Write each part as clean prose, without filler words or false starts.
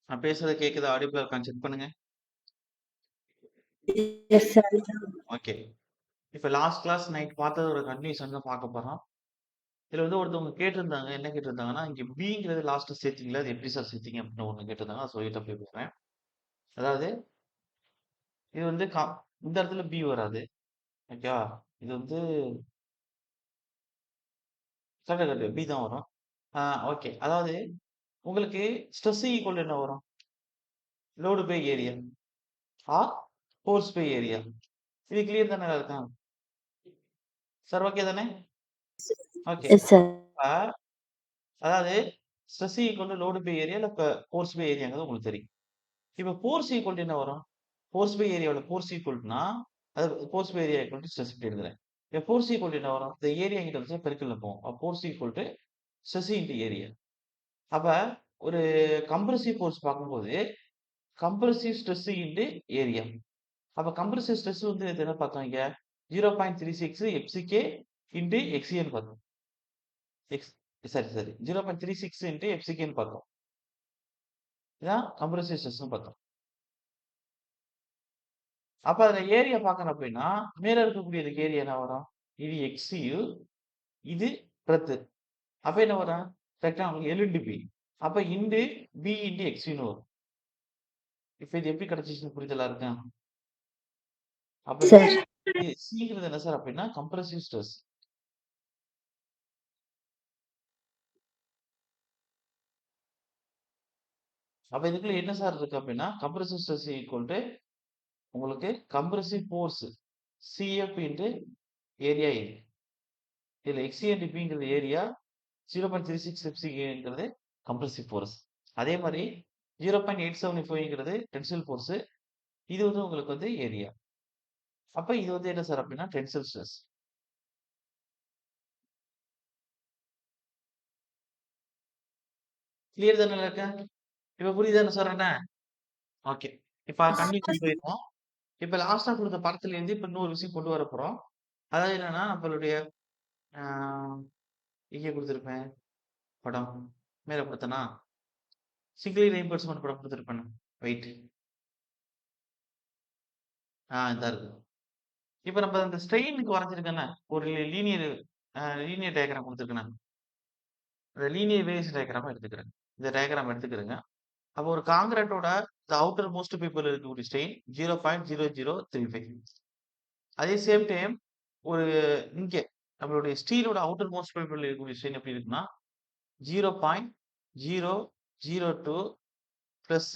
நான் பேசுறது கேக்குதா? ஆடிபிளா இருக்கான்னு செக் பண்ணுங்க. S sir. ஓகே. இப்ப லாஸ்ட் கிளாஸ் நைட் பார்த்ததோட கன்டினியூஷன் தான் பார்க்க போறோம். இதுல வந்து ஒருத்தவங்க கேட்டிருந்தாங்க. என்ன கேட்டிருந்தாங்கன்னா, இங்க பிங்கிறது லாஸ்ட்ல சேர்த்தீங்கல்ல, அது எப்படி சார் சேர்த்தீங்க? அப்படின்னு ஒண்ணு கேட்டிருந்தாங்க. அத சொல்லிட்டு அப்படியே போறேன். அதாவது இது வந்து இந்த இடத்துல பி வராது. ஓகேவா? இது வந்து கரெக்ட், கரெக்ட். பி தான் வரும். ஆ ஓகே. அதாவது உங்களுக்கு ஸ்ட்ரெஸ் ஈக்குவல் என்ன வரும்? Load by area or force by area. இது கிளியர் தானே இருக்கா? சார் ஓகே தானே? ஓகே. Yes sir. இப்ப அதாவது stress equal to load by area இல்ல ஃபோர்ஸ் பை ஏரியாங்கிறது உங்களுக்கு தெரியும். இப்ப ஃபோர்ஸ் ஈக்குவல் டூ என்ன வரும்? ஃபோர்ஸ் பை ஏரியாவோட ஃபோர்ஸ் ஈக்குவல்னா அது force by area equal to stress இப்படி எழுதுறேன். இப்ப ஃபோர்ஸ் ஈக்குவல் டூ என்ன வரும்? இந்த ஏரியா இங்கிட்ட வச்சு பெருக்கல்ல போகும். அப்ப force equal to stress into area. அப்ப ஒரு கம்ப்ரசிவ் ஃபோர்ஸ் பார்க்கும்போது கம்ப்ரசிவ் ஸ்ட்ரெஸ் இன்டு ஏரியா. அப்ப கம்ப்ரசிவ் ஸ்ட்ரெஸ் வந்து இது என்ன பார்த்தோம் இங்க? 0.36 எஃப்சிகே இன்டு எக்ஸ்சிஏன்னு பார்த்தோம். X sorry, sorry. 0.36 இன்டு எஃப்சிகேன்னு பார்த்தோம். இதான் கம்ப்ரசிவ் ஸ்ட்ரெஸ்ன்னு பார்த்தோம். அப்ப அதுல ஏரியா பார்க்கணும் அப்படின்னா, மேல இருக்கக்கூடியதுக்கு ஏரியா என்ன வரும்? இது எக்ஸ்யூ, இது பிரெத். அப்ப என்ன வரும்? Rectangle L into B. அப்ப இன்டு பி இன்டு எக்ஸ்யூன்னு வரும். இப்ப இது எப்படி கிடைச்சுச்சுன்னு புரிதலா இருக்கா? அப்ப சார். சிங்கிறது என்ன சார் அப்படின்னா கம்ப்ரசிவ் ஸ்ட்ரெஸ். அப்ப இதுக்குள்ள என்ன சார் இருக்கு அப்படின்னா, கம்ப்ரசிவ் ஸ்ட்ரெஸ் ஈக்குவல் டு உங்களுக்கு compressive force CF into area A. இதுல எக்ஸ்சி இன்டு பிங்கிறது ஏரியா, 0.36 எஃப்சிங்கிறது கம்ப்ரசிவ் ஃபோர்ஸ். அதே மாரி 0.875ங்கிறது டென்சைல் ஃபோர்ஸ். இது வந்து உங்களுக்கு வந்து ஏரியா. அப்ப இது வந்து என்ன சார் அப்படின்னா டென்சைல் ஸ்ட்ரெஸ். கிளியர் தானே இருக்க? இப்ப புரியுதானே சார் என்ன? ஓகே. இப்ப கன்டினியூ போயிருவோம். இப்ப லாஸ்ட்டா குடுத்த படத்துலேருந்து இப்ப இன்னொரு விஷயம் கொண்டு வரப் போறோம். அதாவது என்னன்னா, நம்மளுடைய ஆ எங்க குடுத்திருப்பேன் படம்? மேல குடுத்தேனா? சிங்கிளி ரெயின்போர்ஸ்மென்ட் படம் குடுத்திருப்பேனே. வெயிட். இதா இருக்கு. இப்ப நம்ம இந்த ஸ்ட்ரெயினுக்கு வரைஞ்சிருக்கேன்ல, ஒரு லீனியர் டயகிராம் குடுத்திருக்கேனே. அந்த லீனியர் வேவ்ஸ் டயகிராம எடுத்துக்கிறேன். இந்த டயகிராம் எடுத்துக்கிறேங்க. அப்போ ஒரு கான்கிரீட்டோட அவுட்டர் மோஸ்ட் பீப்பிள் இருக்கக்கூடிய ஸ்ட்ரெயின் 0.0035. அதே சேம் டைம் ஒரு இங்க நம்மளுடைய ஸ்டீலோட அவுட்டர் மோஸ்ட் பீப்பிள் இருக்கக்கூடிய ஸ்ட்ரெயின் எப்படி இருக்குன்னா 0.002 பிளஸ்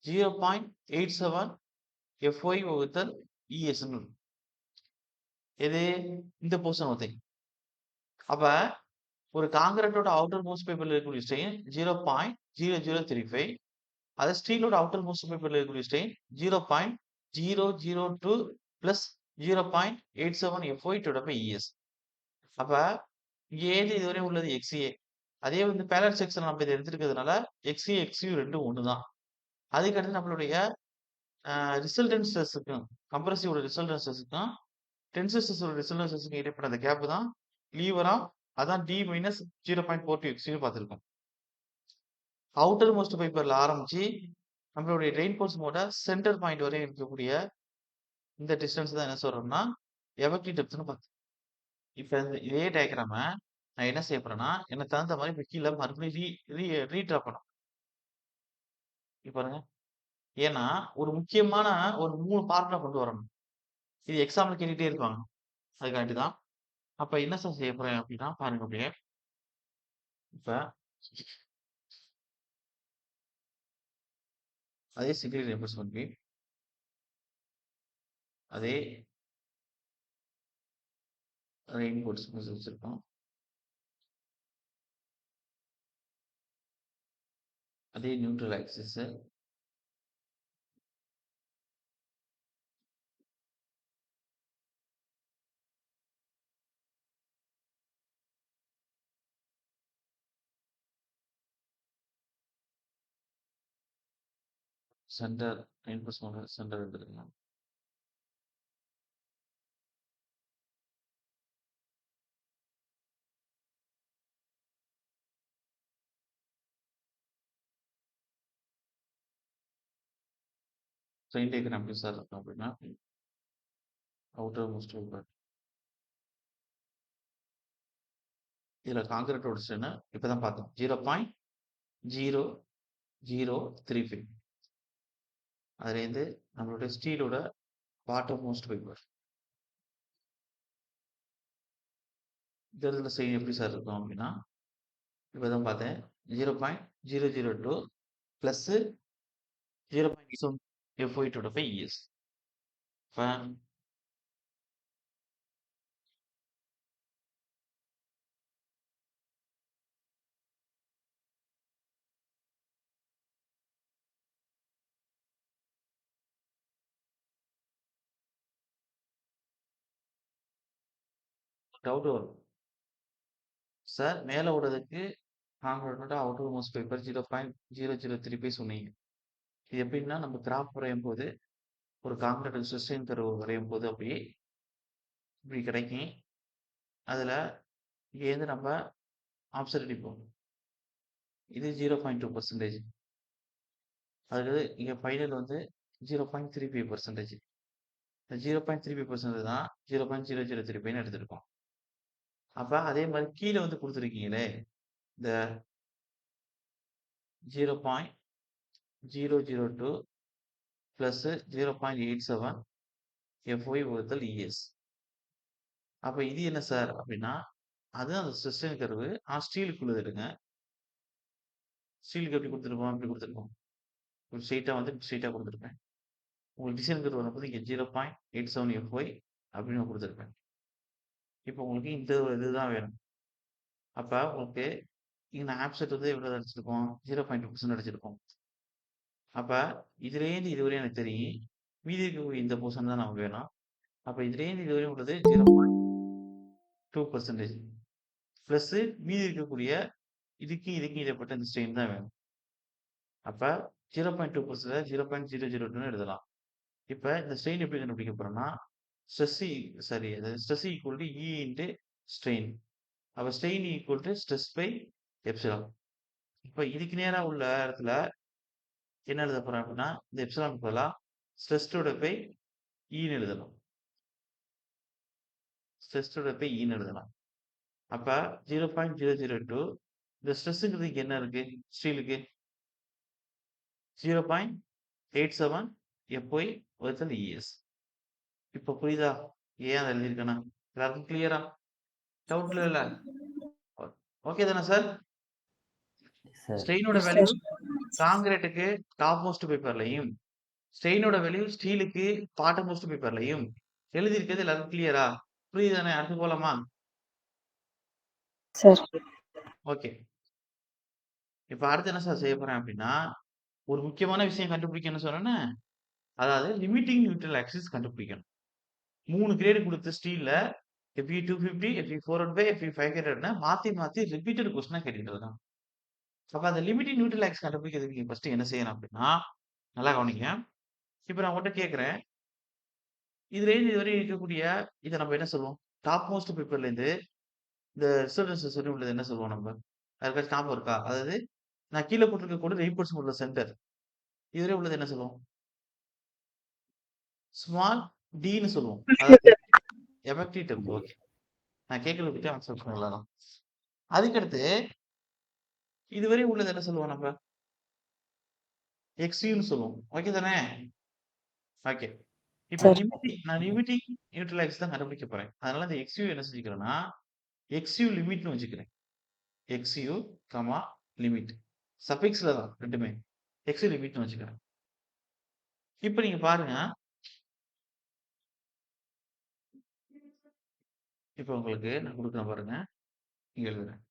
0.87 எஃப்ஒய் வகுத்தல் இஎஸ்ன்னு. எது இந்த போர்ஷன் வந்து அப்ப ஒரு கான்கிரீட்டோட அவுட்டர் மோஸ்ட் பீப்பிள் இருக்கக்கூடிய ஸ்ட்ரெயின் 0.0035. அதே ஸ்டீலோட அவுட்டர் மோஸ்ட் பீப்பிள் இருக்கக்கூடிய strain 0.002 plus 0.87 FY divided by ES. அப்ப இங்க ஏது இதுவரை உள்ளது எக்ஸ்ஏ. அதே வந்து பேரலல் செக்ஷன் நம்ம இத எடுத்திருக்கிறதுனால எக்ஸ்ஏ, எக்ஸ்யூ 2ம் ஒண்ணு தான். அதுக்கடுத்து நம்மளுடைய ரிசல்டன்ட் ஸ்ட்ரெஸ்ஸுக்கும், கம்ப்ரசிவோட ரிசல்டன்ட் ஸ்ட்ரெஸ்ஸுக்கும், டென்சைல் ஸ்ட்ரெஸோட ரிசல்டன்ட் ஸ்ட்ரெஸ்ஸுக்கும் இடைப்பட்ட அந்த கேப் தான் லீவர் ஆஃப் அதான் டி மைனஸ் 0.42 எக்ஸ்யூன்னு பார்த்திருக்கோம். அவுட்டர் மோஸ்ட் ஃபைபர்ல ஆரம்பிச்சு நம்மளுடைய ரெயின்போர்ஸ்மோட சென்டர் பாயிண்ட் வரை இருக்கக்கூடிய இந்த டிஸ்டன்ஸ் தான் என்ன சொல்றோம்னா, எவக்லி டெப்த்ன்னு பார்த்தோம். இப்ப இதே டயகிராம நான் என்ன செய்ய போறேன்னா, எனக்கு தகுந்த மாரி இப்ப கீழ மறுபடியும் ரீ ரீ ரீட்ரா பண்ணணும். இங்க பாருங்க. ஏன்னா, ஒரு முக்கியமான ஒரு 3 பார்ட்ல கொண்டு வரணும். இது எக்ஸாம்ல கேட்டுட்டே இருப்பாங்க. அதுக்காண்டி தான். அப்ப என்ன சார் செய்ய போறேன் அப்டின்னா, பாருங்க அப்டியே. இப்ப அதே சிங்கிள் ரெயின்போர்ஸ்மென்ட் பீம். அதே ரெயின்போர்ஸ்மென்ட் வச்சிருக்கோம். அதே நியூட்ரல் ஆக்சிஸ். சென்டர் ரெயின்போர்ஸ்மென்ட் சென்டர் எடுத்துக்கலாம். ஸ்ட்ரெயின் டயக்ராம் எப்படி சார் இருக்கும் அப்படின்னா, அவுட்டர் மோஸ்ட் ஃபைபர். இதுல கான்கிரீட்டோட ஸ்ட்ரெயின் இப்பதான் பார்த்தோம். 0.0035. அதுலேருந்து நம்மளுடைய ஸ்டீலோட பாட்டம் மோஸ்ட் ஃபைபர். இந்த இடத்துல ஸ்ட்ரெயின் எப்படி சார் இருக்கும் அப்படின்னா, இப்பதான் பார்த்தேன். 0.002 plus 0.8 FY to the ES. இப்ப டவுட் வரும். சார் மேல விடுறதுக்கு கான்கிரீட்டோட அவுட்டர் மோஸ்ட் ஃபைபர் 0.003 சொன்னீங்க. இது எப்படின்னா நம்ம கிராஃப் வரையும் போது ஒரு கான்கிரீட் சிஸ்டைன் கர்வ் வரையும் போது அப்படியே இப்படி கிடைக்கும். அதுல இங்கேருந்து நம்ம ஆப்செட் அடிப்போம். இது 0.2%. அதுக்கு இங்க ஃபைனல் வந்து 0.35%. இந்த 0.35% தான் 0.003 எடுத்திருக்கோம். அப்ப அதே மாதிரி கீழே வந்து கொடுத்துருக்கீங்களே இந்த 0.002 பிளஸ் 0.87 FY வகுத்தல் ES. அப்ப இது என்ன சார் அப்படின்னா, அது அந்த சிஸ்டம் கர்வு. ஸ்டீலுக்குள்ள எடுங்க. ஸ்டீலுக்கு எப்படி கொடுத்துருக்கோம்? இப்படி கொடுத்துருக்கோம். ஒரு ஸ்ட்ரெயிட்டா வந்து ஸ்ட்ரெயிட்டா கொடுத்துருப்பேன். உங்களுக்கு டிசைன் கர்வ் வரும்போது இங்க 0.87 FY அப்படின்னு கொடுத்துருப்பேன். இப்போ உங்களுக்கு இந்த இதுதான் வேணும். அப்ப உங்களுக்கு இங்க ஆப்செட் வந்து எவ்வளவு அடிச்சிருக்கோம்? 0.2% அடிச்சிருக்கோம். அப்ப இதுலேருந்து இதுவரையும் எனக்கு தெரியும். மீதி இருக்கக்கூடிய இந்த போர்ஷன் தான் நமக்கு வேணும். அப்ப இதுலேருந்து இதுவரையும் உள்ளது 0.2% பிளஸ் மீதி இருக்கக்கூடிய இதுக்கு இடைப்பட்ட இந்த ஸ்ட்ரெயின் தான் வேணும். அப்ப 0.2% 0.002 எழுதலாம். இப்ப இந்த ஸ்ட்ரெயின் எப்படி கண்டுபிடிக்க போறோம்னா, stress equal to E into strain. அப்ப strain equal to stress by epsilon. இப்ப இதுக்கு நேரா உள்ள இடத்துல என்ன எழுத போறேன் அப்படின்னா, இந்த எப்சிலான் பதிலா ஸ்ட்ரெஸ்டோட பை ஈன்னு எழுதலாம். ஸ்ட்ரெஸ்டோட பை ஈன்னு எழுதலாம். அப்ப 0.002 இந்த ஸ்ட்ரெஸ்ங்கிறது இங்க என்ன இருக்கு ஸ்டீலுக்கு 0.87 FY வகுத்தல் ES. இப்ப புரியுதா? ஏன் அதை எழுதியிருக்கேன்னா எல்லாருக்கும் கிளியரா? டவுட்ல இல்ல? ஓகே தானே சார்? சார் ஸ்ட்ரெயினோட வேல்யூ காங்கிரீட்டுக்கு டாப் மோஸ்ட் பேப்பர்லையும் ஸ்ட்ரெயினோட வேல்யூ ஸ்டீலுக்கு பாட்டம் மோஸ்ட் பேப்பர்லையும் எழுதியிருக்கிறது எல்லாருக்கும் கிளியரா? புரியுதானே? அடுத்து போலாமா? Sir okay. இப்ப அடுத்து என்ன சார் செய்ய போறேன் அப்படின்னா, ஒரு முக்கியமான விஷயம் கண்டுபிடிக்கணும்னு சொன்னேன்னா, அதாவது லிமிட்டிங் நியூட்ரல் ஆக்சிஸ் கண்டுபிடிக்கணும். 3 கிரேடு கொடுத்த ஸ்டீல்ல FE 250, FE 405, FE 500 மாத்தி மாத்தி ரிப்பீட்டட் கொஸ்டினா கேட்டுட்டு இருக்கான். அப்ப அந்த லிமிட்டிங் நியூட்ரல் ஆக்சிஸ் கண்டுபிடிக்கிறதுக்கு நீங்க ஃபர்ஸ்ட் என்ன செய்யணும் அப்படின்னா, நல்லா கவனிங்க. இப்ப நான் உங்கள்ட்ட கேட்கிறேன். இதுல இருந்து இதுவரை இருக்கக்கூடிய இதை நம்ம என்ன சொல்லுவோம்? டாப் மோஸ்ட் பேப்பர்ல இருந்து இந்த ரிசல்டன்ஸ் சொல்லி உள்ளது என்ன சொல்லுவோம் நம்ம? அதுக்காச்சும் ஞாபகம் இருக்கா? அதாவது நான் கீழே போட்டிருக்க கூட ரீபோர்ட்ஸ் உள்ள சென்டர். இதுவரை உள்ளது என்ன சொல்லுவோம்? ஸ்மால் டின்னு சொல்லுவோம். அதாவது எஃபெக்டிவ் டெம்ப். ஓகே. நான் கேட்கறத பத்தி ஆன்சர் பண்ணலாம். அதுக்கடுத்து இதுவரை உள்ளது என்ன சொல்லுவோம் நம்ம? எக்ஸ்யூன்னு சொல்லுவோம். ஓகே தானே? ஓகே. இப்ப சார் நான் லிமிட்டிங் நியூட்ரல் ஆக்சிஸ் தான் கண்டுபிடிக்க போறேன். அதனால இந்த எக்ஸ்யூ என்ன செஞ்சுக்கிறேன்னா, எக்ஸ்யூ லிமிட்னு வச்சுக்கிறேன். XU comma limit. சஃபிக்ஸ்ல தான் ரெண்டுமே. எக்ஸ்யூ லிமிட்னு வச்சுக்கிறேன். இப்ப நீங்க பாருங்க. இப்ப உங்களுக்கு நான் கொடுக்குறேன் பாருங்க. இங்க எழுதுறேன்.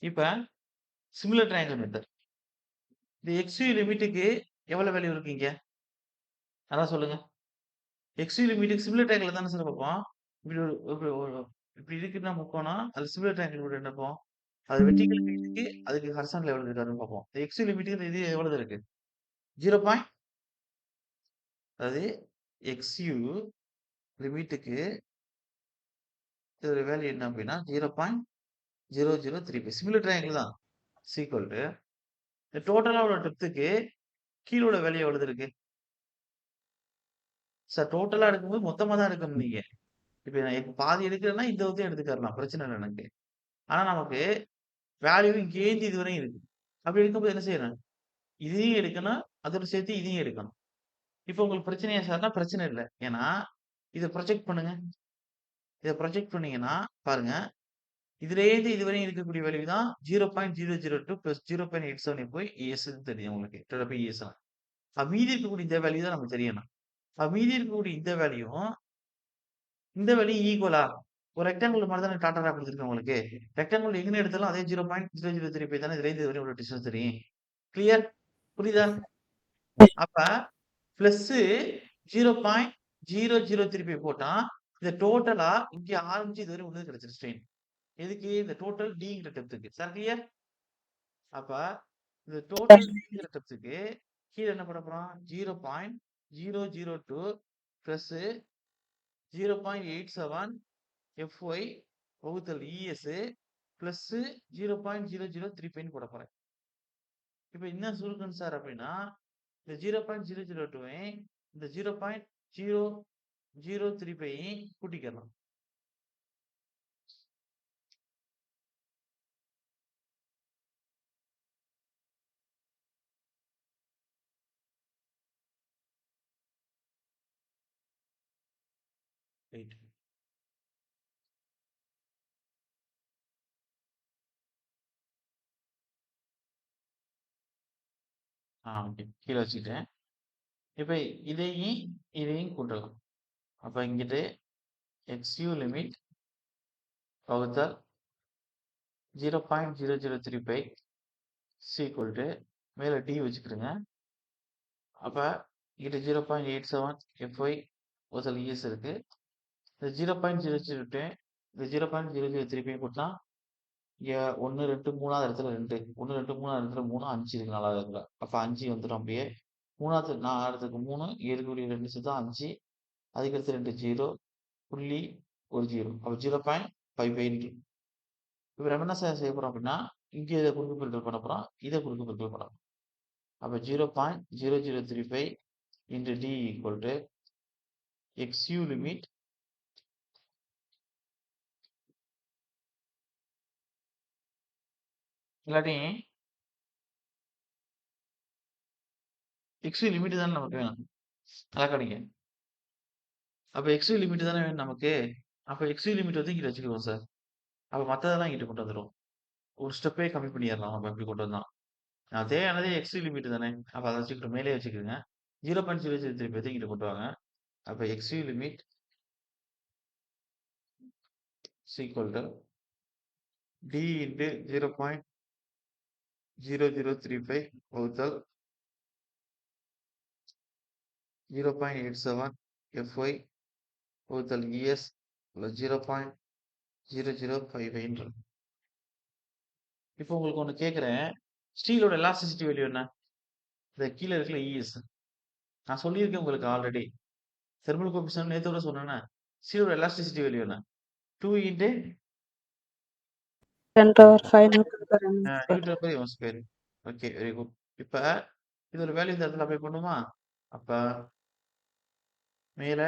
இப்ப சிமிலர் ட்ரையாங்கிள் மெத்தட். இந்த எக்ஸ்யூ லிமிட்டுக்கு எவ்வளவு வேல்யூ இருக்கு இங்க? அதான் சொல்லுங்க. எக்ஸ்யூ லிமிட்டுக்கு சிமிலர் ட்ரையாங்கிள் தானே சார் பார்ப்போம். இப்படி இப்படி இருக்குன்னா முக்கோணம். அது சிமிலர் ட்ரையாங்கிள் கூட என்ன பார்ப்போம்? அது வெர்டிகல் லிமிட்டுக்கு அதுக்கு ஹரிசாண்டல் எவ்வளவு இருக்காருன்னு பார்ப்போம். எக்ஸ்யூ லிமிட்டுக்கு இது எவ்வளவு இருக்கு? 0. அதாவது எக்ஸ்யூ லிமிட்டுக்கு இதோட வேல்யூ என்ன அப்படின்னா 0.003. சிமிலர் ட்ரையாங்கிள் தான். சீக்வல் டு இந்த டோட்டலா உள்ள டெப்த்துக்கு கீழ உள்ள வேல்யூ எவ்வளவு இருக்கு? சார் டோட்டலா எடுக்கும்போது மொத்தமா தான் எடுக்கணும் நீங்க. இப்ப நான் பாதி எடுக்கிறேன்னா, இந்த வரையும் எடுத்துக்கலாம். பிரச்சனை இல்ல எனக்கு. ஆனா நமக்கு வேல்யூ இங்கேருந்து இதுவரையும் இருக்கு. அப்படி எடுக்கும்போது என்ன செய்யணும்? இதையும் எடுக்கணும், அதோட சேர்த்து இதையும் எடுக்கணும். இப்ப உங்களுக்கு பிரச்சனையா சார்னா பிரச்சனை இல்ல. ஏன்னா, இத ப்ரொஜெக்ட் பண்ணுங்க. இத ப்ரொஜெக்ட் பண்ணீங்கன்னா, பாருங்க. இதுலேருந்து இதுவரையும் இருக்கக்கூடிய வேல்யூ தான் 0.002 பிளஸ் 0.87 போய் ESன்னு தெரியும் உங்களுக்கு. ES தான். மீதி இருக்கக்கூடிய இந்த வேல்யூ தான் நமக்கு தெரியணும். மீதி இருக்கக்கூடிய இந்த வேல்யூ ஈக்குவலா? ஒரு ரெக்டாங்கிள் மாரி தானே டாட்டா குடுத்துருக்கேன் உங்களுக்கு. ரெக்டாங்கிள் எங்கன்னு எடுத்தாலும் அதே 0.003 தானே இதுலேருந்து இதுவரையும் உள்ள டிஸ்டன்ஸ் தெரியும். கிளியர்? புரியுதா? அப்ப பிளஸ்ஸு 0.0035 போட்டா, இத டோட்டலா இங்க ஆரம்பிச்சு இதுவரை உள்ளது கிடைச்சிரும் ஸ்ட்ரெயின். எதுக்கு? இந்த டோட்டல் Dங்கிற டெப்த்துக்கு. Sir clear? அப்ப இந்த டோட்டல் Dங்கிற டெப்த்துக்கு கீழ என்ன பண்ண போறோம்? 0.002 பிளஸ்ஸு 0.87 FY வகுத்தல் ES பிளஸ்ஸு 0.0035 போடப் போறேன். இப்ப என்ன சுருக்கணும் சார் அப்படின்னா, இந்த 0.002 இந்த 0.0035 கூட்டிக்கலாம். ரைட். ஓகே. கீழ வச்சுக்கிட்டேன். இப்ப இதையும் கூட்டலாம். அப்ப இங்கிட்டு XU லிமிட் வகுத்தல் 0.0035 ஈக்குவல் டு மேல D வச்சுக்கிடுங்க. அப்ப இங்கிட்டு 0.87 FY வகுத்தல் ES இருக்கு. இந்த 0.002 இந்த 0.0035 கூட்டினா இங்க 1, 2, 3வது இடத்துல 2 1, 2, 3வது இடத்துல 3 5 இருக்கு 4வது இடத்துல. அப்ப 5 வந்துரும் அப்படியே. 3வது இடத்துக்கு 3 இருக்கக்கூடிய 2 சேர்த்தா 5 அதுக்கடுத்து 2 0 புள்ளி ஒரு 0 அப்ப 0.55 இப்ப நம்ம என்ன செய்ய போறோம் அப்படின்னா, இங்க இத குறுக்கு பெருக்கல் பண்ண போறோம். இத குறுக்கு பெருக்கல் பண்ண போறோம். அப்ப 0.0035 into D equal to XU limit இல்லாட்டி XU லிமிட் தானே நமக்கு வேணும். நல்லா கவனிங்க. அப்ப XU லிமிட் தானே வேணும் நமக்கு. அப்ப XU லிமிட் வந்து இங்கிட்டு வச்சுக்குவோம் சார். அப்ப மத்ததெல்லாம் இங்கிட்டு கொண்டு வந்துருவோம். ஒரு ஸ்டெப்பே கம்மி பண்ணிறலாம் நம்ம இப்படி கொண்டு வந்தா. அதே ஆனது XU லிமிட் தானே. அப்ப அத வச்சுக்கிட்டு மேலேயே வச்சுக்கோங்க. 0.003 பேத்த இங்கிட்டு கொண்டு வாங்க. அப்ப XU limit equal to D into 0.0035 வகுத்தல் 0.87 FY வகுத்தல் ES பிளஸ் 0.0055 இப்போ உங்களுக்கு ஒண்ணு கேட்கிறேன். ஸ்டீலோட எலாஸ்டிசிட்டி வேல்யூ என்ன? இந்த கீழ இருக்குல்ல ES. நான் சொல்லியிருக்கேன் உங்களுக்கு ஆல்ரெடி. தெர்மல் கோஎஃபிஷியன்ட் நேத்து கூட சொன்னேனே. ஸ்டீலோட எலாஸ்டிசிட்டி வேல்யூ என்ன? 2 into 10 to power 5 Newton per mm square. Newton per M square. Okay very good. இப்ப இதோட வேல்யூ இந்த இடத்துல அப்ளை பண்ணுமா? அப்ப மேல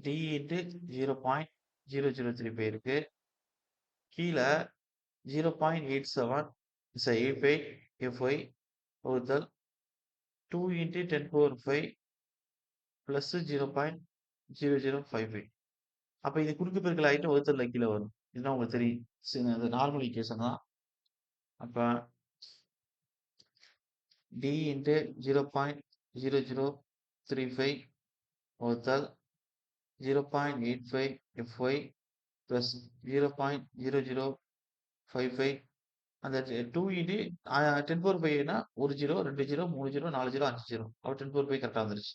D இன்டு 0.0035 இருக்கு. கீழ 0.87 85 FY வகுத்தல் 2 இன்டு 10⁵ பிளஸ் 0.0055 அப்ப இது குறுக்கு பெருக்கல் ஆயிட்டு வகுத்தல்ல கீழ வரும். இதுதான் உங்களுக்கு தெரியும். அது நார்மல் ஈக்குவேஷன் தான். அப்ப D இன்டு 0.0035 வகுத்தல் 0.85 FY பிளஸ் 0.0055 அந்த 2 இன்டு 10⁵னா 1 0 2 0 3 0 4 0 5 0 அப்ப 10⁵ கரெக்ட்டா வந்துருச்சு.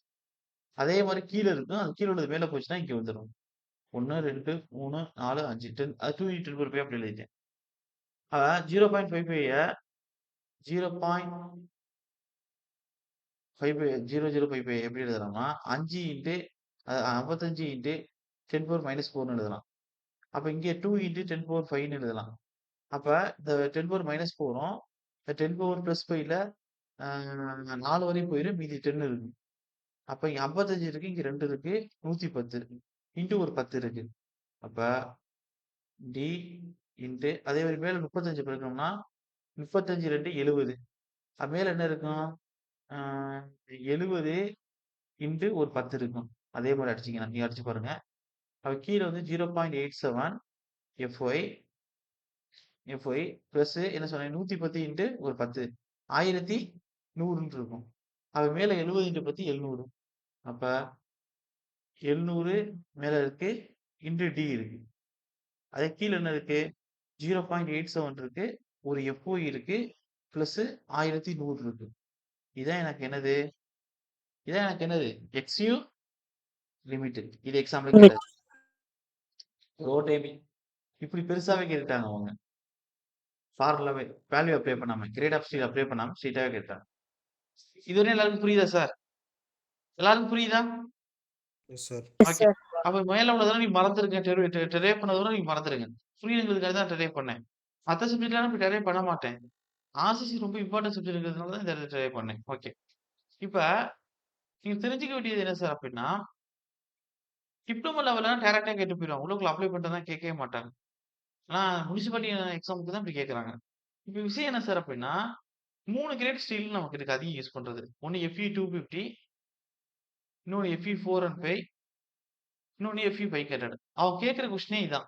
அதே மாரி கீழ இருக்கும். அது கீழ உள்ளது மேல போச்சுன்னா இங்க வந்துரும். 1 2 3 4 5 10 அது 2 இன்டு 10⁵ அப்படி எழுதிட்டேன். 0.55 0.0055 எப்படி எழுதலாம்னா 5 இன்டு 55 இன்டு 10⁻⁻4ன்னு எழுதலாம். அப்ப இங்க 2 இன்டு 10⁵ன்னு எழுதலாம். அப்ப இந்த 10⁻⁻4ம் இந்த 10⁻+5ல 4 வரையும் போயிரும். மீதி 10 இருக்கு. அப்ப இங்க 55 இருக்கு. இங்க 2 இருக்கு. 110 இன்டு ஒரு 10 இருக்கு. அப்ப டி இன்டு அதே மாரி மேல 35 பெருக்கணும்னா 35 2 70. அது மேல என்ன இருக்கும்? ஆ 70 இன்டு ஒரு 10 இருக்கும். அதே மாரி அடிச்சீங்கன்னா, நீங்க அடிச்சு பாருங்க. அப்ப கீழ வந்து 0.87 FY FY பிளஸ் என்ன சொன்னேன்? 110 இன்டு ஒரு 10 1100ன்னு இருக்கும். அப்ப மேல 70 இன்டு 10 700. அப்ப 700 மேல இருக்கு. இன்டு டி இருக்கு. அதே கீழ என்ன இருக்கு? 0.87 இருக்கு. ஒரு FY இருக்கு. பிளஸ் 1100 இருக்கு. இதான் எனக்கு என்னது? இதான் எனக்கு என்னது? XU limit. இது எக்ஸாம்ல கேட்டது. ரோ டைமிங். இப்படி பெருசாவே கேட்டுட்டாங்க அவங்க. ஃபார்முலாவே வேல்யூ அப்ளை பண்ணாம, கிரேட் ஆஃப் ஸ்டீல் அப்ளை பண்ணாம ஸ்ட்ரெய்ட்டாவே கேட்டாங்க. இதுவரையும் எல்லாருக்கும் புரியுதா சார்? எல்லாருக்கும் புரியுதா? Yes sir. Yes okay. Sir. அப்ப மேல உள்ளதெல்லாம் நீங்க மறந்துருங்க. டெரைவ் பண்ணதெல்லாம் நீங்க மறந்துருங்க. புரியுதுங்கிறதுக்காக தான் டெரைவ் பண்ணேன். மத்த சப்ஜெக்ட்லாம் இப்ப டெரைவ் பண்ண மாட்டேன். ஆர்சிசி ரொம்ப இம்பார்ட்டன்ட் சப்ஜெக்ட்ங்கிறதுனால தான் இந்த டெரைவ் பண்ணேன். ஓகே. இப்ப நீங்க தெரிஞ்சுக்க வேண்டியது என்ன சார் அப்படின்னா, டிப்ளமோ லெவல்லாம் டைரக்ட்டா கேட்டு போயிருவாங்க. உள்ளுக்குள்ள அப்ளை பண்றதெல்லாம் கேட்கவே மாட்டாங்க. ஆனா முனிசிபாலிட்டி எக்ஸாமுக்கு தான் இப்படி கேட்கறாங்க. இப்ப விஷயம் என்ன சார் அப்படின்னா, 3 கிரேட் ஸ்டீல் நமக்கு இருக்கு அதிகம் யூஸ் பண்றது. ஒண்ணு FE 250, இன்னொன்னு FE 415, இன்னொன்னு FE 500. அவங்க கேட்கிற கொஸ்டினே இதான்.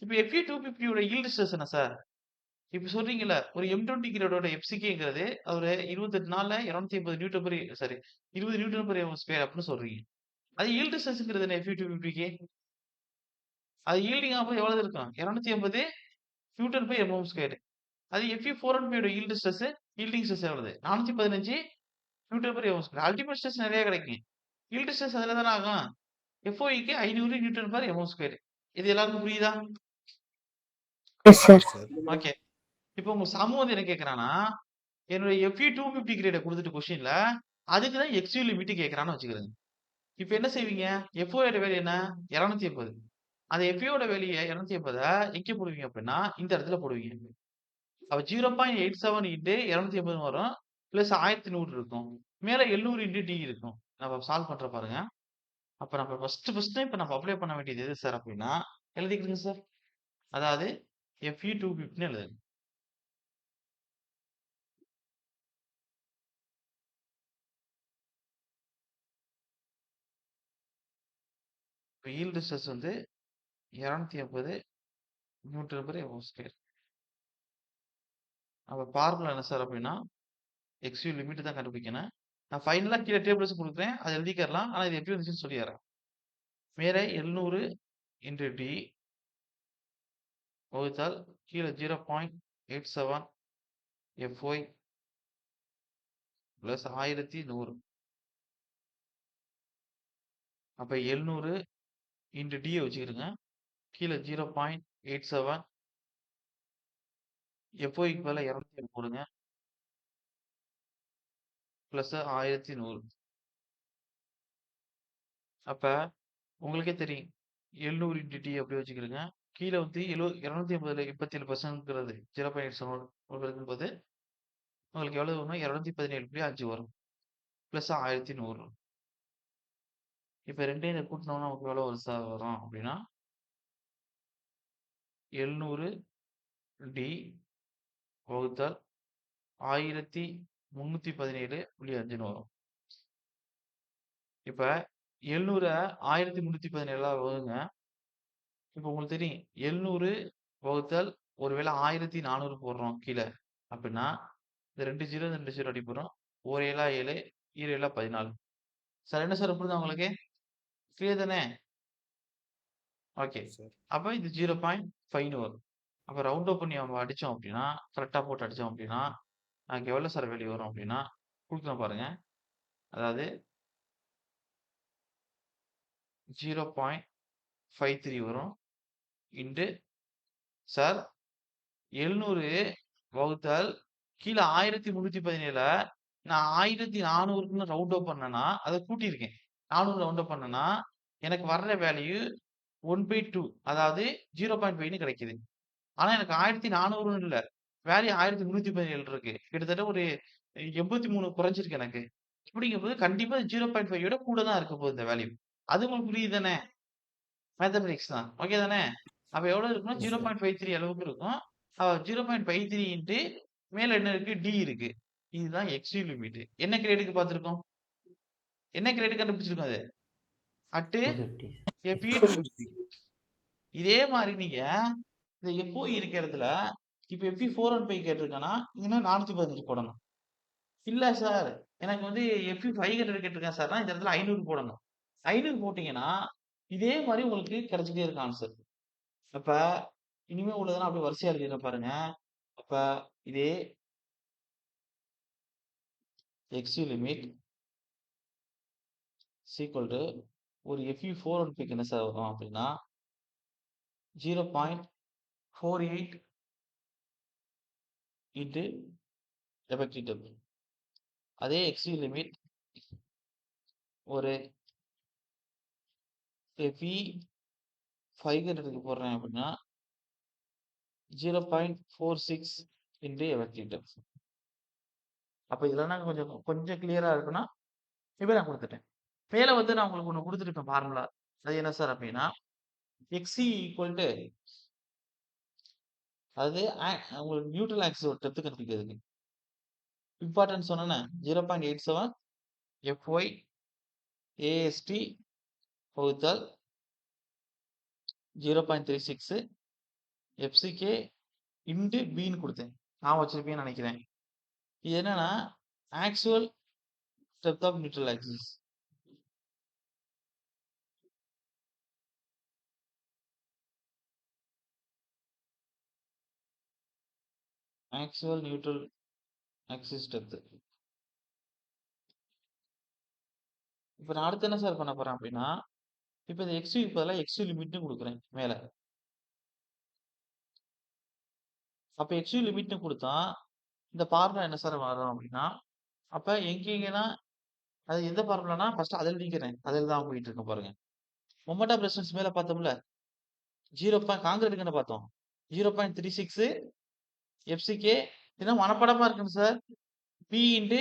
இப்ப FE 250 ஓட யீல்டு ஸ்ட்ரெஸ் என்ன சார்? இப்ப சொல்றீங்கல்ல, ஒரு M20 கிரேடோட FCKங்கிறது ஒரு 28 நாள்ல 280 Newton per sorry 20 newton per square அப்படின்னு சொல்றீங்க. அது யீல்டு ஸ்ட்ரெஸ்ங்கிறது என்ன FE 250க்கு? அது யீல்டிங் ஆகும்போது எவ்வளவு இருக்கும்? 280 நியூட்டன் பெர் mm ஸ்கொயர். அது FE 415 ஓட யீல்டு ஸ்ட்ரெஸ், யீல்டிங் ஸ்ட்ரெஸ் எவ்வளவு? 415 Newton per mm square. Ultimate stress நிறைய கிடைக்கும். யீல்டு ஸ்ட்ரெஸ் அதுல தானே ஆகும். FOIக்கு 500 நியூட்டன் பெர் mm ஸ்கொயர். இது எல்லாருக்கும் புரியுதா? Yes sir. S sir. Okay. இப்போ உங்க சமு வந்து என்ன கேட்கறான்னா, என்னுடைய FE 250 கிரேட குடுத்துட்டு கொஸ்டின்ல, அதுக்கு தான் XU லிமிட் கேட்கறான்னு வச்சுக்கிறங்க. இப்ப என்ன செய்வீங்க? FO யோட வேல்யூ என்ன? 280. அந்த FE யோட வேல்யூ 280 எங்க போடுவீங்க அப்படின்னா, இந்த இடத்துல போடுவீங்க. அப்ப 0.87 இன்டு 280 வரும். பிளஸ் 1100 இருக்கும். மேல 700 இன்டு டி இருக்கும். நம்ம சால்வ் பண்ற பாருங்க. அப்ப நம்ம ஃபர்ஸ்ட் இப்ப நம்ம அப்ளை பண்ண வேண்டியது எது சார் அப்படின்னா, எழுதிக்கிறேங்க சார். அதாவது FE 250ன்னு எழுதுங்க. இப்ப யீல்டு ஸ்ட்ரெஸ் வந்து 280 நியூட்டன் பெர் mm ஸ்கொயர். அப்ப ஃபார்முலா என்ன சார் அப்படின்னா, XU லிமிட் தான் கண்டுபிடிக்கணும். நான் ஃபைனலா கீழ டேபிள்ஸ் குடுக்குறேன். அத எழுதிக்கிறலாம். ஆனா இது எப்படி வந்துச்சுன்னு சொல்லிர்றேன். மேல 700 இன்டு டி வகுத்தால் கீழ 0.87 FY பிளஸ் 1100. அப்ப 700 இன்டு டி வச்சுக்கிருங்க. கீழ 0.87 FYக்கு பதிலா 200 போடுங்க. பிளஸ் 1100. அப்ப உங்களுக்கே தெரியும். 700 இன்டு டி அப்படியே வச்சுக்கிருங்க. கீழ வந்து 280ல 87%ங்கிறது 0.87 இருக்கும்போது உங்களுக்கு எவ்வளவு வரும்னா 217.5 வரும். பிளஸ் 1100. இப்ப 2யும் இத கூட்டுனோம்னா நமக்கு எவ்வளவு வரும் அப்படின்னா 700 டி வகுத்தால் 1317.5ன்னு வரும். இப்ப 700 1317 வகுங்க. இப்ப உங்களுக்கு தெரியும் 700 வகுத்தல் ஒருவேளை 1400 போடுறோம் கீழ அப்படின்னா இந்த 2 0 இந்த 2 0 அடி போடுறோம். 1 7 7 7 7 14. சார் என்ன சார் புரியுதா உங்களுக்கு? கிளியர் தானே? ஓகே. சார். அப்ப இது 0.5ன்னு வரும். அப்ப ரவுண்ட் அப் பண்ணி நம்ம அடிச்சோம் அப்படின்னா, கரெக்ட்டா போட்டு அடிச்சோம் அப்படின்னா, நமக்கு எவ்வளவு சார் வேல்யூ வரும் அப்படின்னா, குடுக்குறேன் பாருங்க. அதாவது 0.53 வரும். இன்டு சார் 700 வகுத்தல் கீழ 1317 நான் 1400ன்னு ரவுண்ட் அப் பண்ணேன்னா, அத கூட்டியிருக்கேன். 400 ரவுண்ட் அப் பண்ணேன்னா, எனக்கு வர்ற வேல்யூ 1/2 அதாவது 0.5ன்னு கிடைக்குது. ஆனா எனக்கு 1400ன்னு இல்ல. வேல்யூ 1317 இருக்கு. கிட்டத்தட்ட ஒரு 83 குறைஞ்சிருக்கு எனக்கு. அப்படிங்கும்போது கண்டிப்பா 0.5 விட கூட தான் இருக்க போகுது இந்த வேல்யூ. அது உங்களுக்கு புரியுது தானே? மேத்தமேட்டிக்ஸ் தான். ஓகே தானே? அப்ப எவ்வளோ இருக்குன்னா எஸ் சார். 0.53 அளவுக்கு இருக்கும். 0.53 இன்டு மேல என்ன இருக்கு? டி இருக்கு. இதுதான் எக்ஸ்ட்ரீம் லிமிட். என்ன கிரேடுக்கு பார்த்திருக்கோம்? என்ன கிரேடு கண்டுபிடிச்சிருக்கோம் அது? அட் 250. எஃப்இ 250. இதே மாரி நீங்க இந்த எஃப்ஓஇ இருக்க இடத்துல இப்ப எஃப்இ 415 கேட்டிருக்கான்னா, இங்கன்னா 415 போடணும். இல்ல சார், எனக்கு வந்து எஃப்இ 500 கேட்டிருக்கான் சார்னா, இந்த இடத்துல 500 போடணும். 500 போட்டீங்கன்னா, இதே மாரி உங்களுக்கு கிடைச்சுட்டே இருக்கும் ஆன்சர். அப்ப இனிமே உள்ளதெல்லாம் அப்படியே வரிசையா எழுதிறேன் பாருங்க. அப்ப இதே எக்ஸ்யூ லிமிட் ஈக்குவல் டு ஒரு எஃப்இ 415க்கு என்ன சார் வரும் அப்படின்னா 0.48 இன்டு எஃபெக்டிவ் டெப்த். அதே எக்ஸ்யூ லிமிட் ஒரு எஃப்இ 500க்கு போடுறேன் அப்படின்னா 0.46 இன்டு எஃபெக்டிவ் டெப்த். அப்ப இதெல்லாம் கொஞ்சம் கொஞ்சம் கிளியரா இருக்குன்னா, இப்ப நான் குடுத்துட்டேன். மேல வந்து நான் உங்களுக்கு ஒண்ணு குடுத்துருப்பேன் ஃபார்முலா. அது என்ன சார் அப்படின்னா, எக்ஸ்சி ஈக்குவல் டு அதாவது உங்களுக்கு நியூட்ரல் ஆக்சிஸோட டெப்த் கண்டுபிடிக்கிறதுக்கு. இம்பார்ட்டன்ட் சொன்னேனே 0.87 எஃப்ஒய் ஏஎஸ்டி வகுத்தல் 0.36 எஃப்சிகே இன்டு பின்னு குடுத்தேன். நான் வச்சிருப்பேன்னு நினைக்கிறேன். இது என்னன்னா, actual depth of neutral axis. Actual neutral axis depth. இப்ப நான் அடுத்து என்ன சார் பண்ண போறேன் அப்படின்னா, இப்ப இந்த எக்ஸ்யூக்கு பதிலா எக்ஸ்யூ லிமிட்னு குடுக்குறேன் மேல. அப்ப எக்ஸ்யூ லிமிட்னு குடுத்தா, இந்த ஃபார்முலா என்ன சார் வரும் அப்படின்னா, அப்ப எங்கெங்கலாம் அது எந்த ஃபார்முலானா, ஃபர்ஸ்ட் அத எழுதிக்கிறேன். அத எழுதாம போயிட்டு இருக்கேன் பாருங்க. மொமெண்ட் ஆஃப் ரெசிஸ்டன்ஸ் மேல பார்த்தோம்ல, 0. கான்கிரீட்டுக்கு என்ன பார்த்தோம்? 0.36 எஃப்சிகே இதெல்லாம் மனப்பாடமா இருக்குங்க சார். பி இன்டு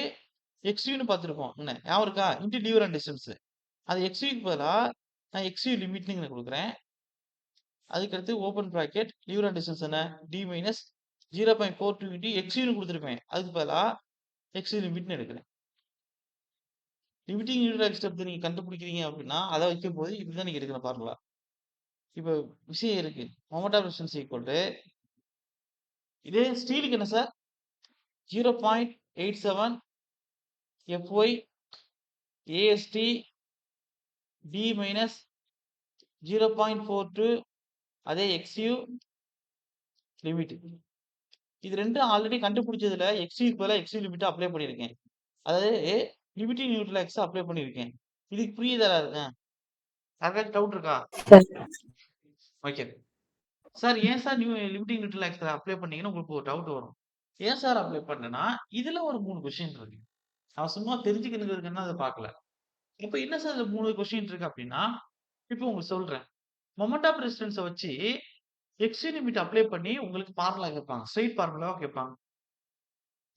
எக்ஸ்யூன்னு பார்த்துருக்கோம். என்ன ஞாபகம் இருக்கா? இன்டு டியூர் அண்ட் டிஸ்டன்ஸ். அது எக்ஸ்யூக்கு பதிலா நான் எக்ஸ்யூ லிமிட்னு இங்க குடுக்குறேன். அதுக்கடுத்து ஓப்பன் பிராக்கெட் டியூர் அண்ட் டிஸ்டன்ஸ் என்ன? டி மைனஸ் 0.42 இன்டு எக்ஸ்யூன்னு குடுத்துருப்பேன். அதுக்கு பதிலா எக்ஸ்யூ லிமிட்னு எடுக்கிறேன். லிமிட்டிங் நியூட்ரல் ஸ்டெப் நீங்க கண்டுபிடிக்கிறீங்க அப்படின்னா, அத வைக்கும்போது இப்படிதான் நீங்க எடுக்கணும் ஃபார்முலா. இப்ப விஷயம் இருக்கு. Moment of resistance equal to இதே ஸ்டீலுக்கு என்ன sir? 0.87 FY AST D minus 0.42 அதே எக்ஸ்யூ லிமிட். இது 2 ஆல்ரெடி கண்டுபிடிச்சதுல எக்ஸ்யூக்கு பதிலா எக்ஸ்யூ லிமிட்ட அப்ளை பண்ணியிருக்கேன். அதாவது லிமிட்டிங் நியூட்ரல் ஆக்ஸ அப்ளை பண்ணியிருக்கேன். இதுக்கு புரியுதா எல்லாருக்கும்? யாருக்காச்சும் டவுட் இருக்கா? Sir okay. சார் ஏன் சார் லிமிட்டிங் நியூட்ரல் ஆக்ஸ அப்ளை பண்ணீங்கன்னு உங்களுக்கு ஒரு டவுட் வரும். ஏன் சார் அப்ளை பண்ணேன்னா, இதுல ஒரு 3 கொஸ்டின் இருக்கு. நான் சும்மா தெரிஞ்சுக்கணுங்கிறதுக்குன்னு அத பார்க்கல. இப்ப என்ன சார் இந்த 3 கொஸ்டின் இருக்கு அப்டின்னா, இப்ப உங்களுக்கு சொல்றேன். மொமெண்ட் ஆஃப் ரெசிஸ்டன்ஸ வச்சு எக்ஸ்யூ லிமிட் அப்ளை பண்ணி உங்களுக்கு ஃபார்முலா கேட்பாங்க. ஸ்ட்ரெய்ட் ஃபார்முலாவா கேட்பாங்க.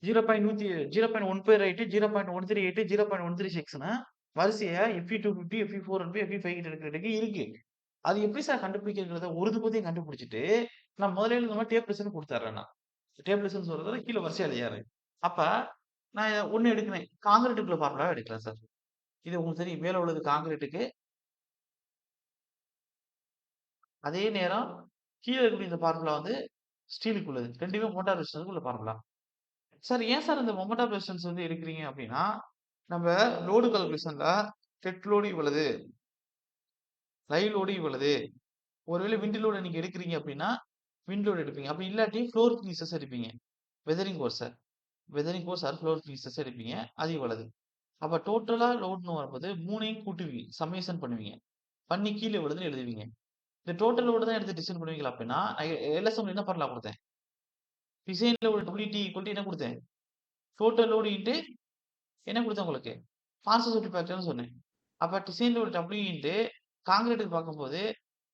0.15 0.138 0.136ன்னு வரிசையா Fe250 Fe400 Fe500 இருக்கிறதுக்கு இருக்கு. அது எப்படி சார் கண்டுபிடிக்கிறதுங்கிறத ஒருதுபத்தையும் கண்டுபிடிச்சுட்டு, நான் முதல்ல இந்த மாரி டேபிள்ஸ்ன்னு குடுத்துர்றேன் நான். டேபிள்ஸ்ன்னு சொல்றத கீழ வரிசையா எழுதிர்றேன். அப்ப நான் 1 எடுக்கிறேன். கான்கிரீட்டுக்குள்ள ஃபார்முலாவ எடுக்கிறேன் சார். இது உங்களுக்கு தெரியும். மேல உள்ளது கான்கிரீட்டுக்கு. அதே நேரம் கீழ இருக்கக்கூடிய இந்த ஃபார்முலா வந்து ஸ்டீலுக்கு உள்ளது. 2மே மோட்டார் ரெசிஸ்டன்ஸ்க்கு உள்ள ஃபார்முலா. சார் ஏன் சார் இந்த மொமெண்ட் ஆஃப் ரெசிஸ்டன்ஸ் வந்து எடுக்கிறீங்க அப்படின்னா, நம்ம லோடு கால்குலேஷன்ல டெட் லோடு இவ்வளது, லைவ் லோடு இவ்வளது. ஒருவேளை விண்ட் லோட நீங்க எடுக்கிறீங்க அப்படின்னா, விண்ட் லோட் எடுப்பீங்க. அப்படி இல்லாட்டி ஃப்ளோர் ஃபினிஷஸ் எடுப்பீங்க. Weathering course. Weathering course or floor finishes எடுப்பீங்க. அது இவ்வளது. அப்ப டோட்டலா லோட்ன்னு வரும்போது 3யும் கூட்டுவீங்க. சம்மேஷன் பண்ணுவீங்க. பண்ணி கீழ இவ்வளதுன்னு எழுதுவீங்க. இந்த டோட்டல் லோடு தான் எடுத்து டிசைன் பண்ணுவீங்களா அப்படின்னா, நான் எல்எஸ்எம்ல என்ன ஃபார்முலா குடுத்தேன்? டிசைன்ல ஒரு WT ஈக்குவல் டு என்ன குடுத்தேன்? டோட்டல் லோடு இன்டு என்ன குடுத்தேன் உங்களுக்கு? பார்ஷியல் சேஃப்டி ஃபேக்டர்ன்னு சொன்னேன். அப்ப டிசைன்ல ஒரு W இன்டு கான்கிரீட்டுக்கு பார்க்கும்போது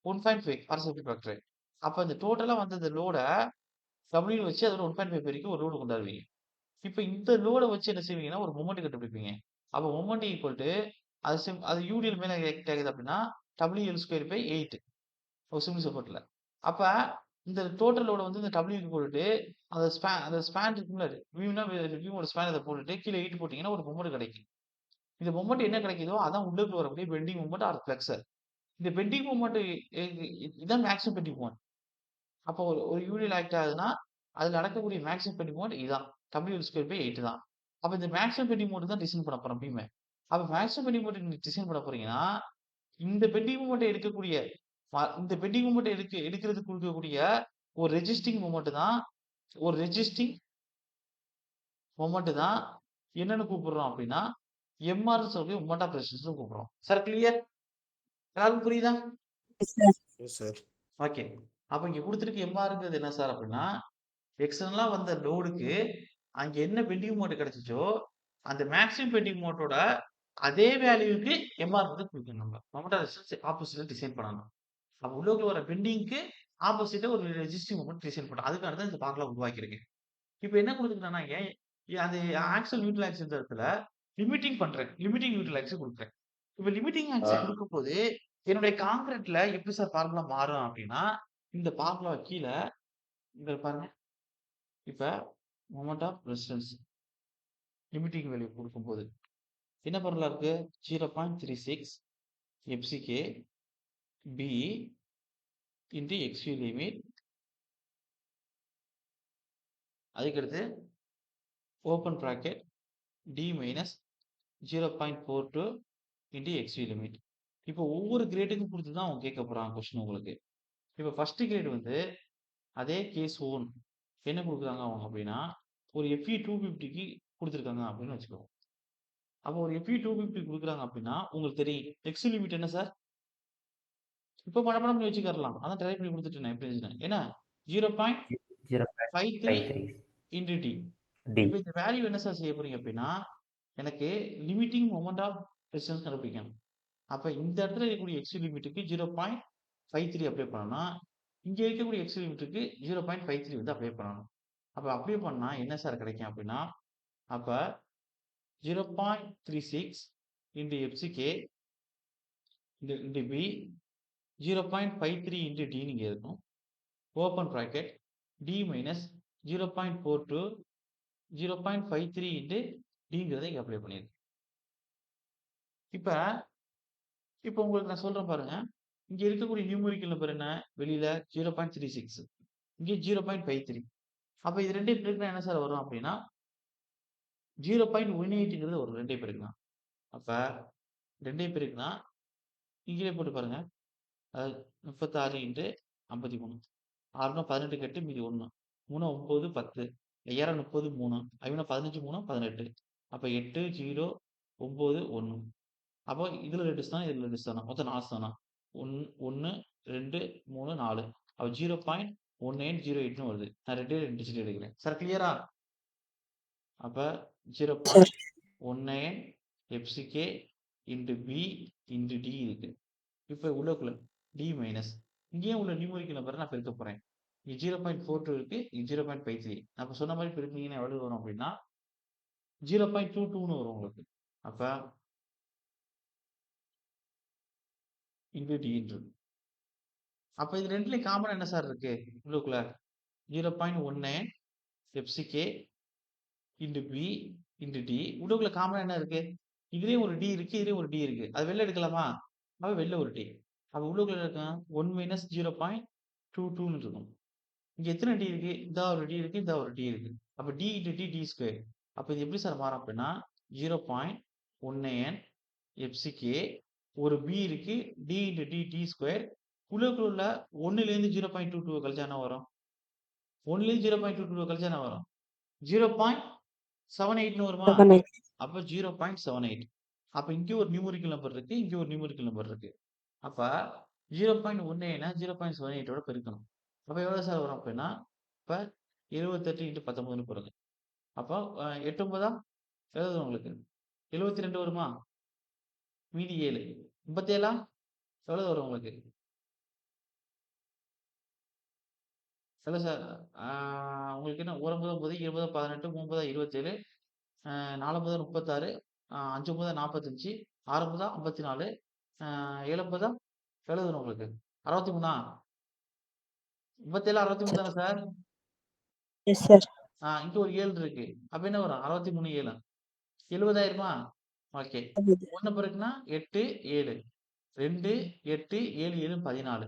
1.5 பார்ஷியல் சேஃப்டி ஃபேக்டர். அப்ப இந்த டோட்டலா வந்த இந்த லோட W வச்சு அதோட 1.5 பெருக்கி ஒரு லோடு கொண்டாருவீங்க. இப்ப இந்த லோட வச்சு என்ன செய்வீங்கன்னா, ஒரு மொமெண்ட் கண்டுபிடிப்பீங்க. அப்ப மொமெண்ட் ஈக்குவல் டூ அது யூடிஎல் மேல ஆக்ட் ஆகுது அப்படின்னா, WL2/8 ஒரு சிம்பிள் சப்போர்ட்ல. அப்ப இந்த டோட்டல் லோட வந்து இந்த Wக்கு போட்டுட்டு, அந்த ஸ்பான் இருக்குல்ல, வியூனா வியூவோட ஸ்பான் இத போட்டுட்டு, கீழ 8 போட்டீங்கன்னா ஒரு மொமெண்ட் கிடைக்கும். இந்த மொமெண்ட் என்ன கிடைக்குதோ, அதான் உள்ளுக்குள்ள வரக்கூடிய பெண்டிங் மொமெண்ட் ஆர் ஃப்ளெக்ஸர். இந்த பெண்டிங் மொமெண்ட் இதான் மேக்ஸிமம் பெண்டிங் மொமெண்ட். அப்போ ஒரு ஒரு யூனிட் ஆக்ட் ஆகுதுன்னா, அதுல நடக்கக்கூடிய மேக்ஸிமம் பெண்டிங் மோட் இதுதான். WL2/8 தான். அப்ப இந்த மேக்ஸிமம் பெண்டிங் மோட் தான் டிசைன் பண்ண போறோம் எப்பயுமே. அப்ப மேக்ஸிமம் பெண்டிங் மோட் நீங்க டிசைன் பண்ண போறீங்கன்னா, இந்த பெண்டிங் மொமெண்ட்ட எடுக்கக்கூடிய இந்த பெண்டிங் மொமெண்ட்ட எடுக்கிறதுக்கு குடுக்கக்கூடிய ஒரு ரெசிஸ்டிங் மொமெண்ட் தான் ஒரு ரெசிஸ்டிங் மொமெண்ட் தான் என்னன்னு கூப்பிடுறோம் அப்படின்னா, எம்ஆர்ன்னு சொல்லி மொமெண்ட் ஆஃப் ரெசிஸ்டன்ஸ்ன்னு கூப்பிடுறோம். Sir clear? எல்லாருக்கும் புரியுதா? Yes, sir. Yes sir. Okay. அப்ப இங்க குடுத்திருக்க எம்ஆர்ங்கிறது என்ன சார் அப்படின்னா, எக்ஸ்டர்னலா வந்த லோடுக்கு அங்க என்ன பெண்டிங் மோட் கிடைச்சுச்சோ, அந்த மேக்ஸிமம் பெண்டிங் மோட்டோட அதே வேல்யூக்கு எம்ஆர் வந்து குடுக்கணும் நம்ம. மொமெண்ட் ஆஃப் ரெசிஸ்டன்ஸ் ஆப்போசிட்ல டிசைன் பண்ணணும். அப்ப உள்ளுக்குள்ள வர பெண்டிங்க்கு ஆப்போசிட்டா ஒரு ரெசிஸ்டிவ் மொமெண்ட் டிசைன் பண்ணணும். அதுக்காக தான் இந்த பார்முலா உருவாக்கியிருக்கேன். இப்ப என்ன குடுத்துருக்கேன்னா, அது ஆக்ஸியல் நியூட்ரல் ஆக்சிஸ் இந்த இடத்துல லிமிட்டிங் பண்றேன். லிமிட்டிங் நியூட்ரல் ஆக்சிஸ் குடுக்குறேன். இப்ப லிமிட்டிங் ஆக்சிஸ் குடுக்கும்போது, என்னுடைய கான்கிரீட்ல எப்படி சார் ஃபார்முலா மாறும் அப்படின்னா, இந்த ஃபார்முலா கீழ இங்க பாருங்க. இப்ப moment of resistance limiting value குடுக்கும்போது, என்ன ஃபார்முலா இருக்கு? 0.36 FCK B into XU limit. அதுக்கடுத்து open bracket D minus 0.42 into XU limit. இப்போ ஒவ்வொரு கிரேடுக்கும் குடுத்து தான் அவங்க கேட்க போறாங்க கொஸ்டின் உங்களுக்கு. இப்ப ஃபர்ஸ்ட் கிரேட் வந்து அதே கேஸ் 1 என்ன குடுக்குறாங்க அவங்க அப்படின்னா, ஒரு FE 250க்கு குடுத்துருக்காங்க அப்படின்னு வச்சுக்கோங்க. அப்போ ஒரு FE 250 குடுக்குறாங்க அப்படின்னா, உங்களுக்கு தெரியும். XU லிமிட் என்ன சார்? இப்ப மனப்பாடம் பண்ணி வச்சுக்கலாம். அதான் டைப் பண்ணி குடுத்துட்டேனே எப்படி இருந்துச்சுன்னு. என்ன? 0.53 0.53 இன்டு D. D. இப்ப இந்த வேல்யூ என்ன சார் செய்ய போறீங்க அப்படின்னா, எனக்கு லிமிட்டிங் மொமெண்ட் ஆஃப் ரெசிஸ்டன்ஸ் கண்டுபிடிக்கணும். அப்ப இந்த இடத்துல இருக்கக்கூடிய XU லிமிட்டுக்கு 0.53 அப்ளை பண்ணணும்னா, இங்க இருக்கக்கூடிய XU லிமிட்டுக்கு 0.53 வந்து அப்ளை பண்ணணும். அப்ப அப்ளை பண்ணா என்ன சார் கிடைக்கும் அப்படின்னா, அப்ப 0.36 into FCK into B 0.53 into D நீங்க இருக்கும். Open bracket D minus 0.42 0.53 into Dங்கிறத இங்க அப்ளை பண்ணிருக்கேன். இப்ப இப்ப உங்களுக்கு நான் சொல்றேன் பாருங்க. இங்க இருக்கக்கூடிய நியூமெரிக்கல் நம்பர் என்ன? வெளியில 0.36 இங்க 0.53. அப்ப இது 2யும் பெருக்குனா என்ன சார் வரும் அப்படின்னா, 0.18ங்கிறது வரும் 2யும் பெருக்குனா. அப்ப 2யும் பெருக்குனா, இங்கேயே போட்டு பாருங்க. 36 இன்டு 53. 6 18 கட்டு மீதி 1. 3 9 10. 5000 30 3. 5 15 3 18. அப்ப 8 0 9 1. அப்போ இதுல 2 ஸ்தானம், இதுல 2 ஸ்தானம். மொத்தம் 4 ஸ்தானம். 1 2 3 4. அப்ப 0.1808ன்னு வருது. நான் 2 டிஜிட் எடுக்கிறேன். சார் கிளியரா? அப்ப Sir. 0.19 FCK into B into D இருக்கு. இப்ப உள்ளுக்குள்ள D மைனஸ் இங்கேயும் உள்ள நியூமெரிக்கல் நம்பரை நான் பெருக்க போறேன். இங்க 0.42 இருக்கு. இங்க 0.53. நான் இப்ப சொன்ன மாதிரி பெருக்குனீங்கன்னா எவ்வளவு வரும் அப்படின்னா 0.22ன்னு வரும் உங்களுக்கு. அப்ப இன்டு D ன்று. அப்ப இது 2லயும் காமனா என்ன சார் இருக்கு? உள்ளுக்குள்ள 0.19 FCK into B into D. உள்ளுக்குள்ள காமனா என்ன இருக்கு? இதுலயும் ஒரு D இருக்கு. இதுலயும் ஒரு D இருக்கு. அது வெளில எடுக்கலாமா? அப்ப வெளில ஒரு D. அப்ப உள்ளுக்குள்ள என்ன இருக்கும்? 1 மைனஸ் 0.22ன்னு இருக்கும். இங்க எத்தனை D இருக்கு? இதா ஒரு D இருக்கு. இதா ஒரு D இருக்கு. அப்ப D into D D square. அப்ப இது எப்படி சார் மாறும் அப்படின்னா 0.19 FCK ஒரு B இருக்கு. D into D D square. உள்ளுக்குள்ள உள்ள 1லேருந்து 0.22 கழிச்சா என்ன வரும்? 1லேருந்து 0.22 கழிச்சா என்ன வரும்? 0.78ன்னு வருமா? 7. அப்ப 0.78. அப்ப இங்க ஒரு நியூமெரிக்கல் நம்பர் இருக்கு. இங்க ஒரு நியூமெரிக்கல் நம்பர் இருக்கு. அப்ப 0.19 0.78ஓட பெருக்கணும். அப்ப எவ்வளவு சார் வரும் அப்படின்னா, இப்ப 78 இன்டு 19ன்னு போடுங்க. அப்போ 8 9 எவ்வளவு வரும் உங்களுக்கு? 72 வருமா? மீதி 7. 37 எவ்வளவு வரும் உங்களுக்கு? இல்ல சார். ஆ உங்களுக்கு என்ன 1 9 20 18 3 27 4 36 5 45 6 54 7 எழுதணும் உங்களுக்கு. 63 37 63 தானே சார்? Yes, sir. இங்க ஒரு 7 இருக்கு. அப்ப என்ன வரும்? 63 7 70 ஆயிருமா? ஓகே. ஆகுது. 1 பெருக்குனா 8 7 2 8 7 7 14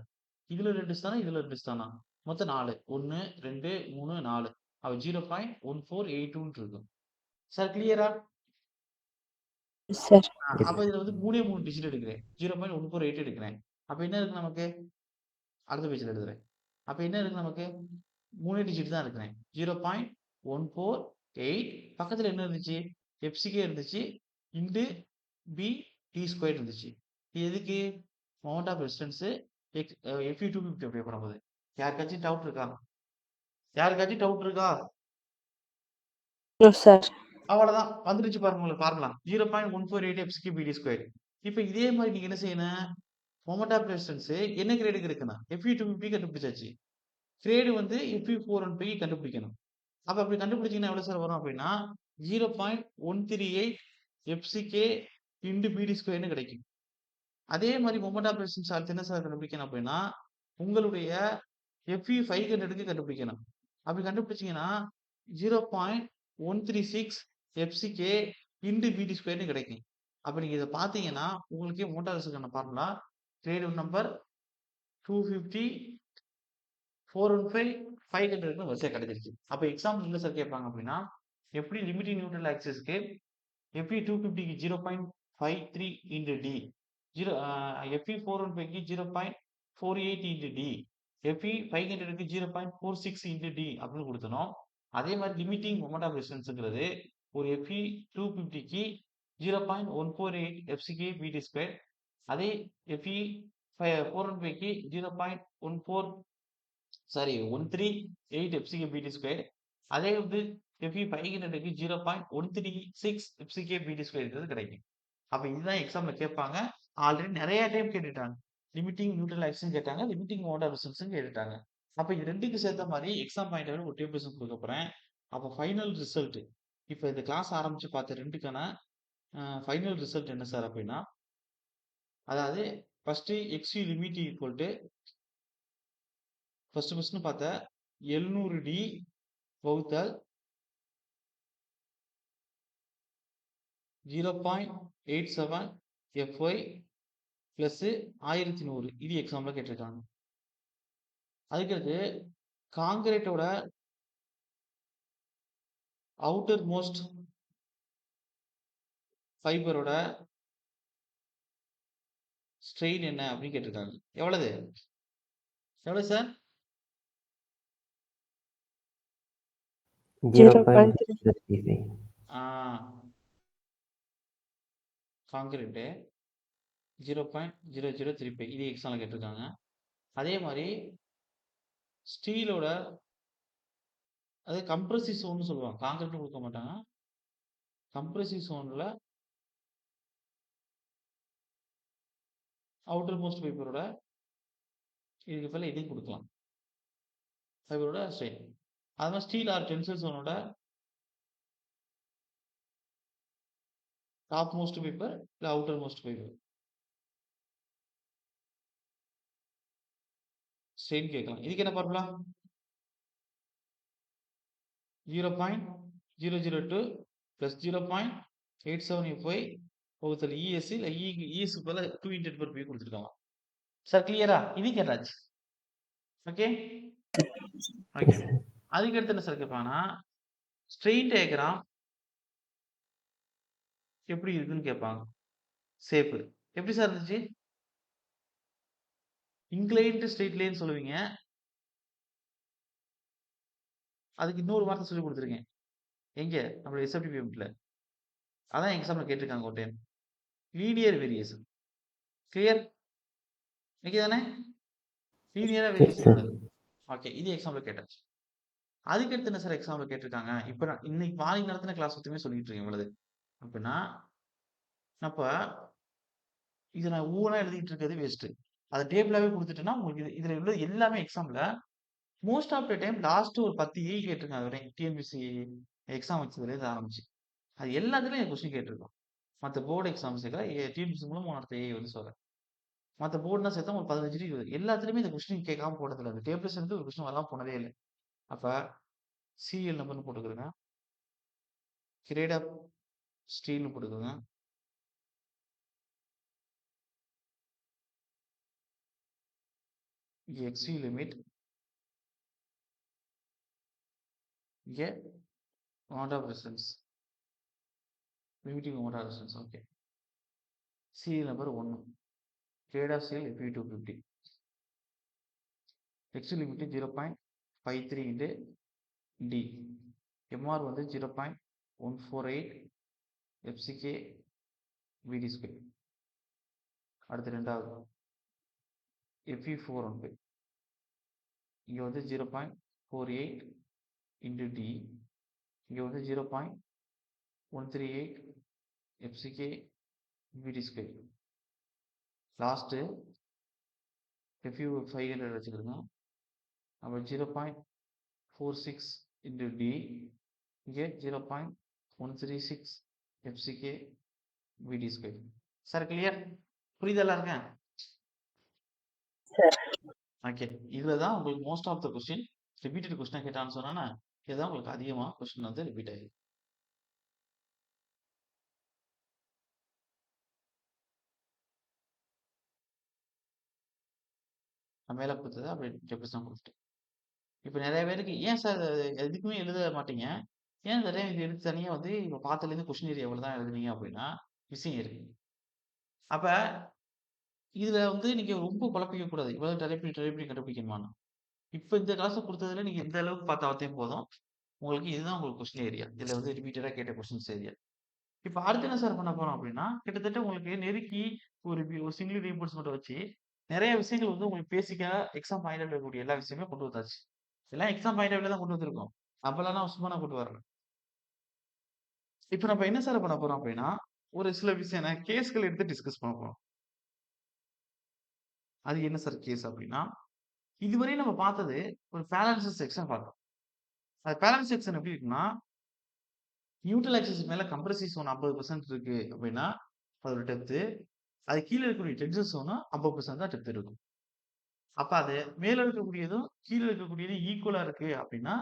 இதுல 2 ஸ்தானம், இதுல 2 ஸ்தானம். மொத்தம் 4 1 2 3 4 அப்ப 0.1482 இருக்கும். சார் கிளியரா? Yes, sir. அப்ப இதுல வந்து 3 டிஜிட் எடுக்கிறேன். 0.148 எடுக்கிறேன். அப்ப என்ன இருக்கு நமக்கு? அடுத்த பேஜ்ல எழுதுறேன். அப்ப என்ன இருக்கு நமக்கு? 3 டிஜிட் தான் எடுக்கிறேன். 0.148 பக்கத்துல என்ன இருந்துச்சு? எஃப்சிகே இருந்துச்சு. இன்டு பி டி ஸ்கொயர் இருந்துச்சு. இது எதுக்கு? Moment of resistance Fe 250 apply பண்ணும்போது. யாருக்காச்சும் டவுட் இருக்கா? யாருக்காச்சும் டவுட் இருக்கா? No, sir. அவ்வளவுதான். வந்துருச்சு பாருங்க உங்களுக்கு formula. 0.148 FCK B D square. இப்ப இதே மாதிரி நீங்க என்ன செய்யணும்? மொமெண்ட் ஆஃப் ரெசிஸ்டன்ஸ் என்ன கிரேடுக்கு இருக்குன்னா எஃப்இ 250 கண்டுபிடிச்சாச்சு. கிரேடு வந்து எஃப்இ 415 கண்டுபிடிக்கணும். அப்ப அப்படி கண்டுபிடிச்சீங்கன்னா எவ்வளவு சார் வரும் அப்படின்னா 0.138 எஃப்சிகே இன்டு பிடி ஸ்கொயர்னு கிடைக்கும். அதே மாதிரி மொமெண்ட் ஆஃப் ரெசிஸ்டன்ஸ் அடுத்து என்ன சார் கண்டுபிடிக்கணும் அப்படின்னா உங்களுடைய எஃப்இ 500க்கு கண்டுபிடிக்கணும். அப்படி கண்டுபிடிச்சீங்கன்னா 0.136 எஃப்சிகே இன்டு பிடி ஸ்கொயர்னு கிடைக்கும். அப்ப நீங்க இதை பார்த்தீங்கன்னா உங்களுக்கே motor resistance formula grade number 250 415 500க்கு வரிசையா கிடைச்சிருச்சு. அப்ப எக்ஸாம்பிள் என்ன சார் கேட்பாங்க அப்படின்னா எப்படி லிமிட்டிங் நியூட்ரல் ஆக்சிஸ்க்கு எஃப்இ 250க்கு 0.53 இன்டு டி எஃப்இ 415க்கு 0.48 இன்டு டி எஃப்இ 500க்கு 0.46 இன்டு டி அப்படின்னு கொடுத்தனோம். அதே மாதிரி லிமிட்டிங் மொமெண்ட் ஆஃப் ரெசிஸ்டன்ஸ்ங்கிறது ஒரு எஃப்இ 250க்கு 0.148 எஃப்சிகே பிடி ஸ்கொயர் அதே எஃப்இ 415க்கு 138 எஃப்சிகே பிடி ஸ்கொயர் அதே வந்து எஃப்இ 500க்கு 0.136 எஃப்சிகே பிடி ஸ்கொயர் கிடைக்கும். அப்ப இதுதான் எக்ஸாம்ல கேட்பாங்க. ஆல்ரெடி நிறைய டைம் கேட்டுட்டாங்க. லிமிட்டிங் நியூட்ரல் ஆக்சிஸ் கேட்டாங்க, லிமிட்டிங் மோட் ஆஃப் ரெசிஸ்டன்ஸ் கேட்டுட்டாங்க. அப்ப இது ரெண்டுக்கு சேர்த்த மாதிரி எக்ஸாம் பாயிண்ட் ஒரு டேபிள் கொடுக்க போறேன். அப்ப ஃபைனல் ரிசல்ட் இப்ப இந்த கிளாஸ் ஆரம்பிச்சு பார்த்த ரெண்டுக்கான ஃபைனல் ரிசல்ட் என்ன சார் அப்படின்னா அதாவது first XU limit equal to first பார்த்த 700 டி வகுத்தல் 0.87 FY பிளஸ் 1100 இது எக்ஸாம்ல கேட்டிருக்காங்க. அதுக்கடுத்து காங்கிரீட்டோட அவுட்டர் மோஸ்ட் ஃபைபரோட ஸ்ட்ரெயின் என்ன அப்படின்னு கேட்டிருக்காங்க. எவ்வளவு சார்? 0.035. காங்கிரீட்டு 0.0035 இது எக்ஸாம்ல கேட்டிருக்காங்க. அதே மாதிரி ஸ்டீலோட அது கம்ப்ரசிவ் சோன் சொல்லுவாங்க. காங்கிரீட் கொடுக்க மாட்டாங்க. கம்ப்ரசிவ் சோன்ல அவுட்டர் மோஸ்ட் ஃபைபரோட இதுக்கு பதிலா இதையும் கொடுக்கலாம். ஃபைபரோட ஸ்ட்ரெயின். அது மாதிரி ஸ்டீல் ஆர் டென்சைல் சோனோட டாப் மோஸ்ட் ஃபைபர் இல்ல அவுட்டர் மோஸ்ட் ஃபைபர் ஸ்ட்ரெயின் கேட்கலாம். இதுக்கு என்ன ஃபார்முலா? 0.002 plus 0.87 வகுத்தல் இஎஸ் இல்ல இஎஸ் பதிலா 2 × 10⁻³ கொடுத்துருக்காங்க. சார் கிளியரா? இது கேட்டாச்சு. Okay okay. அதுக்கு அடுத்து என்ன சார் கேட்பாங்கன்னா ஸ்ட்ரெயின் டயக்ராம் எப்படி இருக்குன்னு கேட்பாங்க. சேப்பு எப்படி சார் இருந்துச்சு? இன்க்ளைன்டு ஸ்ட்ரெயிட் லைன் சொல்லுவீங்க. அதுக்கு இன்னொரு வார்த்தை சொல்லி கொடுத்துருக்கேன். எங்க நம்மளோட எஸ்எஃப்டி பேமெண்ட்ல அதான் எக்ஸாம்ல கேட்டிருக்காங்க ஒரு டைம். Linear variation. கிளியர்? இன்னைக்கு தானே லீனியரா வேரியேஷன். ஓகே இது எக்ஸாம்ல கேட்டாச்சு. அதுக்கு அடுத்து என்ன சார் எக்ஸாம்ல கேட்டிருக்காங்க? இப்ப நான் இன்னைக்கு மார்னிங் நடத்தின கிளாஸ் மொத்தமே சொல்லிட்டு இருக்கேன் இவ்வளவு. அப்படின்னா அப்ப இதை நான் ஊனா எழுதிட்டு இருக்கிறது வேஸ்ட். அதை டேபிளாவே கொடுத்துட்டேன்னா உங்களுக்கு இதுல உள்ள எல்லாமே எக்ஸாம்ல most of the time last ஒரு 10 ஏ கேட்டிருக்காங்க அதுவரையும். டிஎன்பிஎஸ்சி எக்ஸாம் வச்சதுலேருந்து ஆரம்பிச்சு. அது எல்லாத்துலயும் கொஸ்டின் கேட்டிருக்கோம். மத்த போர்டு எக்ஸாம் சேர்க்கல. டிஎன்பிஎஸ்சி மூலமா நடத்த ஏஐ வந்து சொல்றேன். மத்த போர்டுலாம் சேர்த்தா ஒரு 15 20 எல்லாத்துலயுமே இந்த கொஸ்டின் கேட்காம போனதில்ல. அந்த டேபிள்ஸ் இருந்து ஒரு கொஸ்டின் வராம போனதே இல்ல. அப்ப சீரியல் நம்பர்ன்னு போட்டுக்கிறேங்க. கிரேட் ஆஃப் ஸ்டீல்னு போட்டுக்கோங்க. இங்க எக்ஸ்வி லிமிட். இங்க amount of resistance. Limiting amount of resistance. Okay. Serial number 1. Grade of sale FE250. X limit 0.53 into D. MR வந்து 0.148 FCK VD square. அடுத்து ரெண்டாவது FE4 வந்து இங்க வந்து 0.48 into D. இங்க வந்து 0.138 FCK VD square. Last FU500 வச்சுக்கிறோங்க. அப்போ 0.46 into D. இங்கே 0.136 FCK VD square. Sir clear? புரியுதா இருக்கேன்? சார். ஓகே. இதுல தான் உங்களுக்கு most of the question repeated question கேட்டான்னு சொன்னா இதுதான் உங்களுக்கு அதிகமா கொஸ்டின் வந்து ரிப்பீட் ஆயிருக்கு. நான் மேல கொடுத்தது அப்படி ரெப்ரசன்ட் கொடுத்துட்டேன். இப்போ நிறைய பேருக்கு ஏன் சார் எதுக்குமே எழுத மாட்டீங்க, ஏன் நிறைய இது எடுத்து தனியாக வந்து இப்போ பார்த்ததுலேருந்து கொஸ்டின் ஏரியா எவ்வளோ தான் எழுதுனீங்க அப்படின்னா விஷயம் இருக்கு. அப்ப இதுல வந்து நீங்க ரொம்ப குழப்பிக்க கூடாது. இவ்வளவு டைப் பண்ணி கண்டுபிடிக்கணுமான்னு. இப்ப இந்த கிளாஸ் கொடுத்ததுல நீங்க இந்த அளவுக்கு பார்த்தாலே போதும். உங்களுக்கு இதுதான் உங்களுக்கு கொஸ்டின் ஏரியா. இதுல வந்து ரிப்பீட்டடா கேட்ட கொஸ்டின்ஸ் ஏரியா. இப்ப அடுத்து என்ன சார் பண்ண போறோம் அப்படின்னா, கிட்டத்தட்ட உங்களுக்கு நெருக்கி ஒரு சிங்கிள் ரீஇன்போர்ஸ்மென்ட் வச்சு நிறைய விஷயங்கள் வந்து உங்களுக்கு பேசிக்கா எக்ஸாம் பாயிண்ட் ஆஃப் இருக்கக்கூடிய எல்லா விஷயமே கொண்டு வந்தாச்சு. எல்லாம் எக்ஸாம் பாயிண்ட் ஆஃப் தான் கொண்டு வந்திருக்கோம். அப்பெல்லாம் நான் சும்மா நான் கொண்டு வரல. இப்ப நம்ம என்ன சார் பண்ண போறோம் அப்படின்னா, ஒரு சில விஷயம் கேஸ்கள் எடுத்து டிஸ்கஸ் பண்ண போறோம். அது என்ன சார் கேஸ் அப்படின்னா, இதுவரை நம்ம பார்த்தது ஒரு பேலன்ஸ் செக்ஷன் பார்த்தோம். அது பேலன்ஸ் செக்ஷன் எப்படி இருக்குன்னா, நியூட்ரல் ஆக்சிஸ் மேல கம்ப்ரசிவ் ஜோன் 50% இருக்கு அப்படின்னா, அதோட டெப்த். அது கீழே இருக்கக்கூடிய டென்ஷன் ஜோனும் 50% தான் டெப்த் இருக்கும். அப்ப அது மேல இருக்கக்கூடியதும் கீழே இருக்கக்கூடியதும் ஈக்குவலா இருக்கு அப்படின்னா,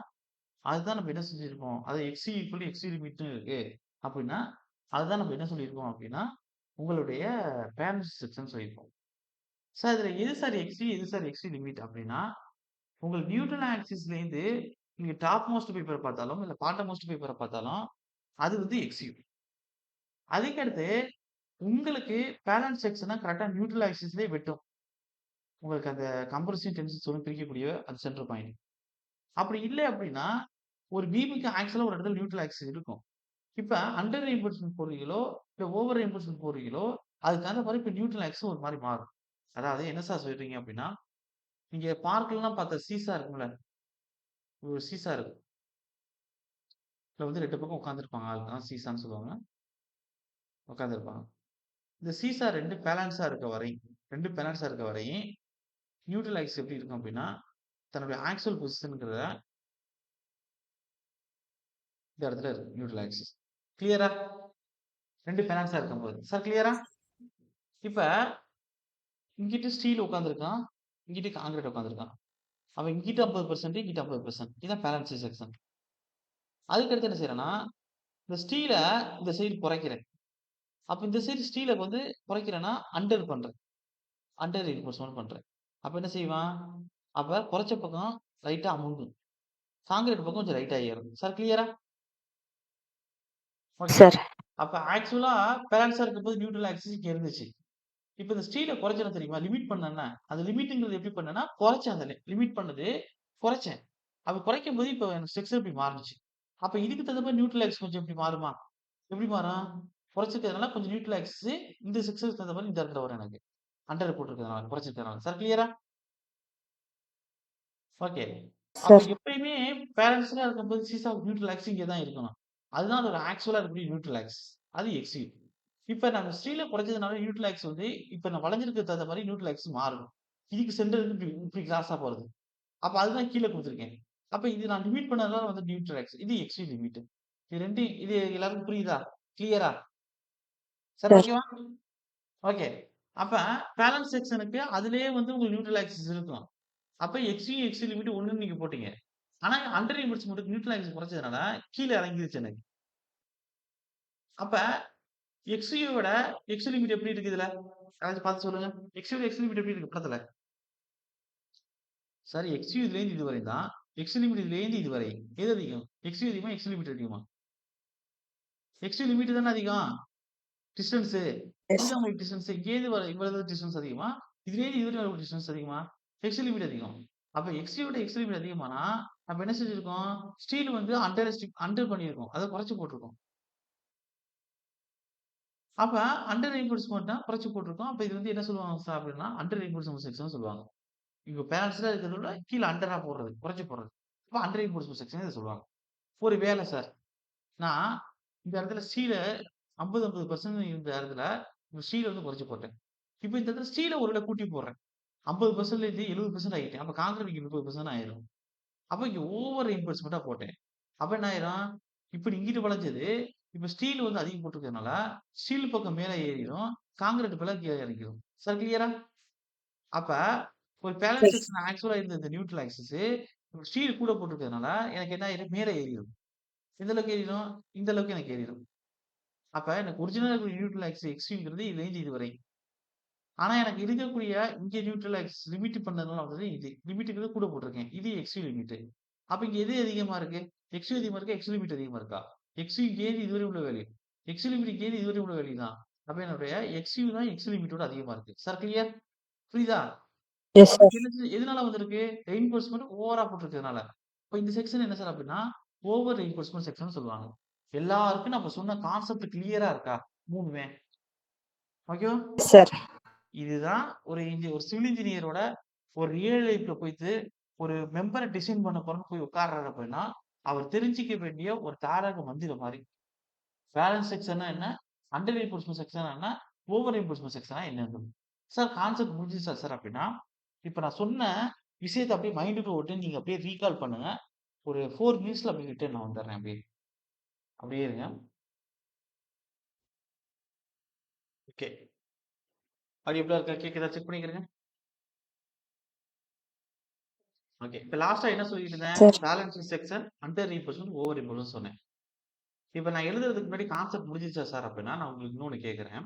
அதுதான் நம்ம என்ன செஞ்சிருக்கோம், அது எக்ஸி ஈக்குவல் எக்ஸி லிமிட்னு இருக்கு அப்படின்னா, அதுதான் நம்ம என்ன சொல்லியிருக்கோம் அப்படின்னா, உங்களுடைய பேலன்ஸ் செக்ஷன் சொல்லியிருக்கோம். சார் இதுல எது சார் எக்ஸி எது சார் எக்ஸி லிமிட் அப்படின்னா, உங்கள் நியூட்ரல் ஆக்சிஸ்லேருந்து நீங்க டாப் மோஸ்ட் பேப்பர் பார்த்தாலும், இல்ல பாட்டம் மோஸ்ட் பேப்பரை பார்த்தாலும், அது வந்து எக்ஸ்யூ. அதுக்கடுத்து உங்களுக்கு பேலன்ஸ் செக்ஷனா கரெக்டா நியூட்ரல் ஆக்சிஸ்லேயே வெட்டும். உங்களுக்கு அந்த கம்ப்ரசிவ் டென்ஷன் ஜோன் பிரிக்கக்கூடிய அந்த சென்டர் பாயிண்ட். அப்படி இல்லை அப்படின்னா, ஒரு பீமுக்கு ஆக்சுவலா ஒரு இடத்துல நியூட்ரல் ஆக்சிஸ் இருக்கும். இப்ப அண்டர் ரெயின்போர்ஸ்மென்ட் போடுறீங்களோ, இல்ல ஓவர் ரெயின்போர்ஸ்மென்ட் போடுறீங்களோ, அதுக்கு தகுந்த மாதிரி இப்ப நியூட்ரல் ஆக்சிஸ் ஒரு மாதிரி மாறும். அதாவது என்ன சார் சொல்றீங்க அப்படின்னா, நீங்க பார்க்லாம் பார்த்த சீசா இருக்கும்ல, ஒரு சீசா இருக்கும். இதுல வந்து 2 பக்கம் உட்கார்ந்திருப்பாங்க. அதுதான் சீசான்னு சொல்லுவாங்க. உட்கார்ந்திருப்பாங்க. இந்த சீசா 2 பேலன்ஸா இருக்க வரை 2 பேலன்ஸா இருக்க வரை நியூட்ரல் ஆக்சிஸ் எப்படி இருக்கும் அப்படின்னா, தன்னுடைய ஆக்சுவல் பொசிஷன்ங்கிறத இந்த இடத்துல இருக்கு நியூட்ரல் ஆக்சிஸ். கிளியரா? 2 பேலன்ஸா இருக்கும்போது. சார் கிளியரா? இப்ப இங்கிட்டு ஸ்டீல் உட்கார்ந்திருக்கான், இங்கிட்டு கான்கிரீட் உட்கார்ந்திருக்கான். அவன் இங்கிட்டு 50%, இங்கிட்டு 50%. இதான் பேலன்ஸ் செக்ஷன். அதுக்கடுத்து என்ன செய்யறேன்னா, இந்த ஸ்டீல இந்த சைடு குறைக்கிறேன். அப்ப இந்த சைடு ஸ்டீல வந்து குறைக்கிறேன்னா, அண்டர் பண்றேன். அண்டர் ரெயின்போர்ஸ்மென்ட் பண்றேன். அப்ப என்ன செய்வான்? அப்ப குறைச்ச பக்கம் லைட்டா அமுங்கும். கான்கிரீட் பக்கம் கொஞ்சம் லைட்டா ஏறும். சார் கிளியரா? ஓகே. சார். அப்ப ஆக்சுவலா பேலன்ஸா இருக்கும்போது நியூட்ரல் ஆக்சிஸ் இங்க இருந்துச்சு. இப்ப இந்த ஸ்டீல குறைச்சேன் தெரியுமா? லிமிட் பண்ணேன்னா, அந்த லிமிட்ங்கிறது எப்படி பண்ணேன்னா, குறைச்சேன் அந்த லிமிட் பண்ணது குறைச்சேன். அப்ப குறைக்கும்போது இப்ப எனக்கு ஸ்ட்ரக்சர் இப்படி மாறுனுச்சு. அப்ப இதுக்கு தகுந்த மாதிரி நியூட்ரல் ஆக்சிஸ் கொஞ்சம் இப்படி மாறுமா? எப்படி மாறும்? குறைச்சிருக்கிறதுனால கொஞ்சம் நியூட்ரல் ஆக்சிஸ் இந்த ஸ்ட்ரக்சருக்கு தகுந்த மாதிரி இந்த இடத்துல வரும் எனக்கு. அண்டர் போட்டிருக்கிறதுனால, குறைச்சிருக்கிறதுனால. சார் கிளியரா? ஓகே. அப்ப சார். எப்பயுமே பேலன்ஸ்டா இருக்கும்போது சீசா நியூட்ரல் ஆக்சிஸ் இங்க தான் இருக்கணும். அதுதான் அதோட ஆக்சுவலா இருக்கக்கூடிய நியூட்ரல் ஆக்சிஸ். அது எக்ஸ்யூ. இப்ப நம்ம ஸ்டீல குறைச்சதுனால நியூட்ரல் ஆக்சிஸ் வந்து இப்ப நான் வளைஞ்சிருக்க தகுந்த மாதிரி நியூட்ரல் ஆக்சிஸ் மாறும். இதுக்கு சென்டருக்கு இப்படி இப்படி கிராஸா போறது. அப்ப அதுதான் கீழ குடுத்துருக்கேன். அப்ப இது நான் லிமிட் பண்ணதுனால வந்து நியூட்ரல் ஆக்சிஸ். இது எக்ஸ்ட்ரீம் லிமிட். இது 2 இது எல்லாருக்கும் புரியுதா? கிளியரா? Sir sir. ஓகேவா? ஓகே. அப்ப பேலன்ஸ் செக்ஷனுக்கு அதிலேயே வந்து உங்களுக்கு நியூட்ரல் ஆக்சிஸ் இருக்கும். அப்ப எக்ஸ்ட்ரீம் லிமிட் 1ன்னு நீங்க போட்டீங்க. ஆனா அண்டர் ரியின்போர்ஸ்மென்ட்க்கு நியூட்ரல் ஆக்சிஸ் குறைச்சதுனால கீழ இறங்கிருச்சு எனக்கு. அப்ப எக்ஸ்யூ விட எக்ஸ் லிமிட் எப்படி இருக்கு இதுல? யாராச்சும் பார்த்து சொல்லுங்க. எக்ஸ் லிமிட் எப்படி இருக்கு படத்துல? சார் எக்ஸ்யூ இதுலேருந்து இதுவரை தான். எக்ஸ் லிமிட் இதுலேருந்து இதுவரை. எது அதிகம்? எக்ஸ்யூ அதிகமா? எக்ஸ் லிமிட் அதிகமா? எக்ஸ்யூ லிமிட் தானே அதிகம். டிஸ்டன்ஸு. எஸ். இதுதான் உங்களுக்கு டிஸ்டன்ஸ். இங்கேருந்து வர இவ்வளவு டிஸ்டன்ஸ் அதிகமா? இதுலேருந்து இதுவரை வர டிஸ்டன்ஸ் அதிகமா? எக்ஸ் லிமிட் அதிகம். அப்ப எக்ஸ்யூ விட எக்ஸ் லிமிட் அதிகமானா, அப்ப என்ன செஞ்சிருக்கோம்? ஸ்டீல் வந்து அண்டர் பண்ணியிருக்கோம். அத குறைச்சு போட்டுருக்கோம். அப்ப அண்டர் ரெயின்போர்ஸ்மென்ட்னா குறைச்சு போட்டுருக்கோம். அப்ப இது வந்து என்ன சொல்லுவாங்க சார் அப்படின்னா, அண்டர் ரெயின்போர்ஸ்மென்ட் செக்ஷன் சொல்லுவாங்க. இங்க பேலன்ஸ்டா இருக்கிறத விட கீழ அண்டரா போடுறது, குறைச்சு போடுறது. அப்ப அண்டர் ரெயின்போர்ஸ்மென்ட் செக்ஷன் இத சொல்லுவாங்க. ஒரு வேலை சார். நான் இந்த இடத்துல ஸ்டீல 50, 50% இருந்த இடத்துல ஸ்டீல வந்து குறைச்சு போட்டேன். இப்ப இந்த இடத்துல ஸ்டீல ஒரு வேள கூட்டி போடுறேன். 50% இருந்து 70% ஆயிட்டேன். அப்ப கான்கிரீட் இங்க 30% ஆயிரும். அப்ப இங்க ஓவர் ரெயின்போர்ஸ்மென்ட்டா போட்டேன். அப்ப என்ன ஆயிரும்? இப்படி இங்கிட்டு வளைஞ்சது, இப்ப ஸ்டீல் வந்து அதிகம் போட்டிருக்கிறதுனால, ஸ்டீல் பக்கம் மேல ஏறிரும். கான்கிரீட் மேல கீழ இறங்கிரும். சார் கிளியரா? அப்ப ஒரு பேலன்ஸ் எஸ். செக்ஷன் ஆக்சுவலா இருந்த இந்த நியூட்ரல் ஆக்சிஸ் ஸ்டீல் கூட போட்டிருக்கிறதுனால எனக்கு என்ன ஆயிரும்? மேல ஏறிரும். எந்த அளவுக்கு ஏறிரும்? இந்த அளவுக்கு எனக்கு ஏறிரும். அப்ப எனக்கு ஒரிஜினலா இருக்கிற நியூட்ரல் ஆக்சிஸ் எக்ஸ்ட்ரீம்ங்கிறது இதுலேருந்து இதுவரை. ஆனா எனக்கு இருக்கக்கூடிய இங்க நியூட்ரல் ஆக்சிஸ் லிமிட் பண்ணதுனால வந்து இது. லிமிட்ங்கிறது கூட போட்டிருக்கேன். இது எக்ஸ்ட்ரீம் லிமிட். அப்ப இங்க எது அதிகமா இருக்கு? எக்ஸ்ட்ரீம் அதிகமா இருக்கா? எக்ஸ் லிமிட் அதிகமா இருக்கா? எக்ஸ்ட்ரீம் இங்கேருந்து இதுவரை உள்ள வேல்யூ. எக்ஸ் லிமிட் இங்கேருந்து இதுவரை உள்ள வேல்யூ தான். அப்ப என்னுடைய எக்ஸ்ட்ரீம் தான் எக்ஸ் லிமிட்டோட அதிகமா இருக்கு. Sir clear? புரியுதா? எஸ் அப்ப சார். இங்க என்ன எதனால வந்திருக்கு? ரெயின்போர்ஸ்மென்ட் ஓவரா போட்டிருக்கிறதுனால. அப்ப இந்த செக்ஷன் என்ன சார் அப்படின்னா, ஓவர் ரெயின்போர்ஸ்மென்ட் செக்ஷன் சொல்லுவாங்க. எல்லாருக்கும் நம்ம சொன்ன கான்செப்ட் கிளியரா இருக்கா? 3மே. ஓகேவா? Yes sir. இதுதான் ஒரு சிவில் இன்ஜினியரோட ஒரு ரியல் லைஃப்ல போயிட்டு ஒரு மெம்பர டிசைன் பண்ண போறோம்னு போய் உட்கார்றாரு அப்படின்னா, அவர் தெரிஞ்சுக்க வேண்டிய ஒரு தாரக மந்திரம் மாரி. பேலன்ஸ் செக்ஷன்னா என்ன? அண்டர் ரெயின்போர்ஸ்மென்ட் செக்ஷன்னா என்ன? ஓவர் ரெயின்போர்ஸ்மென்ட் செக்ஷன்னா என்னன்னு. சார் கான்செப்ட் புரிஞ்சுச்சா சார் அப்படின்னா, இப்ப நான் சொன்ன விஷயத்த அப்படியே மைண்டுக்குள்ள ஓட்டு நீங்க அப்படியே ரீகால் பண்ணுங்க. ஒரு 4 மினிட்ஸ்ல அப்படியே ரிட்டர்ன் நான் வந்துடுறேன் அப்படியே. அப்படியே இருங்க. ஓகே. ஆடியோபிளா இருக்கா? கேக்குதா? செக் பண்ணிக்கிறேங்க. ஓகே. இப்ப லாஸ்ட்டா என்ன சொல்லிட்டு இருந்தேன்? Sir. Balancing section, under reinforcement, over reinforcement சொன்னேன். இப்ப நான் எழுதுறதுக்கு முன்னாடி கான்செப்ட் முடிஞ்சுச்சா சார் அப்படின்னா, நான் உங்களுக்கு இன்னொன்னு கேட்கிறேன்.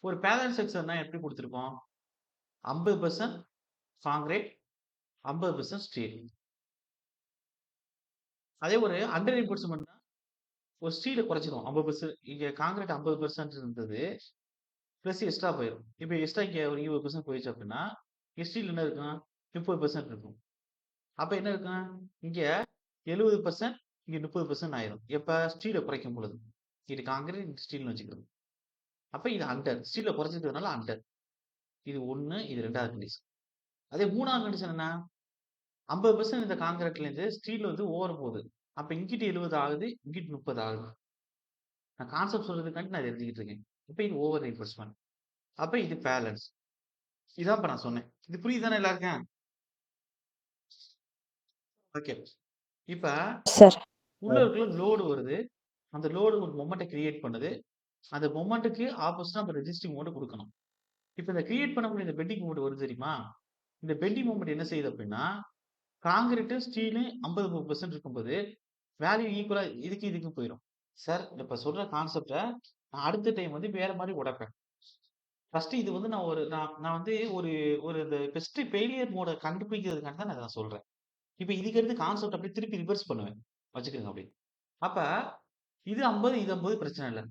ஒரு பேலன்ஸ் செக்ஷன்னா எப்படி குடுத்திருக்கோம்? 50% கான்கிரீட், 50% ஸ்டீல். அதே ஒரு அண்டர் ரெயின்போர்ஸ்மென்ட்னா ஒரு ஸ்டீல குறைச்சிரும். 50% இங்க கான்கிரீட் 50% இருந்தது. பிளஸ் எக்ஸ்ட்ரா போயிரும். இப்ப எக்ஸ்ட்ரா இங்க ஒரு 20% போயிருச்சு அப்படின்னா, இங்க ஸ்டீல் என்ன இருக்கும்? 30% இருக்கும். அப்ப என்ன இருக்கும்? இங்க 70% இங்க 30% ஆயிரும். எப்ப? ஸ்டீல குறைக்கும் பொழுது. இது கான்கிரீட், இது ஸ்டீல்னு வச்சுக்கிறது. அப்ப இது அண்டர். ஸ்டீல குறைச்சிருக்கிறதுனால அண்டர். இது 1, இது 2வது கண்டிஷன். அதே 3வது கண்டிஷன் என்ன? 50% இந்த கான்கிரீட்லேருந்து ஸ்டீல் வந்து ஓவர் போகுது. அப்ப இங்கிட்டு 70 ஆகுது, இங்கிட்டு 30 ஆகுது. நான் கான்செப்ட் சொல்றதுக்காண்டி நான் இத எழுதிக்கிட்டு இருக்கேன். இப்ப இது ஓவர் ரெயின்போர்ஸ்மென்ட். அப்ப இது பேலன்ஸ். இதான் இப்ப நான் சொன்னேன். இது புரியுதுதானே எல்லாருக்கும்? ஓகே. இப்ப சார். உள்ள இருக்கிற லோடு வருது. அந்த லோடு ஒரு மொமெண்ட்ட கிரியேட் பண்ணுது. அந்த மொமெண்ட்க்கு ஆப்போசிட்டா நம்ம ரெசிஸ்டிவ் மொமெண்ட் குடுக்கணும். இப்ப இந்த கிரியேட் பண்ணக்கூடிய இந்த பெண்டிங் மொமெண்ட் வருது தெரியுமா? இந்த பெண்டிங் மொமெண்ட் என்ன செய்யுது அப்படின்னா, கான்கிரீட், ஸ்டீலு 50, 30% இருக்கும்போது, வேல்யூ ஈக்குவலா இதுக்கும் போயிரும். சார் இப்ப சொல்ற கான்செப்ட்ட நான் அடுத்த டைம் வந்து வேற மாரி உடைப்பேன். ஃபர்ஸ்ட் இது வந்து நான் வந்து ஒரு ஒரு இந்த பெஸ்ட் ஃபெயிலியர் மோட கண்டுபிடிக்கிறதுக்காக தான் நான் இத சொல்றேன். இப்ப இதுக்கு அடுத்து கான்செப்ட் அப்படியே திருப்பி ரிவர்ஸ் பண்ணுவேன். வச்சுக்கங்க அப்படியே. அப்ப இது 50, இது 50 பிரச்சனை இல்ல.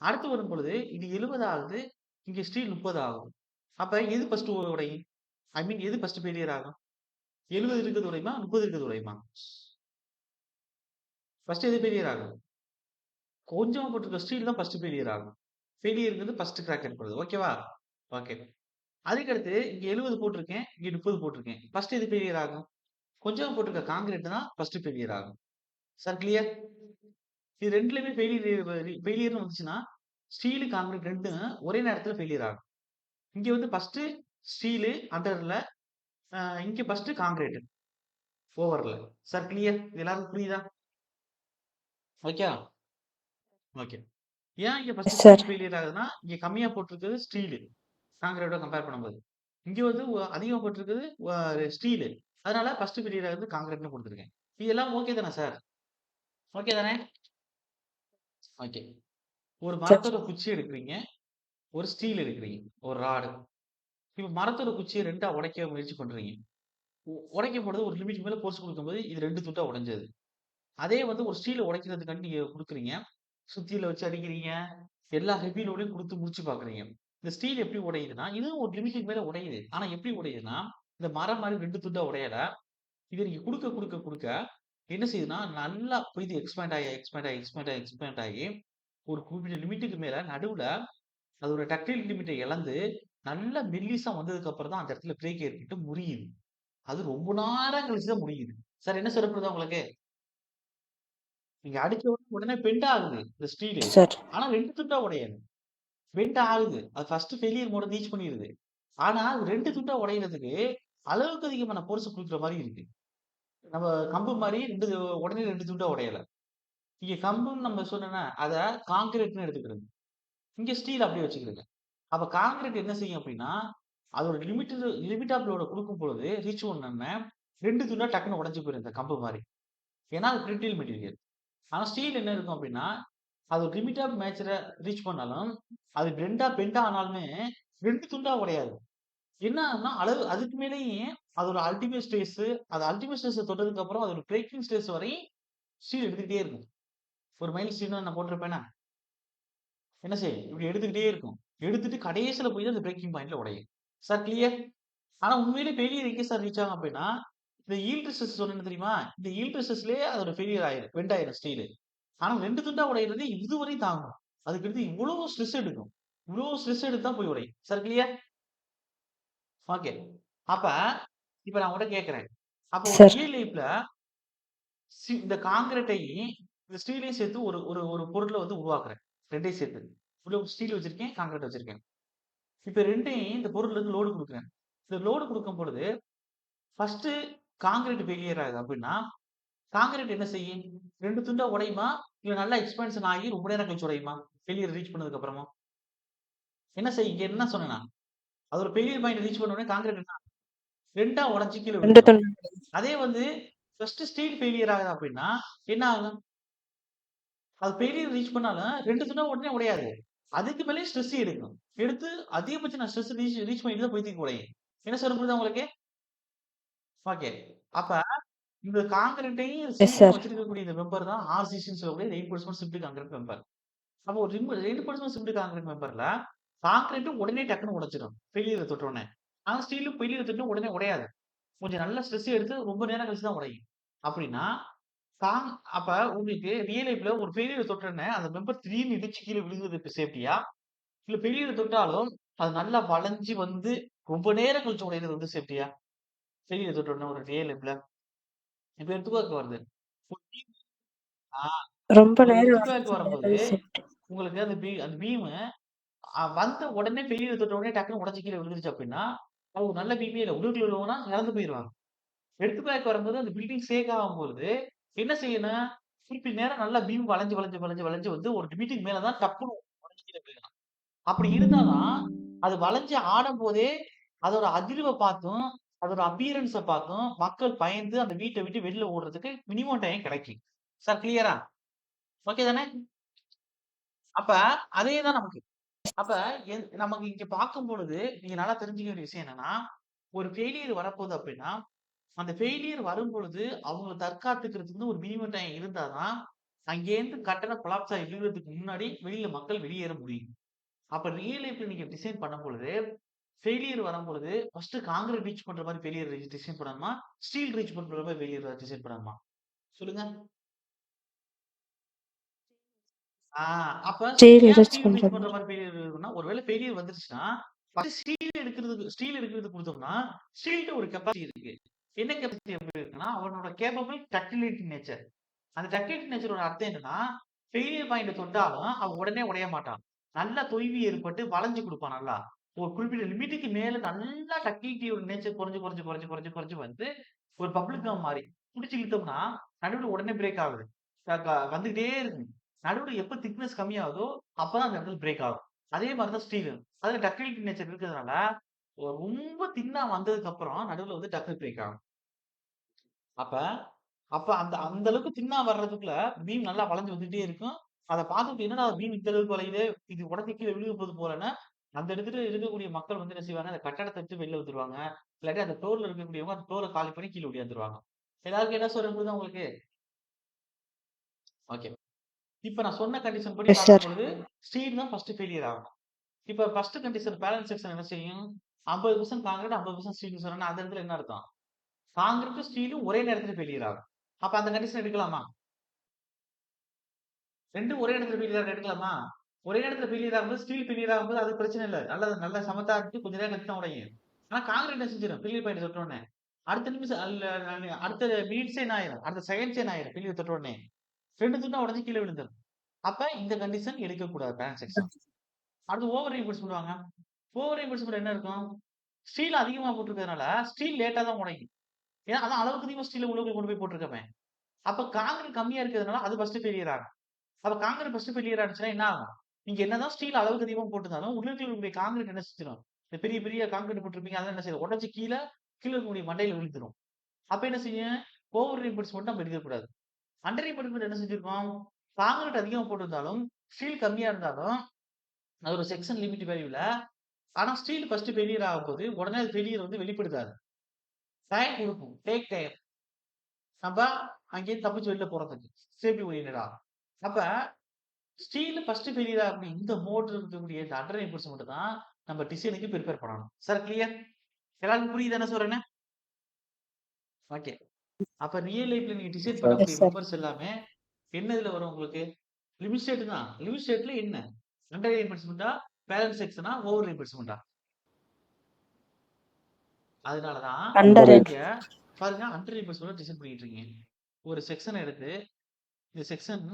அடுத்து வரும்பொழுது இது 70 ஆகுது. இங்க ஸ்டீல் 30 ஆகும். அப்ப எது ஃபர்ஸ்ட் உடையும்? ஐ மீன் எது ஃபர்ஸ்ட் ஃபெயிலியர் ஆகும்? 70 இருக்கிறது உடையுமா? 30 இருக்கிறது உடையுமா? ஃபர்ஸ்ட் எது ஃபெயிலியர் ஆகும்? கொஞ்சமா போட்டிருக்க ஸ்டீல் தான் ஃபர்ஸ்ட் ஃபெயிலியர் ஆகும். ஃபெயிலியர்ங்கிறது ஃபர்ஸ்ட் கிராக் ஏற்படுது. ஓகேவா? ஓகே. அதுக்கடுத்து இங்க 70 போட்டிருக்கேன். இங்க 30 போட்டிருக்கேன். ஃபர்ஸ்ட் எது ஃபெயிலியர் ஆகும்? கொஞ்சமா போட்டிருக்க கான்கிரீட் தான் ஃபர்ஸ்ட் ஃபெயிலியர் ஆகும். Sir clear? இது 2லயுமே ஃபெயிலியர்ன்னு வந்துச்சுன்னா, ஸ்டீலு, கான்கிரீட் 2ம் ஒரே நேரத்துல ஃபெயிலியர் ஆகும். இங்க வந்து ஃபர்ஸ்ட் ஸ்டீலு அண்டர்ல இங்க ஃபர்ஸ்ட் கான்கிரீட். ஓவர்ல. Sir clear? இது எல்லாருக்கும் புரியுதா? ஓகே. ஓகே. ஏன் இங்க first yes steel sir. Failure ஆகுதுன்னா, இங்க கம்மியா போட்டிருக்கிறது ஸ்டீலு. கான்கிரீட்டோட கம்பேர் பண்ணும்போது. இங்க வந்து அதிகமா போட்டிருக்கிறது ஸ்டீலு. அதனால ஃபர்ஸ்ட் ஃபெயிலியர் ஆகுது கான்கிரீட்ன்னு குடுத்துருக்கேன். இதெல்லாம் ஓகே தானே சார்? ஓகே தானே? ஓகே. ஒரு சார். மரத்தோட குச்சி எடுக்குறீங்க. ஒரு ஸ்டீல் எடுக்குறீங்க. ஒரு ராடு. இப்ப மரத்தோட குச்சிய 2ஆ உடைக்க முயற்சி பண்றீங்க. உடைக்கும் பொழுது ஒரு லிமிட்க்கு மேல ஃபோர்ஸ் குடுக்கும்போது, இது 2 துண்டா உடைஞ்சது. அதே வந்து ஒரு ஸ்டீல உடைக்கிறதுக்காண்டி நீங்க குடுக்குறீங்க. சுத்தியல வச்சு அடிக்கிறீங்க. எல்லா ஹெவி லோடையும் குடுத்து முடிச்சு பார்க்குறீங்க. இந்த ஸ்டீல் எப்படி உடையுதுன்னா, இதுவும் ஒரு லிமிட்க்கு மேல உடையுது. ஆனா எப்படி உடையுதுன்னா, இந்த மரம் மாரி 2 துண்டா உடையல. இத நீங்க குடுக்க என்ன செய்யுதுன்னா, நல்லா போய் இது எக்ஸ்பேண்ட் ஆகி ஒரு குறிப்பிட்ட லிமிட்டுக்கு மேல நடுவுல அதோட டக்டைல் லிமிட்ட இழந்து, நல்லா மெல்லிசா வந்ததுக்கு அப்புறம் தான் அந்த இடத்துல பிரேக் ஏற்பட்டு முறியுது. அது ரொம்ப நேரம் கழிச்சு தான் முடியுது. சார் என்ன சார் புரியுதா உங்களுக்கு? நீங்க அடிச்ச உடனே பெண்ட் ஆகுது இந்த ஸ்டீலு. Yes sir. ஆனா 2 துண்டா உடையாது. பெண்ட் ஆகுது. அது ஃபர்ஸ்ட் ஃபெயிலியர் மோட ரீச் பண்ணிருது. ஆனா அது 2 துண்டா உடையறதுக்கு அளவுக்கு அதிகமான ஃபோர்ஸ் குடுக்குற மாரி இருக்கு. நம்ம கம்பு மாரி 2 உடனே 2 துண்டா உடையல. இங்க கம்புன்னு நம்ம சொன்னோம்னா, அத கான்கிரீட்ன்னு எடுத்துக்கிறது. இங்க ஸ்டீல் அப்படியே வச்சுக்கிடுங்க. அப்ப கான்கிரீட் என்ன செய்யும் அப்படின்னா, அதோட லிமிட் ஆஃப் லோட குடுக்கும் பொழுது ரீச் பண்ணோனே 2 துண்டா டக்குன்னு உடைஞ்சு போயிரும் இந்த கம்பு மாரி. ஏன்னா அது பிரிட்டில் மெட்டீரியல். ஆனா ஸ்டீல் என்ன இருக்கும் அப்படின்னா, அது ஒரு லிமிட் ஆஃப் மேச்சர ரீச் பண்ணாலும், அது பெண்ட் ஆனாலுமே 2 துண்டா உடையாது. என்ன ஆகும்னா, அளவு அதுக்கு மேலேயே அதோட அல்டிமேட் ஸ்டேஜ் அது அல்டிமேட் ஸ்டேஜ தொட்டதுக்கு அப்புறம் அதோட பிரேக்கிங் ஸ்டேஜ் வரையும் ஸ்டீல் எடுத்துக்கிட்டே இருக்கும். ஒரு மைல் ஸ்டீல்ன்னு நான் போட்டிருப்பேனா? என்ன செய்யும்? இப்படி எடுத்துக்கிட்டே இருக்கும். எடுத்துட்டு கடைசியில போய் தான் அந்த பிரேக்கிங் பாயிண்ட்ல உடையும். Sir clear? ஆனா உண்மையிலே ஃபெயிலியர் எங்க சார் ரீச் ஆகும் அப்படின்னா, இந்த யீல்ட் ஸ்ட்ரெஸ் சொன்னேன் தெரியுமா? இந்த யீல்ட் ஸ்ட்ரெஸ்லயே அதோட ஃபெயிலியர் ஆயிரும். பெண்ட் ஆயிரும் ஸ்டீலு. ஆனா 2 துண்டா உடையறது இதுவரையும் தாங்கும். அதுக்கடுத்து இவ்வளவு ஸ்ட்ரெஸ் எடுக்கும். இவ்ளோ ஸ்ட்ரெஸ் எடுத்து தான் போய் உடையும். Sir clear? ஓகே. அப்ப இப்ப நான் உங்கட்ட கேட்கிறேன். அப்போ ஒரு சார். ரியல் லைஃப்ல இந்த கான்கிரீட்டையும், இந்த ஸ்டீலையும் சேர்த்து ஒரு ஒரு ஒரு பொருள வந்து உருவாக்குறேன். 2யும் சேர்த்து. உள்ள ஸ்டீல் வச்சிருக்கேன், கான்கிரீட் வச்சிருக்கேன். இப்ப 2யும் இந்த பொருளுக்கு லோடு குடுக்குறேன். இந்த லோடு குடுக்கும் பொழுது, ஃபர்ஸ்ட்டு கான்கிரீட் ஃபெயிலியர் ஆகுது அப்டின்னா, கான்கிரீட் என்ன செய்யும்? 2 துண்டா உடையுமா? இல்ல நல்லா எக்ஸ்பான்ஷன் ஆகி ரொம்ப நேரம் கழிச்சு உடையுமா? ஃபெயிலியர் ரீச் பண்ணதுக்கு அப்புறமா? என்ன செய்யும்? இங்க என்ன சொன்னேன் நான்? அது ஒரு ஃபெயிலியர் பாயிண்ட் ரீச் பண்ண உடனே கான்கிரீட் என்ன ஆகும்? 2ஆ உடைஞ்சு கீழ 2 விழுந்துரும். துண்டு. அதே வந்து ஃபர்ஸ்ட்டு ஸ்டீல் ஃபெயிலியர் ஆகுது அப்டின்னா, என்ன ஆகும்? அது ஃபெயிலியர் ரீச் பண்ணாலும் 2 துண்டா உடனே உடையாது. அதுக்கு மேலயும் ஸ்ட்ரெஸ் எடுக்கும். எடுத்து அதிகபட்ச நான் ஸ்ட்ரெஸ் ரீச் ரீச் பண்ணிட்டு தான் போய் தூக்கி உடையும். என்ன சார் புரியுதா உங்களுக்கு? ஓகே. அப்ப இந்த கான்கிரீட்டையும், எஸ் ஸ்டீலையும் சார். வச்சிருக்கக்கூடிய இந்த மெம்பர் தான் ஆர்சிசின்னு சொல்லக்கூடிய ரெயின்போர்ஸ்மென்ட் சிம்பிள் கான்கிரீட் மெம்பர். அப்போ ஒரு ரெயின்போர்ஸ்மென்ட் சிம்பிள் கான்கிரீட் மெம்பர்ல கான்கிரீட்டும் உடனே டக்குன்னு உடைச்சிடும். ஃபெயிலியர தொட்ட உடனே. ஆனா ஸ்டீலும் ஃபெயிலியர தொட்ட உடனே உடையாது. கொஞ்சம் நல்லா ஸ்ட்ரெஸ் எடுத்து ரொம்ப நேரம் கழிச்சு தான் உடையும். அப்படின்னா, காங் அப்ப உங்களுக்கு ரியல் லைஃப்ல ஒரு ஃபெயிலியர தொட்டோனே அந்த மெம்பர் திடீர்னு இடிச்சு கீழ விழுகுறது சேஃப்டியா? இல்ல ஃபெயிலியர தொட்டாலும் அது நல்லா வளைஞ்சு வந்து ரொம்ப நேரம் கழிச்சு உடையறது வந்து சேஃப்டியா? ஃபெயிலியர தொட்ட உடனே ஒரு ரியல் லைஃப்ல. இப்ப எடுத்துக்காட்டுக்கு வருது. ஒரு பீம் ஆ ரொம்ப ஒரு நேரம் எடுத்துக்காட்டுக்கு வரும்போது, வரைக்கும் சேஃப்டி. உங்களுக்கு அந்த பீமு வந்த உடனே ஃபெயிலியர தொட்ட உடனே டக்குனு உடைஞ்சு கீழ விழுந்துருச்சு அப்படின்னா, அது ஒரு நல்ல பீமே இல்ல. உள்ளுக்குள்ள உள்ளவங்கன்னா இறந்து போயிருவாங்க. எடுத்துக்காட்டுக்கு வரும்போது அந்த பில்டிங் ஷேக் ஆகும்பொழுது என்ன செய்யணும்? குறிப்பிட்ட நேரம் நல்லா பீம் வளைஞ்சு வந்து ஒரு லிமிட்டுக்கு மேல தான் டப்புனு உடைஞ்சு கீழ விழுகணும். அப்படி இருந்தா தான், அது வளைஞ்சு ஆடும்போதே அதோட அதிர்வ பார்த்தும், அதோட அப்பியரன்ஸ பார்த்தும் மக்கள் பயந்து அந்த வீட்ட விட்டு வெளில ஓடுறதுக்கு மினிமம் டைம் கிடைக்கும். சார் கிளியரா? ஓகே தானே? அப்ப அதே தான் நமக்கு. அப்ப நமக்கு இங்க பார்க்கும்பொழுது, நீங்க நல்லா தெரிஞ்சுக்க வேண்டிய விஷயம் என்னன்னா, ஒரு ஃபெயிலியர் வரப்போகுது அப்படின்னா, அந்த ஃபெயிலியர் வரும்பொழுது அவங்கள தற்காத்துக்கிறதுக்கு ஒரு மினிமம் டைம் இருந்தா தான், அங்கேருந்து கட்டடம் கொலாப்ஸ் ஆகி விழுறதுக்கு முன்னாடி வெளியில மக்கள் வெளியேற முடியும். அப்ப ரியல் லைஃப்ல நீங்க டிசைன் பண்ணும்பொழுது, ஃபெயிலியர் வரும்பொழுது, ஃபர்ஸ்ட் கான்கிரீட் ரீச் பண்ற மாரி ஃபெயிலியர் டிசைன் பண்ணணுமா? ஸ்டீல் ரீச் பண்ற மாரி ஃபெயிலியர் டிசைன் பண்ணணுமா? சொல்லுங்க. ஆ அப்ப ஸ்டீல் ஏன் ரிச் ஸ்டீல் ரீச் பண்ற பண்ற மாரி. மாரி ஃபெயிலியர் இருக்குன்னா, ஒருவேள ஃபெயிலியர் வந்துருச்சுன்னா, ஃபர்ஸ்ட் ஸ்டீல் எடுக்கிறதுக்கு குடுத்தோம்னா, ஸ்டீல்ட்ட ஒரு கெப்பாசிட்டி இருக்கு. என்ன கெப்பாசிட்டி எப்படி இருக்குன்னா, அவனோட கேப்பபிள் டக்டிலிட்டி நேச்சர். அந்த டக்டிலிட்டி நேச்சரோட அர்த்தம் என்னன்னா, ஃபெயிலியர் பாயிண்ட்ட தொட்டாலும் அவன் உடனே உடைய மாட்டான். நல்லா தொய்வு ஏற்பட்டு வளைஞ்சு குடுப்பான் நல்லா. ஒரு குறிப்பிட்ட லிமிட்டுக்கு மேல நல்லா டக்டிலிட்டியோட நேச்சர் குறைஞ்சு வந்து ஒரு பபிள் கம் மாரி. புடிச்சு இழுத்தோம்னா, நடுவுல உடனே பிரேக் ஆகுது. வந்துகிட்டே இருக்கு. நடுவுல எப்ப திக்னஸ் கம்மியாகுதோ, அப்பதான் அந்த இடத்துல பிரேக் ஆகும். அதே மாரி தான் ஸ்டீலு. அதுல டக்டிலிட்டி நேச்சர் இருக்கிறதுனால, ரொம்ப தின்னா வந்ததுக்கு அப்புறம் நடுவுல வந்து டக்குனு பிரேக் ஆகும். அப்ப அப்ப அந்த அந்த அளவுக்கு தின்னா வர்றதுக்குள்ள பீம் நல்லா வளைஞ்சு வந்துட்டே இருக்கும். அத பார்த்துட்டு என்னடா பீம் இந்த அளவுக்கு வளையுதே! இது உடைஞ்சு கீழ விழுக போது போலன்னு, அந்த இடத்துல இருக்கக்கூடிய மக்கள் வந்து என்ன செய்வாங்க, அந்த கட்டடத்த விட்டு வெளில வந்துருவாங்க. இல்லாட்டி அந்த ஃப்ளோர்ல இருக்கக்கூடியவங்க அந்த ஃப்ளோர காலி பண்ணி கீழ ஓடியாந்துருவாங்க. எல்லாருக்கும் என்ன சொல்றேன் புரியுதா உங்களுக்கு? ஓகே. இப்ப நான் சொன்ன கண்டிஷன் படி Yes, sir. பார்க்கும்பொழுது, ஸ்டீல் தான் ஃபர்ஸ்ட் ஃபெயிலியர் ஆகும். இப்ப ஃபர்ஸ்ட் கண்டிஷன் பேலன்ஸ் செக்ஷன் என்ன செய்யும்? 50% கான்கிரீட், 50% ஸ்டீல்ன்னு சொன்னோம்னா, அந்த இடத்துல என்ன அர்த்தம்? கான்கிரீட்டும், ஸ்டீலும் ஒரே நேரத்துல ஃபெயிலியர் ஆகும். அப்ப அந்த கண்டிஷன் எடுக்கலாமா? 2ம் ஒரே இடத்துல ஃபெயிலியர் எடுக்கலாமா? ஒரே இடத்துல ஃபெயிலியர் ஆகும்போது, ஸ்டீல் ஃபெயிலியர் ஆகும்போது அது பிரச்சனை இல்ல. நல்ல சமத்தா இருக்கு. கொஞ்ச நேரம் கழிச்சு தான் உடையும். ஆனா கான்கிரீட் என்ன செஞ்சிரும்? ஃபெயிலியர் பாயிண்ட் தொட்ட உடனே. அடுத்த நிமிஷம் அடுத்த மினிட்ஸே என்ன ஆயிரும்? அடுத்த செகண்ட்ஸே என்ன ஆயிரும்? ஃபெயிலியர் தொட்ட உடனே. 2 துண்டா உடைஞ்சு கீழ விழுந்துரும். அப்ப இந்த கண்டிஷன் எடுக்கக்கூடாது பேலன்ஸ் செக்ஷன். அடுத்து ஓவர் ரீஇன்போர்ஸ் பண்ணுவாங்க. ஓவர் ரீஇன்போர்ஸ்மென்ட் என்ன இருக்கும்? ஸ்டீல் அதிகமா போட்டிருக்கிறதுனால, ஸ்டீல் லேட்டா தான் உடையும். ஏன்னா, அதான் அளவுக்கு அதிகமா ஸ்டீல உள்ளுக்குள்ள கொண்டு போய் போட்டிருக்கோமே. அப்ப கான்கிரீட் கம்மியா இருக்கிறதுனால, அது ஃபர்ஸ்ட் ஃபெயிலியர் ஆகும். அப்ப கான்கிரீட் ஃபர்ஸ்ட் ஃபெயிலியர் ஆச்சுன்னா என்ன ஆகும்? நீங்க என்னதான் ஸ்டீல் அளவுக்கு அதிகமா போட்டிருந்தாலும், உள்ளுக்குள்ள இருக்கக்கூடிய கான்கிரீட் என்ன செஞ்சிரும்? இந்த பெரிய, பெரிய கான்கிரீட் போட்டிருப்பீங்க. அதெல்லாம் என்ன செய்யும்? உடைஞ்சு கீழ இருக்கக்கூடிய மண்டையில விழுந்துரும். அப்ப என்ன செய்யும்? ஓவர் ரீஇன்போர்ஸ்மென்ட் நம்ம எடுக்கக்கூடாது. அண்டர் ரீஇன்போர்ஸ்மென்ட் என்ன செஞ்சிருக்கோம்? கான்கிரீட் அதிகமா போட்டிருந்தாலும், ஸ்டீல் கம்மியா இருந்தாலும், அது ஒரு செக்ஷன் லிமிட் வேல்யூல ஆனா ஸ்டீல் ஃபர்ஸ்ட் ஃபெயிலியர் ஆகும்போது, உடனே அது ஃபெயிலியர் வந்து வெளிப்படுத்தாது. டைம் குடுக்கும். Take time. நம்ப அங்கேருந்து தப்பிச்சு வெளில போறதுக்கு. சேஃப்டி ஓரியன்டடா. அப்ப ஸ்டீல் ஃபர்ஸ்ட் ஃபெயிலியர் ஆகக்கூடிய இந்த மோட்ல இருக்கக்கூடிய இந்த அண்டர் இம்போர்ட்ஸ் மட்டும் தான் நம்ம டிசைனுக்கு பிரிப்பேர் பண்ணணும். Sir clear? எல்லாருக்கும் புரியுது என்ன சொல்றேன்னு? ஓகே. அப்ப ரியல் லைஃப்ல நீங்க டிசைன் சார். Yes, பண்ணக்கூடிய sir. மெம்பர்ஸ் எல்லாமே என்ன இதுல வரும் உங்களுக்கு? லிமிட் ஸ்டேட் தான். லிமிட் ஸ்டேட்ல என்ன? அண்டர் ரீஇன்போர்ஸ்மென்ட்டா? பேலன்ஸ் செக்ஷனா? ஓவர் ரீஇன்போர்ஸ்மென்ட்டா? அதனால தான் Under it. நீங்க பாருங்க அண்டர் ரீஇன்போர்ஸ்மென்ட் டிசைன் பண்ணிட்டு இருக்கீங்க. ஒரு செக்ஷன் எடுத்து இந்த செக்ஷன்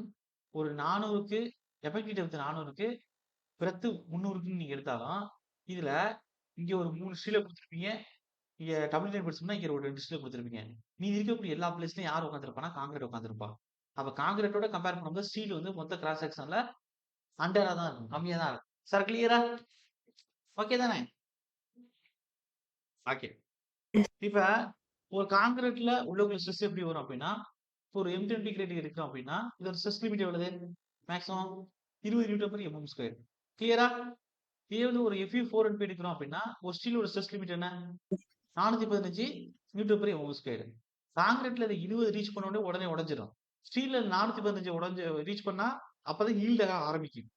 ஒரு 400க்கு எஃபெக்டிவ் டெப்த் 400க்கு பிரெத் 300க்குன்னு நீங்க எடுத்தாலும், இதுல இங்க ஒரு 3 ஸ்டீல குடுத்துருப்பீங்க. இங்க டபுள் லைன் படிச்சோம்னா, இங்க ஒரு 2 ஸ்டீல குடுத்துருப்பீங்க. மீதி இருக்கக்கூடிய எல்லா பிளேஸ்லயும் யார் உட்கார்ந்திருப்பான்னா, கான்கிரீட் உட்கார்ந்திருப்பா. அப்ப கான்கிரீட்டோட கம்பேர் பண்ணும்போது ஸ்டீல் வந்து மொத்த கிராஸ் செக்ஷன்ல அண்டரா தான் இருக்கும். கம்மியா தான் இருக்கும். சார் கிளியரா? ஓகே தானே? ஓகே. இப்ப ஒரு கான்கிரீட்ல உள்ளுக்குள்ள ஸ்ட்ரெஸ் எப்படி வரும் அப்படின்னா, ஒரு M20 கிரேட் இருக்கு அப்படின்னா, இதோட ஸ்ட்ரெஸ் லிமிட் எவ்வளவு? Maximum 20 Nm². கிளியரா? இதே வந்து ஒரு Fe415 எடுக்கிறோம் அப்படின்னா, ஒரு ஸ்டீலோட ஸ்ட்ரெஸ் லிமிட் என்ன? 415 Nm². கான்கிரீட்ல இது 20 ரீச் பண்ண உடனே உடைஞ்சிரும். ஸ்டீல்ல 415 ரீச் பண்ணா, அப்பதான் யீல்ட் ஆக ஆரம்பிக்கும்.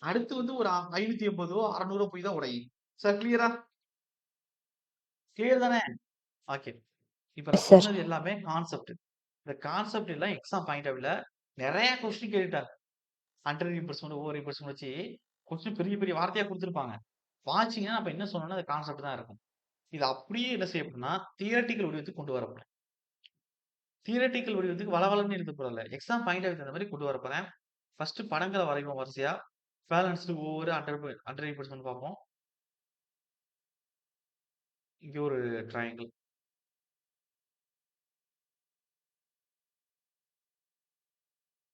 அடுத்து வந்து ஒரு 580 600 போய் தான் உடையும். சார் கிளியரா? கிளியர் தானே? ஓகே. இப்ப Yes, நான் sir. சொன்னது எல்லாமே கான்செப்ட். இந்த கான்செப்ட் எல்லாம் எக்ஸாம் பாயிண்ட் ஆஃப் வியூல நெறைய கொஸ்டின் கேட்டுட்டாங்க. அண்டர் ரீஇன்போர்ஸ்மென்ட், ஓவர் ரீஇன்போர்ஸ்மென்ட் வச்சு கொஸ்டின் பெரிய பெரிய வார்த்தையா குடுத்திருப்பாங்க. வாட்சிங்கன்னா அப்ப என்ன சொன்னோம்னா, அது கான்செப்ட் தான் இருக்கும். இத அப்படியே என்ன செய்யப்படும்னா, தியரட்டிக்கல் வடிவத்துக்கு கொண்டு வரப்போறேன். தியரட்டிக்கல் வடிவத்துக்கு வளவளன்னு எழுத போறதில்ல. எக்ஸாம் பாயிண்ட் ஆஃப் வியூ தகுந்த மாரி கொண்டு வரப்போறேன். ஃபர்ஸ்ட் படங்கள வரைவோம் வரிசையா. பேலன்ஸ்டு ஒவ்வொரு அண்டர் ரீஇன்போர்ஸ்மென்ட் பார்ப்போம். இங்க ஒரு ட்ரையாங்கிள்.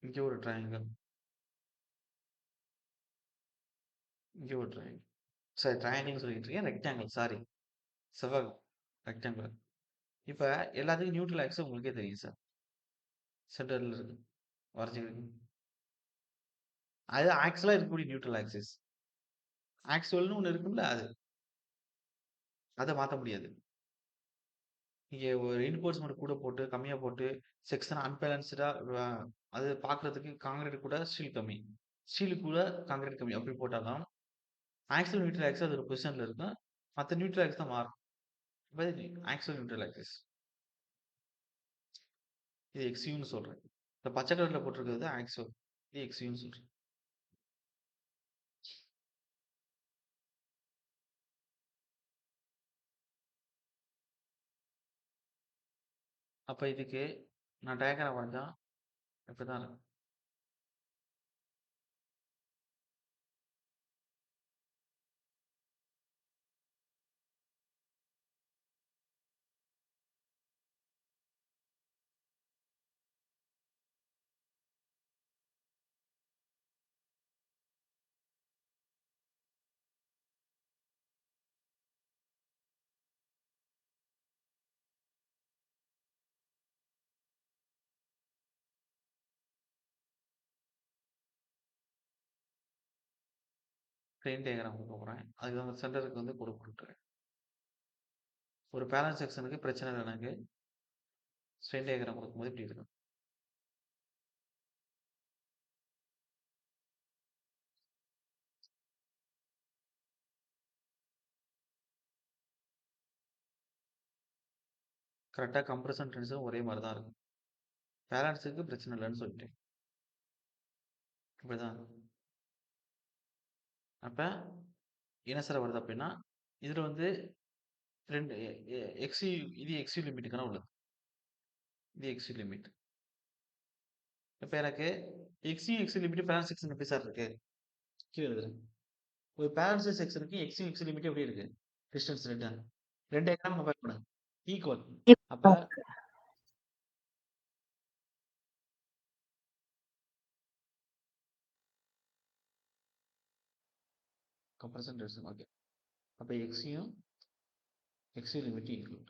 இங்க ஒரு ட்ரையாங்கிள். இங்க ஒரு ட்ரையாங்கிள். சாரி ட்ரையாங்கிள்னு சொல்லிட்டு இருக்கேன். Rectangle sorry. செவ்வகம். ரெக்டாங்குலர். இப்ப எல்லாத்துக்கும் நியூட்ரல் ஆக்சிஸ் உங்களுக்கே தெரியும் சார். சென்டர்ல இருக்கு. வரைஞ்சுக்கிடுங்க. அது ஆக்சுவலா இருக்கக்கூடிய நியூட்ரல் ஆக்சிஸ். ஆக்சுவல்னு ஒண்ணு இருக்கும்ல அது. அத மாத்த முடியாது. நீங்க ஒரு ரெயின்போர்ஸ்மென்ட் கூட போட்டு, கம்மியா போட்டு, செக்ஷன் அன்பேலன்ஸ்டா அது பார்க்கறதுக்கு கான்கிரீட் கூட ஸ்டீல் கம்மி. ஸ்டீல் கூட கான்கிரீட் கம்மி. அப்படி போட்டா தான் ஆக்சுவல் நியூட்ரல் ஆக்சிஸ் அது ஒரு பொசிஷன்ல இருக்கும். மத்த நியூட்ரல் ஆக்சிஸ் தான் மாறும். இப்ப ஆக்சுவல் நியூட்ரல் ஆக்சிஸ். இது எக்ஸ்யூன்னு சொல்றேன். இந்த பச்சை கலர்ல போட்டிருக்கிறது ஆக்சுவல். இது எக்ஸ்யூன்னு சொல்றேன். அப்ப இதுக்கு நான் டயகிராம் வரைஞ்சா இப்படிதான் இருக்கும். பிளேன் டயக்ராம் கொடுக்க போறேன். அதுக்கு வந்து சென்டருக்கு வந்து கோடு போட்டுருக்கேன். ஒரு பேலன்ஸ் செக்ஷனுக்கு பிரச்சனை இல்லை எனக்கு. ஸ்ட்ரெயின் டயக்ராம் கொடுக்கும்போது இப்படி இருக்கும். கரெக்டாக கம்ப்ரஷன் டென்ஷன் ஒரே மாதிரி தான் இருக்கும். பேலன்ஸுக்கு பிரச்சனை இல்லைன்னு சொல்லிட்டேன். இப்படிதான். அப்போ என்ன சார் வருது அப்படின்னா இதில் வந்து ரெண்டு எக்ஸி இது எக்ஸி லிமிட்டுக்கான உள்ளது. இது எக்ஸி லிமிட். இப்போ எனக்கு எக்ஸி லிமிட் பேலன்ஸ் செக்ஷன் எப்படி சார் இருக்கு? கீழே எழுதுறேன். ஒரு பேலன்ஸ் செக்ஷனுக்கு எக்ஸி லிமிட் எப்படி இருக்கு? டிஸ்டன்ஸ் ரெண்டு எக்ஸாம் கம்பேர் பண்ணுங்க. ஈக்குவல். அப்போ கம்ப்ரஷன் டென்ஷன் ஓகே. அப்போ எக்ஸியும் எக்ஸி லிமிட் ஈக்குவல்.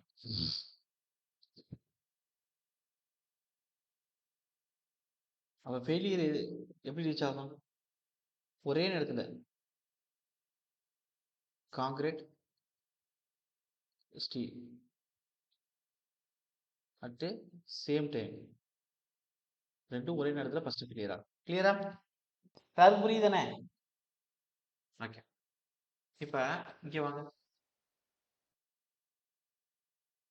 அப்போ ஃபெயிலியர் எப்படி ரீச் ஆகும்? ஒரே நேரத்தில் concrete steel at same time ரெண்டும் ஒரே நேரத்தில் ஃபர்ஸ்ட் கிளியரா அது புரியுதானே? ஓகே. இப்போ இங்கே வாங்க.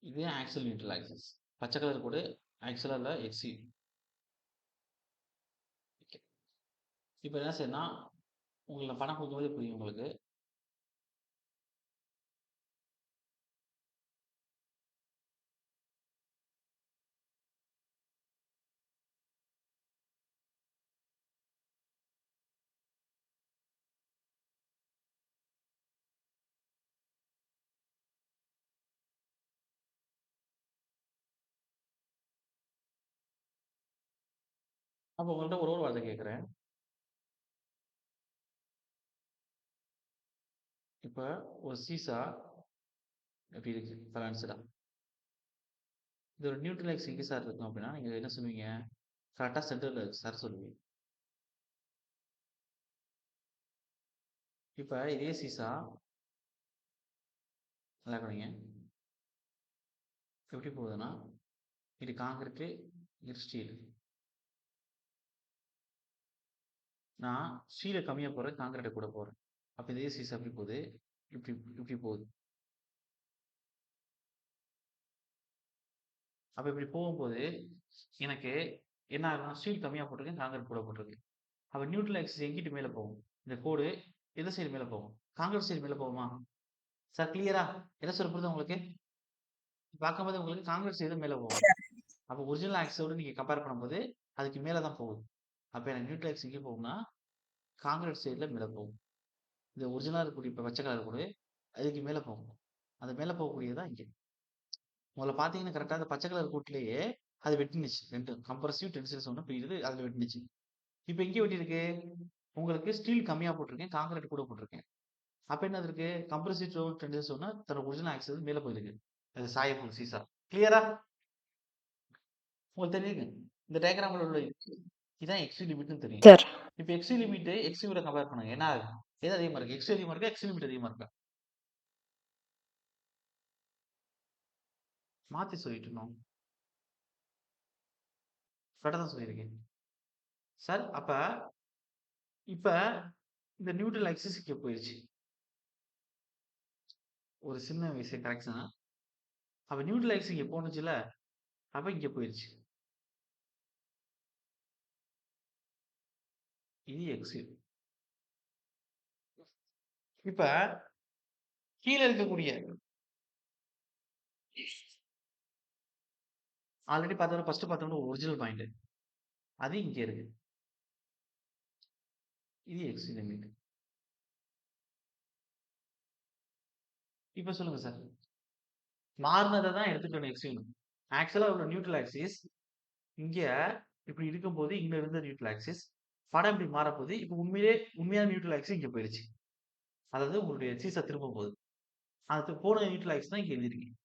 இது ஆக்சல் நியூட்ரல் ஆக்சிஸ். பச்சை கலர் கூட ஆக்சலா இல்லை எக்ஸி. ஓகே. இப்போ என்ன செய்யணும்னா உங்களுக்கு பணம் கொடுக்கும்போது புரியும் உங்களுக்கு. அப்போ உங்கள்கிட்ட ஒரு வார்த்தை கேட்குறேன். இப்போ ஒரு சீசா எப்படி இருக்கு பேலன்ஸ்டா? இது ஒரு நியூட்ரல் ஆக்சிஸ் எங்கே சார் இருக்கும் அப்படின்னா நீங்கள் என்ன சொல்லுவீங்க? கரெக்டாக சென்டரில் இருக்கு சார் சொல்லுவீங்க. இப்போ இதே சீசா நல்லா கவனிங்க. எப்படி போகுதுன்னா இது காங்கிரீட்டு இது ஸ்டீல். நான் ஸ்டீலை கம்மியாக போடுறேன், காங்கிரீட்டை கூட போடுறேன். அப்போ இதே சீசா எப்படி போகுது? இப்படி இப்படி போகுது. அப்போ இப்படி போகும்போது எனக்கு என்ன ஆகும்? ஸ்டீல் கம்மியாக போட்டிருக்கேன், காங்கிரீட் கூட போட்டிருக்கேன். அப்போ நியூட்ரல் ஆக்சிஸ் எங்கிட்டு மேலே போகும்? இந்த கோடு எந்த சைடு மேலே போகும்? காங்கிரீட் சைடு மேலே போகுமா சார்? கிளியரா என்ன சொல்ல புரியுது உங்களுக்கு? பார்க்கும்போது உங்களுக்கு காங்கிரீட் சைடு மேலே போகும். அப்போ ஒரிஜினல் ஆக்சிஸோட நீங்கள் கம்பேர் பண்ணும்போது அதுக்கு மேலே தான் போகுது. அப்போ எனக்கு நியூட்ரல் ஆக்சிஸ் எங்கே போகும்னா காங்கிரீட் சைடில் மேலே போகும். இந்த ஒரிஜினலாக இருக்கக்கூடிய இப்போ பச்சை கலர் கூட அதுக்கு மேலே போகும். அது மேலே போகக்கூடியதான் இங்கே. முதல்ல பார்த்தீங்கன்னா கரெக்டாக அந்த பச்சை கலர் கூட்டிலேயே அது வெட்டினுச்சு. ரெண்டு கம்ப்ரசிவ் டென்சில்ஸ் ஒன்று பிரியுது, அதில் வெட்டினுச்சு. இப்போ எங்கே வெட்டியிருக்கு? உங்களுக்கு ஸ்டீல் கம்மியாக போட்டிருக்கேன், காங்கிரீட் கூட போட்டிருக்கேன். அப்போ என்னது இருக்கு? கம்ப்ரசிவ் டென்சில்ஸ் ஒன்று தன்னோட ஒரிஜினல் ஆக்சிஸ் மேலே போயிருக்கு. அது சாயப்பூர் சீசா. கிளியரா உங்களுக்கு தெரியுங்க? இந்த டயக்ராமில் உள்ள இதுதான் எக்ஸி லிமிட்னு தெரியும். சார் இப்போ எக்ஸி லிமிட் எக்ஸியோட கம்பேர் பண்ணுங்க. என்ன ஆகும்? எது அதிகமாக இருக்கு? எக்ஸி அதிகமாக இருக்கா? எக்ஸி லிமிட் அதிகமாக இருக்கா? மாற்றி சொல்லிட்டு இருந்தோம். கரெக்டாக தான் சொல்லியிருக்கேன் சார். அப்போ இப்போ இந்த நியூட்ரல் ஆக்சிஸ் இங்கே போயிடுச்சு. ஒரு சின்ன விஷயம் கரெக்ஷனா. அப்போ நியூட்ரல் ஆக்சிஸ் இங்கே போனுச்சுல, அப்போ இங்கே போயிடுச்சு. இது எக்ஸி. இப்போ கீழே இருக்கக்கூடிய ஆல்ரெடி பார்த்தோம், ஃபர்ஸ்ட் பார்த்தோம்னா ஒரிஜினல் பாயிண்ட் அது இங்கே இருக்கு. இது எக்ஸி லிமிட். இப்போ சொல்லுங்க சார், மாறினதை தான் எடுத்துக்கணும் எக்ஸி. ஆக்சுவலாக உள்ள நியூட்ரல் ஆக்சிஸ் இங்கே இப்படி இருக்கும்போது இங்க இருந்த நியூட்ரல் ஆக்சிஸ் படம் இப்படி மாறப்போகுது. இப்போ உண்மையான நியூட்ரல் ஆக்சிஸ் இங்கே போயிடுச்சு. அதாவது உங்களுடைய சீசா திரும்ப போகுது. அது போன நியூட்ரல் ஆக்சிஸ் தான் இங்கே எழுதிருக்கீங்க.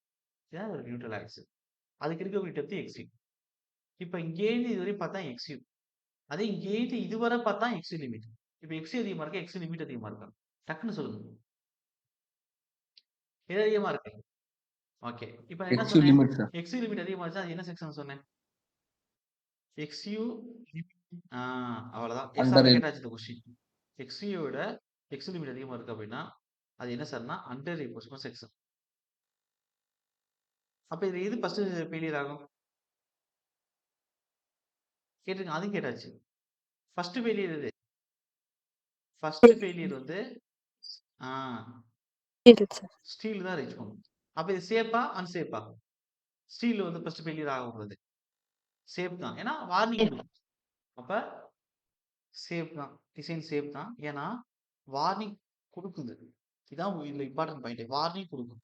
இதான் ஒரு நியூட்ரல் ஆக்சிஸ். அதுக்கு இருக்கக்கூடிய டெப்த் எக்ஸி. இப்போ இங்கேருந்து இதுவரை பார்த்தா எக்ஸி. அதே இங்கேருந்து இதுவரை பார்த்தா எக்ஸி லிமிட். இப்போ எக்ஸி அதிகமாக இருக்கா, எக்ஸி லிமிட் அதிகமாக இருக்கா? டக்குன்னு சொல்லுங்க. எது அதிகமா இருக்கு? ஓகே. இப்ப நான் என்ன எக்ஸ்யூ சொன்னேன்? Limit sir. எக்ஸ்யூ லிமிட் அதிகமா இருந்துச்சா, அது என்ன செக்ஷன் சொன்னேன்? XU limit. அவ்வளவுதான். அண்டர் எக்ஸாம்ல கேட்டாச்சு இந்த கொஸ்டின். எக்ஸ்யூ விட எக்ஸ்யூ லிமிட் அதிகமா இருக்கு அப்படின்னா, அது என்ன சார்னா அண்டர் ரீஇன்போர்ஸ்மென்ட் செக்ஷன். அப்ப இது எது ஃபர்ஸ்ட் ஃபெயிலியர் ஆகும்? கேட்டுருங்க. அதுவும் கேட்டாச்சு. ஃபர்ஸ்ட் ஃபெயிலியர் எது? ஃபர்ஸ்ட் ஃபெயிலியர் வந்து ஆ ஸ்டீல் சார். ஸ்டீல் தான் ரீச் பண்ணும். அப்ப இது சேஃபா? அன்சேஃபா? ஸ்டீல் வந்து ஃபர்ஸ்ட் ஃபெயிலியர் ஆகுறது. சேஃப் தான். ஏன்னா வார்னிங் குடுக்கும். அப்ப சேஃப் தான். டிசைன் சேஃப் தான். ஏன்னா வார்னிங் குடுக்குது. இதான் இதுல இம்பார்ட்டன்ட் பாயிண்ட். வார்னிங் குடுக்கும்.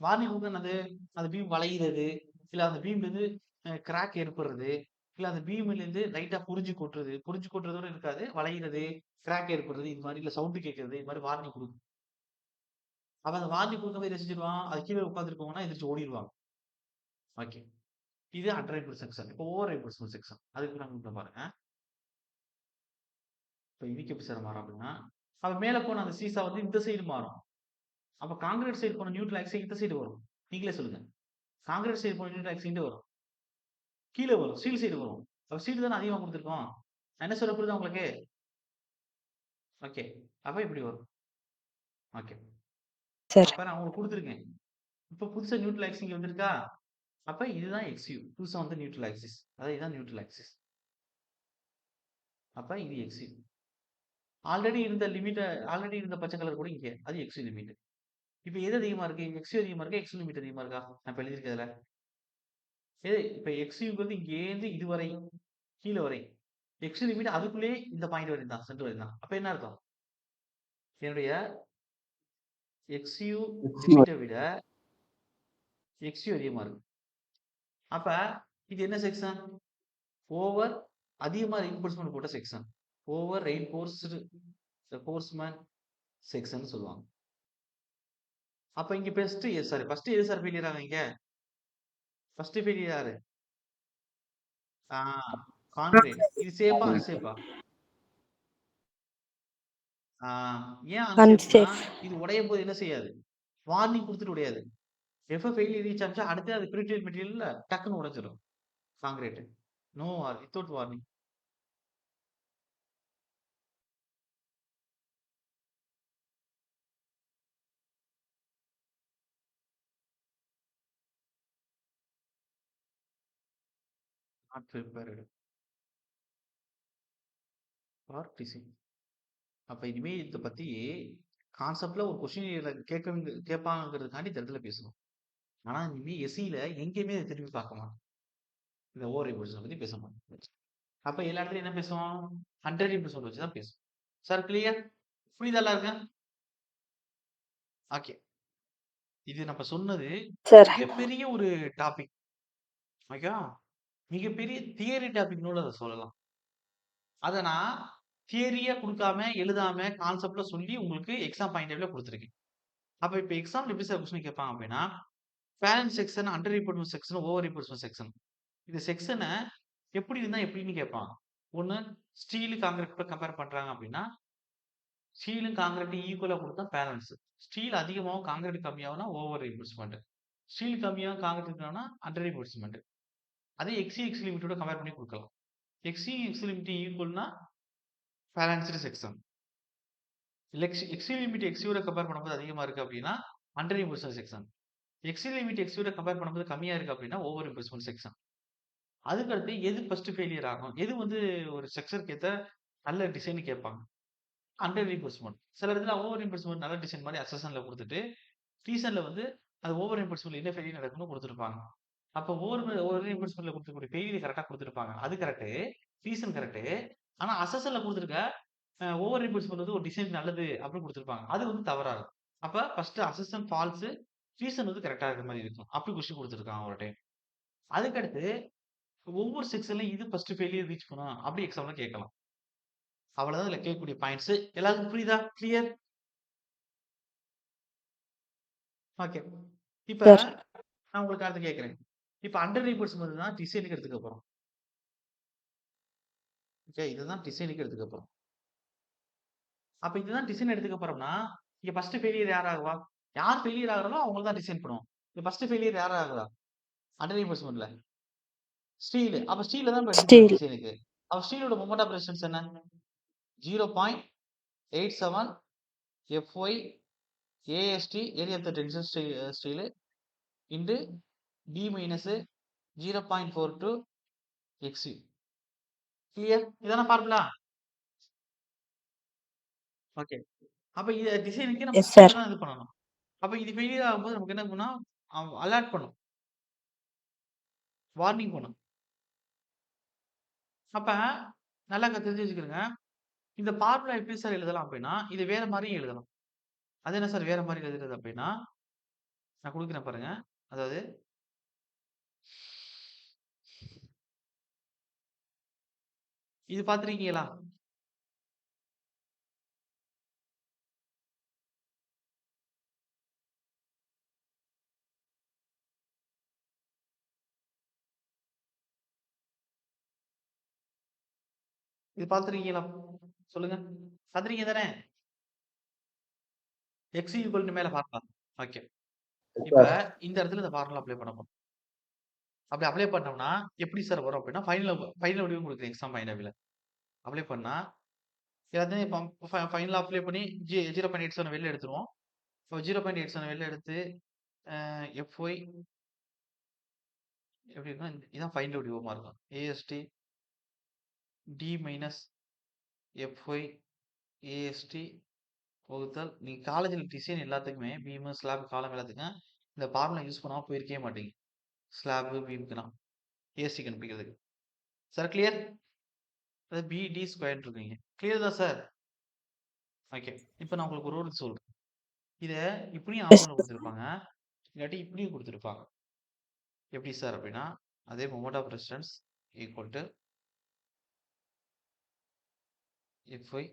வார்னிங் வந்து என்னது? அந்த பீம் வளையிறது, இல்ல அந்த பீம்லேருந்து கிராக் ஏற்படுறது, இல்ல அந்த பீம்லேருந்து லைட்டா புரிஞ்சு கொட்டுறது. புரிஞ்சு கொட்டுறதோட இருக்காது. வளையிறது, கிராக் ஏற்படுறது, இது மாதிரி இல்ல சவுண்ட் கேட்கறது, இது மாதிரி வார்னிங் குடுக்கும். அப்ப அந்த வார்னிங் குடுக்கும்போது என்ன செஞ்சிருவான்? அது கீழ உட்கார்ந்திருக்கவங்கன்னா எந்திரிச்சு ஓடிருவாங்க. ஓகே. இது அண்டர் ரீஇன்போர்ஸ்மென்ட் செக்ஷன். இப்போ ஓவர் ரீஇன்போர்ஸ்மென்ட் செக்ஷன். அதுக்கு நம்ம பாருங்க. இப்ப இதுக்கு எப்படி சார் மாறும் அப்படின்னா, அப்ப மேல போன அந்த சீசா வந்து இந்த சைடு மாறும். அப்ப கான்கிரீட் சைடு போன நியூட்ரல் ஆக்சைடு இந்த சைடு வரும். நீங்களே சொல்லுங்க. கான்கிரீட் சைடு போன நியூட்ரல் ஆக்சைடு இங்க வரும். கீழ வரும். ஸ்டீல் சைடு வரும். அப்ப ஸ்டீல் தானே அதிகமா குடுத்துருக்கோம். நான் என்ன சொல்ல புரியுதா உங்களுக்கு? ஓகே. அப்ப இப்படி வரும். ஓகே. சார். அப்ப நான் உங்களுக்கு குடுத்துருக்கேன். இப்ப புதுசா நியூட்ரல் ஆக்சிஸ் இங்க வந்திருக்கா? அப்ப இதுதான் எக்ஸ்யூ. புதுசா வந்து நியூட்ரல் ஆக்சிஸ். அதாவது இதுதான் நியூட்ரல் ஆக்சிஸ். அப்ப இது எக்ஸ்யூ. ஆல்ரெடி இருந்த லிமிட்ட ஆல்ரெடி இருந்த பச்சை கலர் கூட இங்க. அது எக்ஸ்யூ லிமிட். இப்ப எது அதிகமா இருக்கு? எக்ஸ்யூ அதிகமா இருக்கா? எக்ஸ்யூ லிமிட் அதிகமா இருக்கா? நான் இப்ப எழுதியிருக்கிறதுல. இப்ப எக்ஸ்யூங்கிறது இங்கேருந்து இதுவரை, கீழ வரை. எக்ஸ்யூ லிமிட் அதுக்குள்ளேயே இந்த பாயிண்ட் வரையும் தான். சென்டர் வரையும் தான். அப்ப என்ன அர்த்தம்? என்னுடைய எக்ஸ்யூ எக்ஸ்யூ லிமிட்ட விட எக்ஸ்யூ அதிகமா இருக்கு. அப்ப இது என்ன செக்ஷன்? ஓவர் அதிகமா ரெயின்போர்ஸ்மென்ட் போட்ட செக்ஷன். ஓவர் ரெயின்போர்ஸ்மென்ட் செக்ஷன் சொல்லுவாங்க. அப்ப இங்க ஃபர்ஸ்ட் எது சார் ஃபெயிலியர் ஆகும் இங்க? ஃபர்ஸ்ட் ஃபெயிலியர் யாரு? ஆ கான்கிரீட். இது சேஃபா அன்சேஃபா? ஆ ஏன் அன்சேஃப்னா, அன்சேஃப். இது உடையும்போது என்ன செய்யாது? வார்னிங் குடுத்துட்டு உடையாது. ஃபெயிலியர் ரீச் ஆச்சா அடுத்து அது பிரிட்டில் மெட்டீரியல்ல டக்குன்னு உடைஞ்சிரும். Concrete. No without warning. Not prepared for design. அப்ப இனிமே இத பத்தி கான்செப்ட்ல ஒரு கொஸ்டின் கேட்பாங்கங்கிறதுக்காண்டி இந்த இடத்துல பேசணும். ஆனா இனிமே எஸ்சில எங்கேயுமே இத திரும்பி பார்க்க மாட்டோம். இந்த ஓவர் ரிவர்ஷன் பத்தி பேச மாட்டோம். அப்ப எல்லா இடத்துலயும் என்ன பேசுவோம்? 100% வச்சு தான் பேசுவோம். Sir clear? புரியுதா எல்லாருக்கும்? ஓகே. இது நம்ம சொன்னது சார். மிகப்பெரிய ஒரு டாபிக். ஓகேவா? மிகப்பெரிய தியரி டாபிக்னு கூட அத சொல்லலாம். அத நான் தியரியா குடுக்காம, எழுதாம, கான்செப்ட்ல சொல்லி உங்களுக்கு எக்ஸாம் பாயிண்ட் ஆஃப் வியூல குடுத்துருக்கேன். அப்ப இப்ப எக்ஸாம்ல எப்படி சார் கொஸ்டின் கேட்பாங்க அப்படின்னா, balanced section, under reinforcement section, over reinforcement section. இந்த செக்ஷன எப்படி இருந்தா எப்படின்னு கேட்பாங்க. ஒண்ணு ஸ்டீல், கான்கிரீட் கூட கம்பேர் பண்றாங்க அப்படின்னா, ஸ்டீலும் கான்கிரீட்டும் ஈக்குவலா குடுத்தா பேலன்ஸ். ஸ்டீல் அதிகமாவும், கான்கிரீட் கம்மியாகும்னா ஓவர் ரிஇன்போர்ஸ்மென்ட். ஸ்டீல் கம்மியாவும், கான்கிரீட் இருக்கணும்னா அண்டர் ரிஇன்போர்ஸ்மென்ட். அதே எக்ஸி லிமிட்டோட கம்பேர் பண்ணி குடுக்கலாம். எக்ஸி லிமிட் ஈக்குவல்னா பேலன்ஸ்டு செக்ஷன். எக்ஸி லிமிட் எக்ஸியோட கம்பேர் பண்ணும்போது அதிகமா இருக்கு அப்படின்னா அண்டர் ரிஇன்போர்ஸ்மென்ட் செக்ஷன். எக்ஸி லிமிட் எக்ஸியோட கம்பேர் பண்ணும்போது கம்மியா இருக்கு அப்படின்னா ஓவர் ரிஇன்போர்ஸ்மென்ட் செக்ஷன். அதுக்கடுத்து எது ஃபர்ஸ்ட் ஃபெயிலியர் ஆகும்? எது வந்து ஒரு ஸ்ட்ரக்சருக்கு ஏத்த நல்ல டிசைன் கேட்பாங்க. அண்டர் ரீஇன்போர்ஸ்மென்ட். சில இடத்துல ஓவர் ரீஇன்போர்ஸ்மென்ட் நல்ல டிசைன் மாரி அசெஷன்ல குடுத்துட்டு, ரீசன்ல வந்து அது ஓவர் ரீஇன்போர்ஸ்மென்ட்ல என்ன ஃபெயிலியர் நடக்கும்னு குடுத்திருப்பாங்க. அப்ப ஓவர் ரீஇன்போர்ஸ்மென்ட்ல குடுத்துருக்கக்கூடிய ஃபெயிலியர் கரெக்ட்டா குடுத்திருப்பாங்க. அது கரெக்ட்டு. Reason correct. ஆனா அசெஷன்ல குடுத்திருக்க ஓவர் ரீஇன்போர்ஸ்மென்ட் வந்து ஒரு டிசைன் நல்லது அப்படின்னு குடுத்திருப்பாங்க. அது வந்து தவறா இருக்கும். அப்ப ஃபர்ஸ்ட் அசெஷன் ஃபால்ஸ், ரீசன் வந்து கரெக்ட்டா இருக்கிற மாரி இருக்கும். அப்படி கொஸ்டின் குடுத்திருக்காங்க ஒரு டைம். அதுக்கடுத்து ஒவ்வொரு செக்ஷன்லயும் இது ஃபர்ஸ்ட் ஃபெயிலியர் ரீச் பண்ணும். அப்படி எக்ஸாம்ல கேட்கலாம். அவ்வளவுதான் இதுல கேட்கக்கூடிய பாயிண்ட்ஸ். எல்லாருக்கும் புரியுதா? கிளியர்? ஓகே. இப்ப சார். நான் உங்களுக்கு அடுத்து கேட்கிறேன். இப்ப அண்டர் ரீஇன்போர்ஸ்மென்ட் தான் டிசைனுக்கு எடுத்துக்க போறோம். ஓகே. இதுதான் டிசைனுக்கு எடுத்துக்க போறோம். அப்ப இதுதான் டிசைன் எடுத்துக்க போறோம்னா, இங்க ஃபர்ஸ்ட் ஃபெயிலியர் யார் ஆகுவா? யார் ஃபெயிலியர் ஆகுறாங்களோ அவங்கள தான் டிசைன் பண்ணுவோம். இங்க ஃபர்ஸ்ட் ஃபெயிலியர் யார் ஆகுறா? Under ரீஇன்போர்ஸ்மென்ட்ல steel. அப்ப ஸ்டீல தான் நம்ம எடுத்துக்கணும் ஸ்டீல். டிசைனுக்கு. அப்ப ஸ்டீலோட மொமெண்ட் ஆஃப் ரெசிஸ்டன்ஸ் என்ன? 0.87 FY AST area of the tension steel into D minus 0.42 XU. Clear? இதான ஃபார்முலா? ஓகே. அப்ப இத டிசைனுக்கு நம்ம எஸ் ஸ்டீல சார். தான் இது பண்ணணும். அப்ப இது ஃபெயிலியர் ஆகும்போது நமக்கு என்ன பண்ணும்? அலர்ட் பண்ணும். வார்னிங் பண்ணும். அப்ப நல்லா தெரிஞ்சு வச்சுக்கிருங்க. இந்த ஃபார்முலா எப்படி சார் எழுதலாம் அப்படின்னா, இது வேற மாரியும் எழுதலாம். அது என்ன சார் வேற மாரி எழுதுறது அப்படின்னா, நான் குடுக்குறேன் பாருங்க. அதாவது இது பார்த்திருக்கீங்களா? இது பார்த்திருக்கீங்களா? சொல்லுங்க. பார்த்திருக்கீங்க தானே? x ஈக்குவல் டு மேல ஃபார்முலா. ஓகே. இப்ப இந்த இடத்துல இந்த ஃபார்முலா அப்ளை பண்ண போறோம். அப்படி அப்ளை பண்ணோம்னா, எப்படி சார் வரும் அப்படின்னா, ஃபைனல் வடிவம் குடுக்குறேன் எக்ஸாம் பாயிண்ட் ஆஃப் வியூல. அப்ளை பண்ணா, எல்லாத்தையும் ஃபைனலா அப்ளை பண்ணி 0.87 வெளில எடுத்துருவோம். இப்போ 0.87 வெளில எடுத்து FY எப்படி இருக்குன்னா, இதான் ஃபைனல் வடிவமா இருக்கும். AST D minus FY AST வகுத்தல் நீங்க காலேஜ்ல டிசைன் எல்லாத்துக்குமே பீம், ஸ்லாப், காலம் எல்லாத்துக்கும் இந்த ஃபார்முலா யூஸ் பண்ணாம போயிருக்கவே மாட்டீங்க. ஸ்லாப், பீம்க்குலாம் ஏசி கண்டுபிடிக்கிறதுக்கு. Sir clear? அது BD ஸ்கொயர்ன்னு இருக்குங்க. கிளியர் தான் சார்? ஓகே. இப்ப நான் உங்களுக்கு ஒரு ரூல் சொல்றேன். இத இப்படியும் எஸ் ஆப்ஷன்ல சார். குடுத்திருப்பாங்க. இல்லாட்டி இப்படியும் குடுத்திருப்பாங்க. எப்படி சார் அப்படின்னா, அதே moment of resistance equal to FY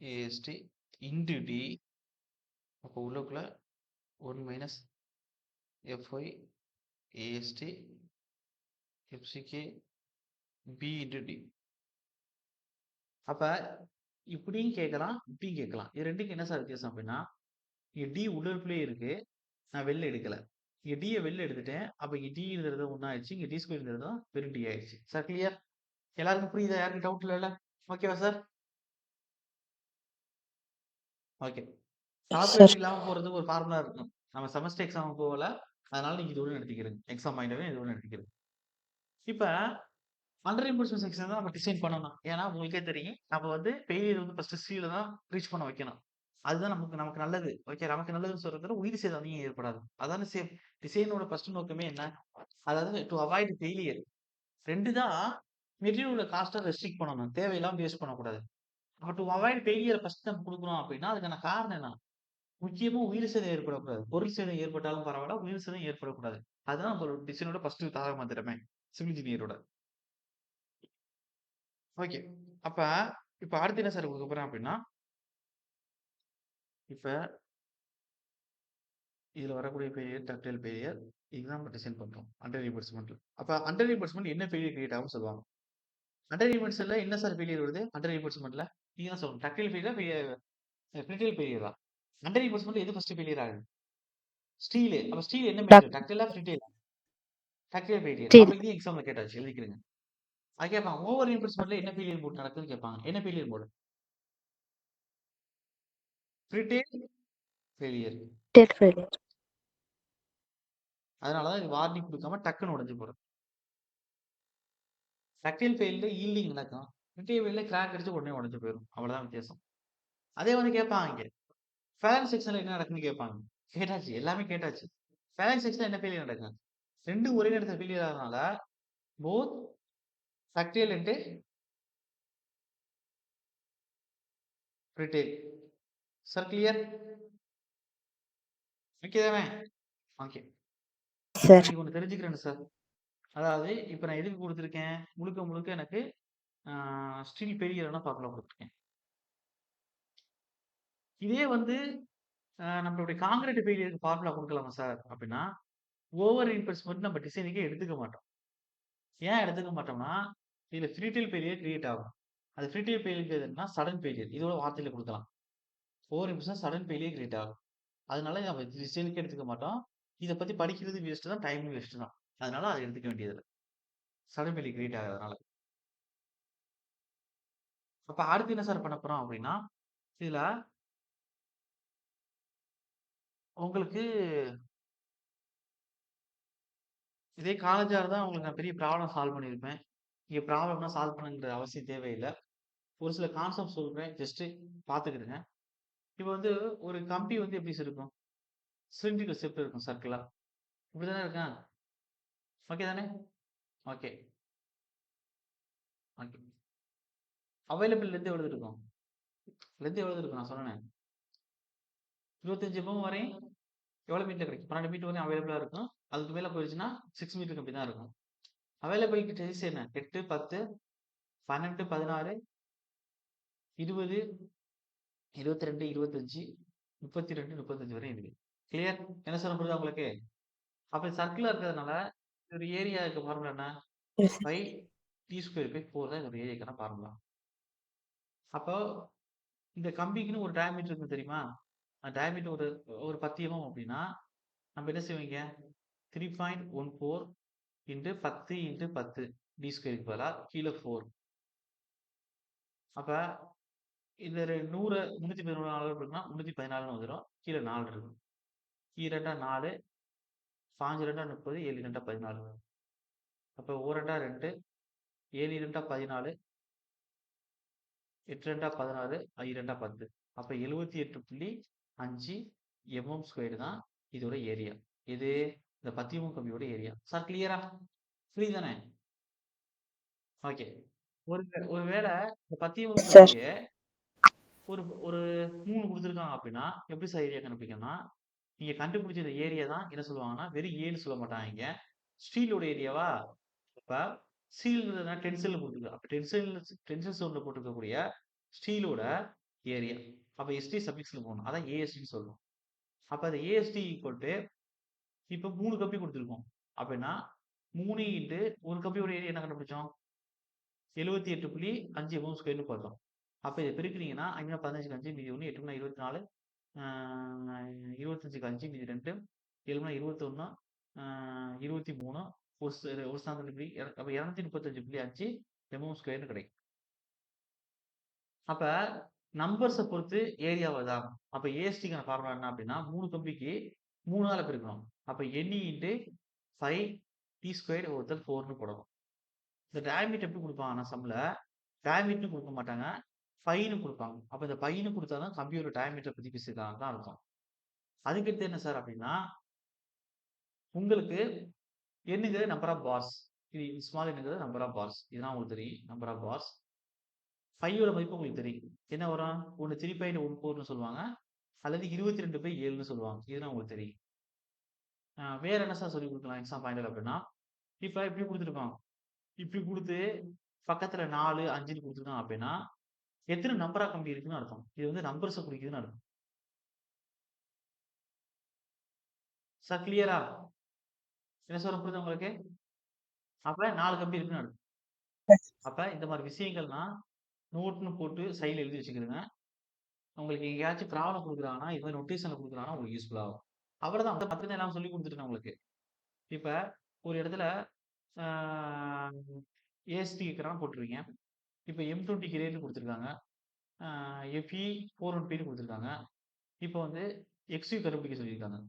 AST into D. அப்போ உள்ளுக்குள்ள 1 minus FY AST FCK B into D. அப்ப இப்படியும் கேட்கலாம், இப்படியும் கேட்கலாம். இது 2க்கும் என்ன சார் வித்தியாசம் அப்படின்னா, இங்க D உள்ளுக்குள்ளேயே இருக்கு. நான் வெளில எடுக்கல. இங்க D ய வெளில எடுத்துட்டேன். அப்ப இங்க D ங்கிறது 1 ஆயிடுச்சு. இங்க D ஸ்கொயர்ங்கிறது தான் வெறும் D ஆயிடுச்சு. Sir clear? எல்லாருக்கும் புரியுதா? யாருக்கும் டவுட் இல்லல்ல? ஓகேவா sir? Okay. Yes calculator sir. இல்லாம போறதுக்கு ஒரு ஃபார்முலா இருக்கும். நம்ம செமஸ்டர் எக்ஸாம் போகல. அதனால நீங்க இதோட நிறுத்திக்கிறங்க. எக்ஸாம் பாயிண்ட் ஆஃப் வியூ இதோட நிறுத்திக்கிறங்க. இப்ப அண்டர் இம்போசிஷன் செக்ஷன் தான் நம்ம டிசைன் பண்ணணும். ஏன்னா உங்களுக்கே தெரியும். நம்ம வந்து ஃபெயிலியர் வந்து ஃபர்ஸ்ட் Cல தான் ரீச் பண்ண வைக்கணும். அதுதான் நமக்கு நமக்கு நல்லது. ஓகே. நமக்கு நல்லதுன்னு சொல்றத உயிர் சேதம் அதிகம் ஏற்படாது. அதானே டிசைனோட ஃபர்ஸ்ட் நோக்கமே என்ன? அதாவது டூ அவாய்ட் ஃபெயிலியர். 2 தான் மெட்டீரியலோட காஸ்ட்ட ரெஸ்ட்ரிக்ட் பண்ணணும். தேவையில்லாம வேஸ்ட் பண்ணக்கூடாது. அப்ப டூ அவாய்ட் ஃபெயிலியர் ஃபர்ஸ்ட் நம்ம குடுக்குறோம் அப்படின்னா, அதுக்கான காரணம் என்ன? முக்கியமா உயிர் சேதம் ஏற்படக்கூடாது. பொருள் சேதம் ஏற்பட்டாலும் பரவால்ல. உயிர் சேதம் ஏற்படக்கூடாது. அதுதான் நம்மளோட டிசைனோட ஃபர்ஸ்ட் தாரக மந்திரமே. சிவில் இன்ஜினியரோட. ஓகே. அப்ப இப்ப அடுத்து என்ன சார் குடுக்க போறேன் அப்படின்னா, இப்ப இதுல வரக்கூடிய ஃபெயிலியர் டக்டைல் ஃபெயிலியர் இதுதான் நம்ம டிசைன் பண்றோம். அண்டர் ரீஇன்போர்ஸ்மென்ட்ல. அப்ப அண்டர் ரீஇன்போர்ஸ்மென்ட் என்ன ஃபெயிலியர் கிரியேட் ஆகும்னு சொல்லுவாங்க. அண்டர் ரீஇன்போர்ஸ்மென்ட்ல என்ன சார் ஃபெயிலியர் வருது? அண்டர் ரீஇன்போர்ஸ்மென்ட்ல நீங்க தான் சொல்லணும். டக்டைல் ஃபெயிலியர் கிரிட்டிக்கல் ஃபெயிலியரா? அண்டர் ரீஇன்போர்ஸ்மென்ட்ல எது ஃபர்ஸ்ட் ஃபெயிலியர் ஆகுது? ஸ்டீல். அப்ப ஸ்டீல் என்ன மெட்டீரியல்? டக்டைலா ஃபிரிட்டைலா? Ductile failure. ஸ்டீல். அப்ப இதையும் எக்ஸாம்ல கேட்டாச்சு. எழுதிக்கிறங்க. அது கேட்பாங்க. ஓவர் ரீஇன்போர்ஸ்மென்ட்ல என்ன ஃபெயிலியர் மோட் நடக்குதுன்னு கேட்பாங்க. என்ன failure mode? Brittle failure. Dead failure. அதனால தான் இது வார்னிங் குடுக்காம டக்குன்னு உடைஞ்சு போறது. டக்டைல் ஃபெயில்ல யீல்டிங் நடக்கும். ஃபிரிட்டைல் ஃபெயில்ல கிராக் அடிச்சு உடனே உடைஞ்சு போயிரும். அவ்வளவுதான் வித்தியாசம். அதே வந்து கேட்பாங்க இங்க. ஃபேலன்ஸ் செக்ஷன்ல என்ன நடக்குன்னு கேட்பாங்க. கேட்டாச்சு. எல்லாமே கேட்டாச்சு. ஃபேலன்ஸ் செக்ஷன்ல என்ன ஃபெயிலியர் நடக்கும்? 2 ஒரே நேரத்துல ஃபெயிலியர் ஆகுறதுனால both ductile and brittle. Sir clear? Okay தானே? ஓகே. இப்ப சார். நீங்க ஒண்ணு தெரிஞ்சுக்கிறேன் சார். அதாவது இப்ப நான் எதுக்கு குடுத்துருக்கேன்? முழுக்க முழுக்க எனக்கு ஸ்டீல் ஃபெயிலியரான ஃபார்முலா குடுத்துருக்கேன். இதே வந்து நம்மளுடைய கான்கிரீட் ஃபெயிலியருக்கு ஃபார்முலா குடுக்கலாமா சார்? அப்படின்னா, ஓவர் ரீஇன்போர்ஸ்மென்ட் நம்ம டிசைனுக்கே எடுத்துக்க மாட்டோம். ஏன் எடுத்துக்க மாட்டோம்னா, இதுல ஃபிரிட்டைல் ஃபெயிலியர் கிரியேட் ஆகும். அது ஃப்ரிட்டிவ் ஃபெயிலியர் எதுன்னா சடன் ஃபெயிலியர். இதோட வார்த்தையில குடுக்கலாம். 4 நிமிஷம் சடன் ஃபெயிலியர் கிரியேட் ஆகும். அதனால நம்ம டிசிஷனுக்கே எடுத்துக்க மாட்டோம். இத பத்தி படிக்கிறது வேஸ்ட் தான். டைமும் வேஸ்ட் தான். அதனால அத எடுத்துக்க வேண்டியதில்ல. சடன் ஃபெயிலியர் கிரியேட் ஆகாதனால. அப்ப அடுத்து என்ன சார் பண்ண போறோம் அப்படின்னா, இதுல உங்களுக்கு இதே காலேஜா இருந்தா உங்களுக்கு நான் பெரிய ப்ராப்ளம் சால்வ் பண்ணியிருப்பேன். இங்க ப்ராப்ளம்லாம் சால்வ் பண்ணணுங்கிற அவசியம் தேவையில்ல. ஒரு சில கான்செப்ட் சொல்றேன். ஜஸ்ட் பார்த்துக்கிடுங்க. இப்ப வந்து ஒரு கம்பி வந்து எப்படி இருக்கும்? சிலிண்ட்ரிக்கல் ஷேப்ல இருக்கும் சர்க்கிளா. இப்படிதானே இருக்கும்? ஓகே தானே? ஓகே. ஓகே. அவைலபிள் லென்த் எவ்வளவு இருக்கும்? லென்த் எவ்வளவு இருக்கும் நான் சொன்னேனே. 25 mm வரையும் எவ்வளவு மீட்டர் கிடைக்கும்? 12 மீட்டர் வரையும் அவைலபிளா இருக்கும். அதுக்கு மேல போயிருச்சுன்னா 6 மீட்டர் கம்பி தான் இருக்கும். அவைலபிலிட்டி டேஸ் என்ன? 8, 10, 12, 16, 20, 22, 25, 32, 35 வரையும் இருக்கு. கிளியர்? என்ன சொல்ல புரியுதா உங்களுக்கு? அப்ப சர்க்கிளா இருக்கிறதுனால ஒரு ஏரியாவுக்கு ஃபார்முலா என்ன? Yes, sir. 5 T²/4 தான் இதோட ஏரியாக்கான ஃபார்முலா. அப்போ இந்த கம்பிக்குன்னு ஒரு டயாமீட்டர் இருக்கும் தெரியுமா? அந்த டயாமீட்டர் ஒரு 10 mm அப்படின்னா, நம்ம என்ன செய்வீங்க? 3.14 இன்டு 10 இன்டு 10 D²க்கு பதிலா கீழ 4. அப்ப இந்த 100 314 அளவு இருக்குன்னா 314ன்னு வந்துரும். கீழ 4 இருக்கும். ஈரெண்டா 4, 5 2 30, 7 2 14. அப்ப 1 2 2, 7 2 14, 8 2 16, 5 2 10. அப்ப 78.5 mm² தான் இதோட ஏரியா. இது இந்த 10 mm கம்பியோட ஏரியா. சார் கிளியரா? புரியுது தானே? ஓகே. ஒரு ஒருவேள இந்த 10 mm Yes, sir. கம்பிய ஒரு ஒரு 3 குடுத்துருக்காங்க அப்படின்னா, எப்படி சார் ஏரியா கண்டுபிடிக்கணும்னா, நீங்க கண்டுபிடிச்ச இந்த ஏரியா தான் என்ன சொல்லுவாங்கன்னா, வெறும் ஏன்னு சொல்ல மாட்டாங்க. ஸ்டீலோட ஏரியாவா? அப்ப ஸ்டீல்ங்கிறதுனா டென்சைல்ல குடுத்துருக்கு. அப்ப டென்சைல் ஜோன்ல போட்டிருக்கக்கூடிய ஸ்டீலோட ஏரியா. அப்ப எஸ்டி சஃபிக்ஸ்ல போடணும். அதான் ஏஎஸ்டின்னு சொல்றோம். அப்ப அது ஏஎஸ்டி ஈக்குவல் டூ இப்ப 3 கம்பி குடுத்துருக்கோம். அப்படின்னா 3 இன்டு ஒரு கம்பியோட ஏரியா என்ன கண்டுபிடிச்சோம்? 78.5 mm²ன்னு பார்த்தோம். அப்ப இத பெருக்குனீங்கன்னா 5 15க்கு 5 மீதி 1 8 24 25க்கு 5 மீதி 2 7 21 23 ஒரு சாந்தம் இப்படி அப்ப 235.5 mm² கிடைக்கும். அப்ப நம்பர்ஸ பொறுத்து ஏரியா வருதா? அப்ப ஏஎஸ்டிக்கான ஃபார்முலா என்ன அப்படின்னா 3 கம்பிக்கு 3ஆல பெருக்கணும். அப்ப NE இன்டு 5 T² / 4ன்னு போடணும். இந்த டயாமீட்டர் எப்படி குடுப்பாங்கன்னா சம்ல, டயாமீட்டர்ன்னு குடுக்க மாட்டாங்க. பைன்னு குடுப்பாங்க. அப்ப இந்த பைன்னு குடுத்தா தான் கம்பியோட டயாமீட்டர் பத்தி பேசியிருக்காங்கன்னு தான் அர்த்தம். அதுக்கடுத்து என்ன சார் அப்படின்னா, உங்களுக்கு என்னுங்கிறது நம்பர் ஆஃப் பார்ஸ். இது ஸ்மால் என்னங்கிறது நம்பர் ஆஃப் பார்ஸ். இதுதான் உங்களுக்கு தெரியும். Number of bars. பையோட மதிப்பு உங்களுக்கு தெரியும். என்ன வரும்? ஒண்ணு 3.14ன்னு சொல்லுவாங்க. அல்லது 22/7ன்னு சொல்லுவாங்க. இதுதான் உங்களுக்கு தெரியும். வேற என்ன சார் சொல்லிக் குடுக்கலாம் எக்ஸாம் பாயிண்ட்ல அப்படின்னா, இப்ப இப்படி குடுத்துருக்கான். இப்படி குடுத்து பக்கத்துல 4, 5ன்னு குடுத்துருக்கான் அப்படின்னா, எத்தன நம்பர் ஆஃப் கம்பி இருக்குன்னு அர்த்தம். இது வந்து நம்பர்ஸ குறிக்குதுன்னு அர்த்தம். சார் கிளியரா? என்ன சொல்றேன் புரியுதா உங்களுக்கு? அப்ப 4 கம்பி இருக்குன்னு அர்த்தம். Yes. அப்ப இந்த மாரி விஷயங்கள்லாம் நோட்ன்னு போட்டு சைடுல எழுதி வச்சுக்கிடுங்க. உங்களுக்கு எங்கேயாச்சும் ப்ராப்ளம் குடுக்குறாங்கன்னா, இது மாரி நோட்டேஷன்ல குடுக்குறாங்கன்னா உங்களுக்கு யூஸ்ஃபுல்லா ஆகும். அவ்வளதான். அத பத்தி தான் எல்லாம் சொல்லிக் குடுத்துட்டேன் உங்களுக்கு. இப்ப ஒரு இடத்துல ஆ ஏஎஸ்டி கேட்குறான்னு போட்டுருவீங்க. இப்ப M20 கிரேட்ன்னு குடுத்துருக்காங்க. FE 415ன்னு குடுத்துருக்காங்க. இப்ப வந்து XU கண்டுபிடிக்க சொல்லியிருக்காங்க.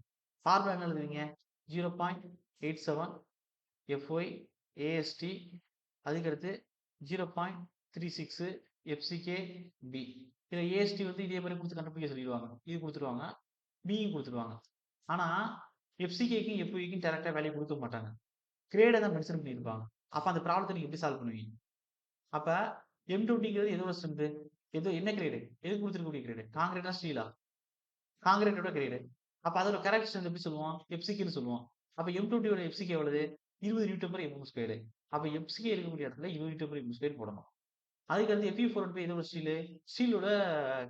ஃபார்முலா என்ன எழுதுவீங்க? 0.87 FY AST அதுக்கடுத்து 0.36 FCK B. இதுல AST வந்து இதே மாரி குடுத்து கண்டுபிடிக்க சொல்லிருவாங்க. இது குடுத்துருவாங்க. Bயும் குடுத்துருவாங்க. ஆனா FCKக்கும் FYக்கும் டைரக்ட்டா வேல்யூ குடுக்க மாட்டாங்க. கிரேட தான் மென்ஷன் பண்ணியிருப்பாங்க. அப்ப அந்த ப்ராப்ளத்த நீங்க எப்படி சால்வ் பண்ணுவீங்க? அப்ப M20ங்கிறது எதோட ஸ்ட்ரென்த்? என்ன கிரேடு? எதுக்கு குடுத்திருக்கக்கூடிய கிரேடு? கான்கிரீட்டா? ஸ்டீலா? கான்கிரீட்டோட கிரேடு. அப்ப அதோட கரெக்ட் ஸ்ட்ரென்த் எப்படி சொல்லுவோம்? FCKன்னு சொல்லுவோம். அப்ப M20யோட FCK எவ்வளவு? 20 Nm/mm². அப்ப FCK இருக்கக்கூடிய இடத்துல 20 Nm/mm² போடணும். அதுக்கடுத்து Fe415 எதோட ஸ்டீலு? ஸ்டீலோட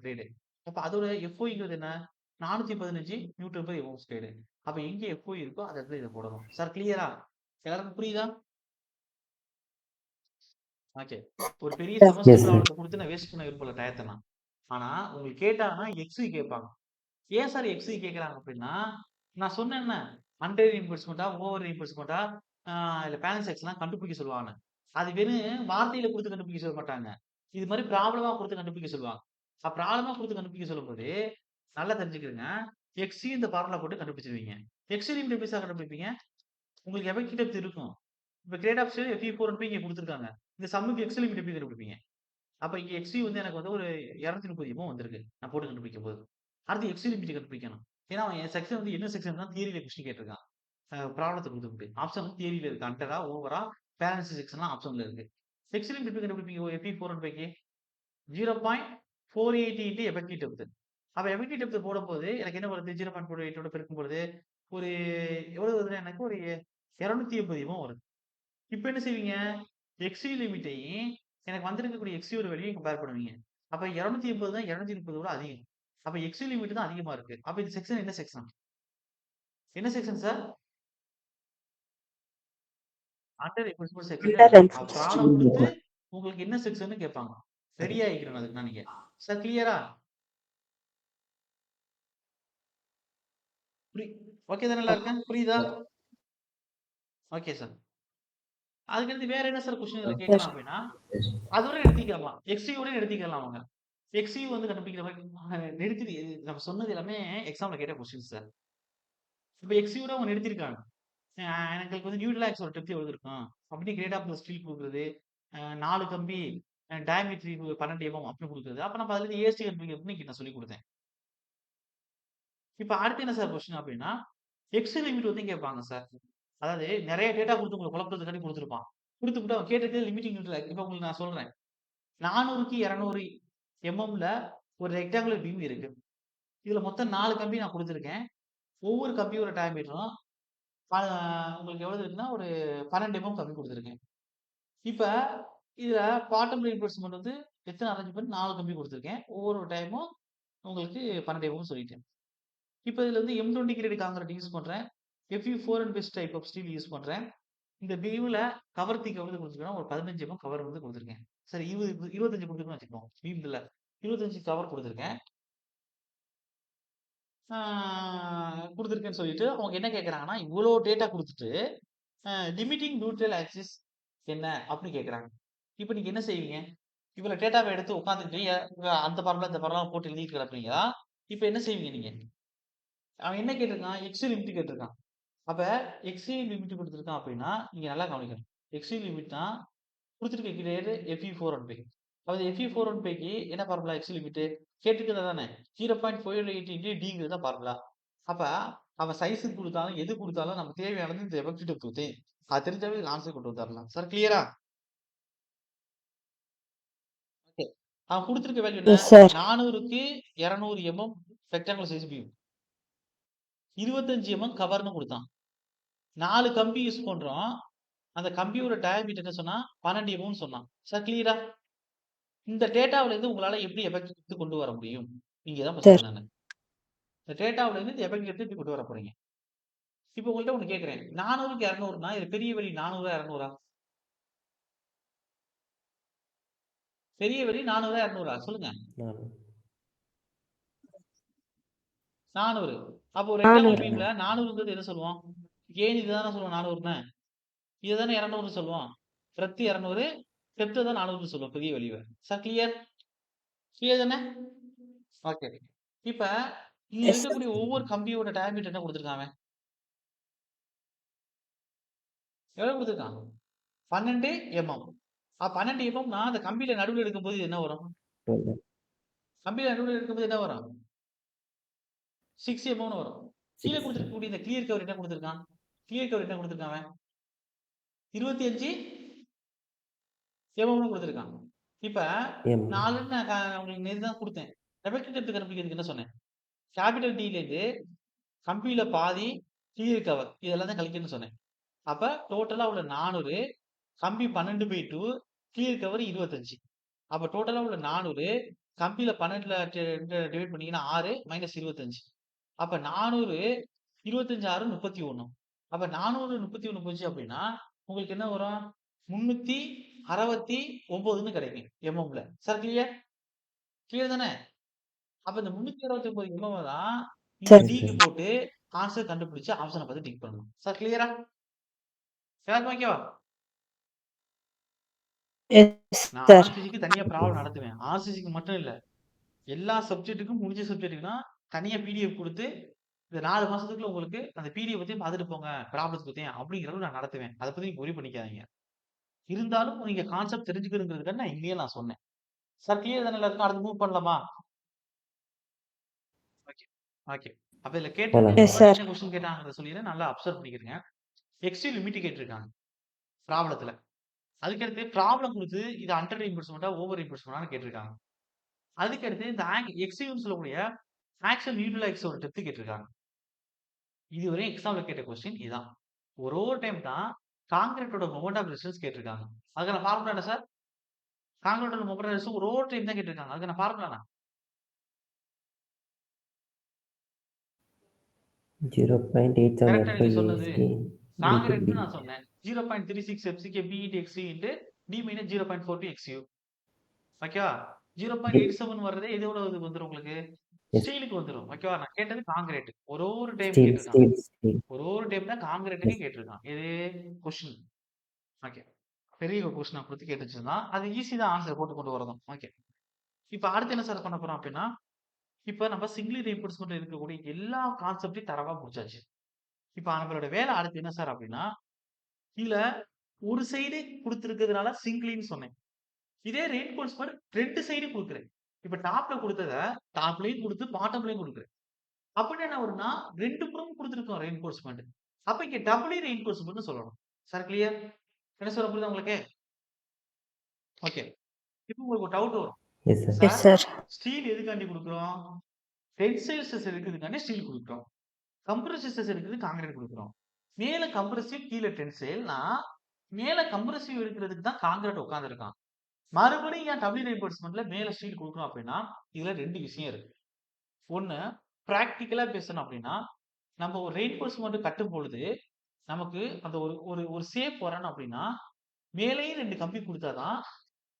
கிரேடு. அப்ப அதோட FOங்கிறது என்ன? 415 Nm/mm². அப்ப எங்க FO இருக்கோ அந்த இடத்துல இத போடணும். சார் கிளியரா? எல்லாருக்கும் புரியுதா? ஓகே. ஒரு பெரிய சார். Semester Yes, sir. ப்ராப்ளத்த குடுத்து நான் வேஸ்ட் பண்ண விரும்பல டயத்த நான். ஆனா, உங்களுக்கு கேட்டாங்கன்னா எக்ஸ்வி கேட்பாங்க. ஏன் சார் எக்ஸ்வி கேட்கறாங்க அப்படின்னா, நான் சொன்னேன்ல, அண்டர் ரீஇன்பர்ஸ்மென்ட்டா, ஓவர் ரீஇன்பர்ஸ்மென்ட்டா, இல்ல பேலன்ஸ் எக்ஸ்லாம் கண்டுபிடிக்க சொல்லுவாங்கன்னு. அது வெறும் வார்த்தையில குடுத்து கண்டுபிடிக்க சொல்ல மாட்டாங்க. இது மாரி ப்ராப்ளமா குடுத்து கண்டுபிடிக்க சொல்லுவாங்க. ப்ராப்ளமா குடுத்து கண்டுபிடிக்க சொல்லும்போது, நல்லா தெரிஞ்சுக்கங்க. எக்ஸ்சி இந்த ஃபார்முலா போட்டு கண்டுபிடிச்சுருவீங்க. எக்ஸ் லிமிட் எப்படி சார் கண்டுபிடிப்பீங்க? உங்களுக்கு எஃபெக்டிவ் டெப்த் இருக்கும். இப்ப கிரேட் ஆஃப் ஸ்டேல் Fe4 இங்க குடுத்துருக்காங்க. இந்த சம்முக்கு எக்ஸ் லிமிட் எப்படி கண்டுபிடிப்பீங்க? அப்ப இங்க எக்ஸ்வி வந்து எனக்கு வந்து ஒரு 230 எமோ வந்திருக்கு. நான் போட்டு கண்டுபிடிக்கும்போது. அடுத்து எக்ஸ் லிமிட் கண்டுபிடிக்கணும். ஏன்னா, அவன் என் செக்ஷன் வந்து என்ன செக்ஷன் தான் தியரில கொஸ்டின் கேட்டிருக்கான். ப்ராப்ளத்த குடுத்துப்புட்டு. ஆப்ஷன் வந்து தியரில இருக்கு. அண்டரா, ஓவரா, பேலன்ஸ் செக்ஷன்லாம் ஆப்ஷன்ல இருக்கு. எக்ஸ் லிமிட் எப்படி கண்டுபிடிப்பீங்க? Fe4 0.480 into effective depth. அப்ப எஃபெக்டிவ் டெப்த் போடும்போது எனக்கு என்ன வருது? 0.48 ஓட பெருக்கும் பொழுது, ஒரு எவ்வளவு வருதுன்னா எனக்கு ஒரு 280 எமோ வருது. இப்ப என்ன செய்வீங்க? எக்ஸ்வி லிமிட்டையும் எனக்கு வந்திருக்கக்கூடிய எக்ஸ்வியோட வேல்யூயும் கம்பேர் பண்ணுவீங்க. அப்ப 280 தான் 230 விட அதிகம். அப்ப எக்ஸ்வி லிமிட் தான் அதிகமா இருக்கு. அப்ப இந்த செக்ஷன் என்ன செக்ஷன்? என்ன section sir? Under expose section under இருக்கும். ரீஇன்பர்ஸ்மென்ட். ப்ராப்ளம் குடுத்து உங்களுக்கு என்ன செக்ஷன்னு கேட்பாங்க. ரெடி ஆயிக்கிறணும் அதுக்கு நான் நீங்க. சார் கிளியரா? புரி ஓகே தானே எல்லாருக்கும்? புரியுதா? Okay sir. அதுக்கடுத்து வேற என்ன சார் கொஸ்டின் இதுல கேட்கலாம் சார். அப்படின்னா, அதோட நிறுத்திக்கலாம். எக்ஸ்வியோட நிறுத்திக்கலாம் அவங்க. எக்ஸ்வி வந்து கண்டுபிடிக்கிற மாரி நிறுத்தி நம்ம சொன்னது எல்லாமே எக்ஸாம்ல கேட்ட கொஸ்டின்ஸ் சார். இப்ப எக்ஸ்வியோட அவங்க நிறுத்திருக்காங்க. எங்களுக்கு வந்து நியூட்ரலாக்ஸ் ஒரு டெப்த் எவ்வளவு இருக்கும்? அப்படி கிரேட் ஆஃப் ஸ்டீல் குடுக்குறது. 4 கம்பி டயாமீட்டர் 12 எம்எம் அப்படின்னு குடுக்குறது. அப்ப நம்ம அதுல இருந்து ஏஎஸ்டி கண்டுபிடிக்கிறதுன்னு இன்னைக்கு நான் சொல்லிக் குடுத்தேன். இப்ப அடுத்து என்ன சார் கொஸ்டின் அப்படின்னா, எக்ஸ் லிமிட் வந்து கேட்பாங்க சார். அதாவது நெறைய டேட்டா குடுத்து உங்கள குழப்பறதுக்காண்டி குடுத்திருப்பான். குடுத்துப்புட்டு அவன் கேட்டது லிமிட்டிங் நியூட்ரல். இப்ப உங்களுக்கு நான் சொல்றேன். 400க்கு 200 எம்எம்ல ஒரு ரெக்டாங்குலர் பீம் இருக்கு. இதுல மொத்தம் 4 கம்பி நான் குடுத்திருக்கேன். ஒவ்வொரு கம்பியோட டயாமீட்டரும் அ உங்களுக்கு எவ்வளவு இருக்குன்னா, ஒரு 12 எம்எம் கம்பி குடுத்திருக்கேன். இப்ப இதுல பாட்டம் ரீஇன்போர்ஸ்மென்ட் வந்து எத்தன அரேஞ்ச்மென்ட் 4 கம்பி குடுத்திருக்கேன். ஒவ்வொரு டைமும் உங்களுக்கு 12 எம்எம் சொல்லிட்டேன். இப்ப இதுல வந்து M20 கிரேட் கான்கிரீட் யூஸ் பண்றேன். Fe4 and best type of steel use பண்றேன். இந்த பீம்ல கவர் திக் எவ்வளவு குடுத்துருக்கேன்னா, ஒரு 15 எம்எம் கவர் வந்து குடுத்திருக்கேன். சரி 25 குடுத்துருக்கேன்னு வச்சுக்குவோம். பீம்ல 25 கவர் குடுத்திருக்கேன். ஆ குடுத்திருக்கேன்னு சொல்லிட்டு அவங்க என்ன கேட்கறாங்கன்னா, இவ்வளோ டேட்டா குடுத்துட்டு, லிமிட்டிங் நியூட்ரல் ஆக்சிஸ் என்ன? அப்படின்னு கேட்கறாங்க. இப்ப நீங்க என்ன செய்வீங்க? இவ்வளோ டேட்டாவ எடுத்து உட்கார்ந்துட்டு அந்த ஃபார்முலா, இந்த ஃபார்முலா போட்டு எழுதிட்டு கிடப்பீங்களா? இப்ப என்ன செய்வீங்க நீங்க? அவன் என்ன கேட்டிருக்கான்? எக்ஸ் லிமிட் கேட்டிருக்கான். அப்ப எக்ஸ் லிமிட் குடுத்திருக்கான் அப்படின்னா, நீங்க நல்லா கவனிக்கணும். எக்ஸ் லிமிட்னா குடுத்திருக்க கிரேடு Fe415. அப்ப Fe415க்கு என்ன ஃபார்முலா எக்ஸ் லிமிட்? கேட்டிருக்கிறது தானே. 0.480 இன்டு டிங்கிறது தான் ஃபார்முலா. அப்ப அவன் சைஸ்க்கு குடுத்தாலும், எது குடுத்தாலும் நமக்கு தேவையானது இந்த எஃபெக்டிவ் டெப்த். அது தெரிஞ்சாவே இதுக்கு ஆன்சர் கொண்டு வந்துரலாம். சார் கிளியரா? ஓகே. அவன் குடுத்திருக்க வேல்யூ என்ன? Yes sir. 400க்கு 200 MM rectangular size beam. 25 MM கவர்ன்னு குடுத்தான். 4 கம்பி யூஸ் பண்றோம். அந்த கம்பியோட டயாமீட்டர் என்ன சொன்னான்? 12 எம்எம்னு சொன்னான். சார் கிளியரா? இந்த டேட்டாவுல இருந்து உங்களால எப்படி எஃபெக்ட் எடுத்து கொண்டு வர முடியும்? இங்க தான் சார். பிரச்சனை நானு. இந்த டேட்டாவுல இருந்து இந்த எஃபெக்ட் எடுத்து எப்படி கொண்டு வர போறீங்க? இப்ப உங்கள்ட்ட ஒண்ணு கேட்கிறேன். 400க்கு 200ன்னா இது பெரிய வழி 400ஆ 200ஆ? பெரிய வழி 400ஆ 200ஆ? சொல்லுங்க. 400. அப்போ ஒரு ரெக்டாங்குலர் 400. பீம்ல 400ங்கிறது எத சொல்லுவோம்? ஏன் இதுதானே சொல்லுவோம் 400ன்னு? இத தானே 200ன்னு சொல்லுவோம். பிரெத் 200, டெப்த் தான் 400ன்னு சொல்லுவோம் பெரிய வழிவ. Sir clear? கிளியர் தானே? ஓகே. இப்ப இங்க எஸ் சார். இருக்கக்கூடிய ஒவ்வொரு கம்பியோட டயாமீட்டர் என்ன குடுத்திருக்கான் அவன்? எவ்வளவு குடுத்திருக்கான்? 12 எம்எம். 12 எம்எம்னா அந்த கம்பியில நடுவுல எடுக்கும்போது என்ன வரும்? கம்பியில நடுவுல எடுக்கும்போது என்ன வரும்? 6 எம்எம்னு வரும். கீழ 6. குடுத்திருக்கக்கூடிய இந்த கிளியர் கவர் என்ன குடுத்திருக்கான்? கிளியர் கவர் என்ன குடுத்திருக்கான் அவன்? 25 எம்எம்னு குடுத்திருக்கான். இப்ப M. 4ன்னு நான் உங்களுக்கு நேத்து தான் குடுத்தேன். எஃபெக்டிவ் டெப்த் கண்டுபிடிக்கிறதுக்கு என்ன சொன்னேன்? கேப்பிட்டல் T ல இருந்து கம்பியில பாதி, கிளியர் கவர் இதெல்லாம் தான் கழிக்கணும்னு சொன்னேன். அப்ப டோட்டலா உள்ள 400, கம்பி 12/2, கிளியர் கவர் 25. அப்ப டோட்டலா உள்ள 400, கம்பியில 12ல டிவைட் பண்ணீங்கன்னா 6 மைனஸ் 25. அப்ப 400, 25 6 31. அப்ப 400 31 போச்சு அப்படின்னா, உங்களுக்கு என்ன வரும்? 300 369ன்னு கிடைக்கும் எம்எம்ல. Sir clear? கிளியர் தானே? அப்ப இந்த 369 எம்எம் தான் நீங்க சார் டிக்கு போட்டு ஆன்சர் கண்டுபிடிச்சு ஆப்ஷன பார்த்து டிக் பண்ணணும். சார் கிளியரா? எல்லாருக்கும் ஓகேவா? எஸ் நான் சார் ஆர்சிசிக்கு தனியா ப்ராப்ளம் நடத்துவேன். ஆர்சிசிக்கு மட்டும் இல்ல. எல்லா சப்ஜெக்ட்டுக்கும் முடிஞ்ச சப்ஜெக்ட்டுக்குன்னா தனியா பிடிஎஃப் குடுத்து, இந்த 4 மாசத்துக்குள்ள உங்களுக்கு அந்த பிடிஎஃப் பத்தியும் பார்த்துட்டு போங்க. ப்ராப்ளத்த பத்தியும் அப்படிங்கிற அளவுக்கு நான் நடத்துவேன். அத பத்தி நீங்க ஒரி பண்ணிக்காதீங்க. இருந்தாலும் நீங்க கான்செப்ட் தெரிஞ்சுக்கணுங்கிறதுக்காக நான் இங்கேயே நான் சொன்னேன். சார் கிளியர் தானே எல்லாருக்கும்? அடுத்து மூவ் பண்ணலாமா? ஓகே. ஓகே. அப்ப இதுல கேட்டிருக்க போலாம் எஸ் சார். சார் என்ன கொஸ்டின் கேட்டாங்கறத சொல்லிடுறேன். நல்லா அப்சர்வ் பண்ணிக்கிறங்க. எக்ஸ்ட்ரீம் லிமிட் கேட்டிருக்காங்க ப்ராப்ளத்துல. அதுக்கடுத்து ப்ராப்ளம் குடுத்து இது அண்டர் ரீஇன்பர்ஸ்மென்ட்டா, ஓவர் ரீஇன்பர்ஸ்மென்ட்டான்னு கேட்டிருக்காங்க. அதுக்கடுத்து இந்த எக்ஸ்ட்ரீம்னு சொல்லக்கூடிய ஆக்சுவல் நியூட்ரல் ஒரு டெப்த் கேட்டிருக்காங்க. இதுவரையும் எக்ஸாம்ல கேட்ட கொஸ்டின் இதான். ஒரு டைம் தான் கான்கிரீட்டோட மொமெண்ட் ஆஃப் ரெசிஸ்டன்ஸ் கேட்டிருக்காங்க. அதுக்கான ஃபார்முலா என்ன சார்? கான்கிரீட்டோட மொமெண்ட் ஆஃப் ரெசிஸ்டன்ஸ் ஒரு டைம் தான் கேட்டிருக்காங்க. அதுக்கான ஃபார்முலா என்ன? 0.87 கரெக்ட்டா நீங்க சொன்னது. FIAST into கான்கிரீட்னு D. நான் சொன்னேன். 0.36 FCK B into XC into D minus 0.42 XU. ஓகேவா? D. 0.87 வர்றதே எதோட இது வந்துரும் உங்களுக்கு? Yes. ஸ்டீலுக்கு வந்துரும். ஓகேவா? நான் கேட்டது கான்கிரீட். ஒரு டைம் Steel, கேட்டிருக்காங்க. steel. ஒரு டைம் தான் கான்கிரீட்டுக்கு Yes. கேட்டிருக்கான். எது? கொஸ்டின். ஓகே. பெரிய கொஸ்டினா குடுத்து கேட்டுச்சுன்னா, அது ஈஸி தான் ஆன்சர் போட்டு கொண்டு வரதும். ஓகே. இப்ப அடுத்து என்ன சார் பண்ண போறோம் அப்டின்னா, இப்ப நம்ம சிங்கிலி ரீஇன்போர்ஸ்மென்ட்ல இருக்கக்கூடிய எல்லா கான்செப்ட்டையும் தரவா முடிச்சாச்சு. இப்ப நம்மளோட வேலை அடுத்து என்ன சார் அப்டின்னா, இதுல ஒரு சைடு குடுத்திருக்கிறதுனால சிங்கிளின்னு சொன்னேன். இதே ரெயின்போர்ஸ்மென்ட் 2 சைடு குடுக்குறேன். இப்ப டாப்ல குடுத்தத டாப்லயும் குடுத்து, பாட்டம்லயும் குடுக்குறேன். அப்படின்னா என்ன வரும்னா, 2 புறமும் குடுத்திருக்கோம் ரெயின்போர்ஸ்மென்ட். அப்ப இங்க டபுள் ரெயின்போர்ஸ்மென்ட்னு சொல்லணும். Sir clear? என்ன சொல்ல புரியுதா உங்களுக்கு? ஓகே. இப்ப உங்களுக்கு ஒரு டவுட் வரும். Yes, sir. Yes sir sir steel எதுக்காண்டி குடுக்குறோம்? டென்சைல் ஸ்ட்ரெஸ் இருக்கிறதுக்காண்டி ஸ்டீல் குடுக்குறோம். கம்ப்ரசிவ் ஸ்ட்ரெஸ் இருக்கிறதுக்கு கான்கிரீட் குடுக்குறோம். மேல கம்ப்ரசிவ் கீழ டென்சைல்னா, மேல கம்ப்ரசிவ் இருக்கிறதுக்கு தான் கான்கிரீட் உட்கார்ந்திருக்கான். மறுபடியும் ஏன் டபுள் ரெயின்போர்ஸ்மென்ட்ல மேல ஸ்டீல் குடுக்குறோம் அப்படின்னா, இதுல 2 விஷயம் இருக்கு. ஒண்ணு பிராக்டிகலா பேசணும் அப்படின்னா, நம்ம ஒரு ரெயின்போர்ஸ்மென்ட் கட்டும் பொழுது, நமக்கு அந்த ஒரு ஒரு ஒரு சேஃப் வரணும் அப்படின்னா, மேலேயும் 2 கம்பி குடுத்தா தான்,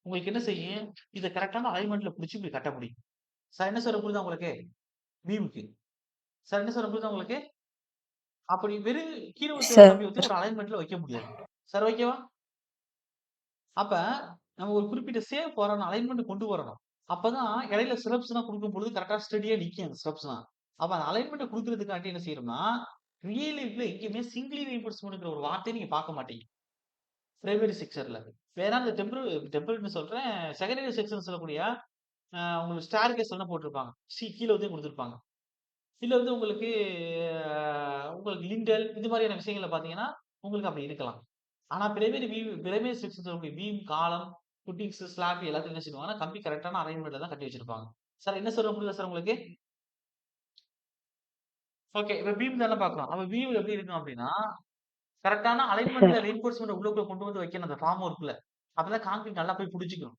உங்களுக்கு என்ன செய்யும்? இத கரெக்ட்டான அலைன்மென்ட்ல புடிச்சு இப்படி கட்ட முடியும். சார் என்ன சொல்ல புரியுதா உங்களுக்கு? பீமுக்கு. சார் என்ன சொல்ல புரியுதா உங்களுக்கு? அப்படி வெறும் கீழ ஊத்தி ஒரு சார் கம்பி ஊத்தி ஒரு அலைன்மென்ட்ல வைக்க முடியாது. சார் ஓகேவா? அப்ப நம்ம ஒரு குறிப்பிட்ட சேஃப் வரணும், அலைன்மென்ட் கொண்டு வரணும். அப்பதான் இடையில ஸ்டெப்ஸ்லாம் குடுக்கும்பொழுது கரெக்ட்டா ஸ்டெடியா நிக்கும் அந்த ஸ்டெப்ஸ்லாம். அப்ப அந்த அலைன்மென்ட் குடுக்குறதுக்காண்டி என்ன செய்றோம்னா, ரியல் லைஃப்ல எங்கேயுமே சிங்கிள் ரெயின்போர்ஸ்மென்ட்ங்கிற ஒரு வார்த்தைய நீங்க பார்க்க மாட்டீங்க. பிரைமரி செக்ஷன்ல. வேணா இந்த டெம்பிள்னு சொல்றேன். செகண்டரி செக்ஷன் சொல்லக்கூடிய உங்களுக்கு ஸ்டேர் கேஸ்லாம் போட்டிருப்பாங்க. கீழ வந்து குடுத்திருப்பாங்க. இல்ல வந்து உங்களுக்கு உங்களுக்கு லிண்டல் இது மாதிரியான விஷயங்கள்ல பார்த்தீங்கன்னா, உங்களுக்கு அப்படி இருக்கலாம். ஆனா பிரைமரி செக்ஷன் சொல்லக்கூடிய பீம், காலம், புட்டிங்ஸ், ஸ்லாப் எல்லாத்தையும் என்ன செய்வாங்கன்னா, கம்பி கரெக்ட்டான அலைன்மென்ட்ல தான் கட்டி வச்சிருப்பாங்க. சார் என்ன சொல்ல புரியுதா சார் உங்களுக்கு? ஓகே. இப்ப பீம் தானே பார்க்குறோம். அப்ப பீம் எப்படி இருக்கும் அப்படின்னா, கரெக்ட்டான அலைன்மென்ட்ல சார் ரெயின்போர்ஸ்மென்ட் உள்ளுக்குள்ள கொண்டு வந்து வைக்கணும் அந்த ஃபார்ம் ஒர்க்ல. அப்பதான் கான்கிரீட் நல்லா போய் புடிச்சுக்கும்.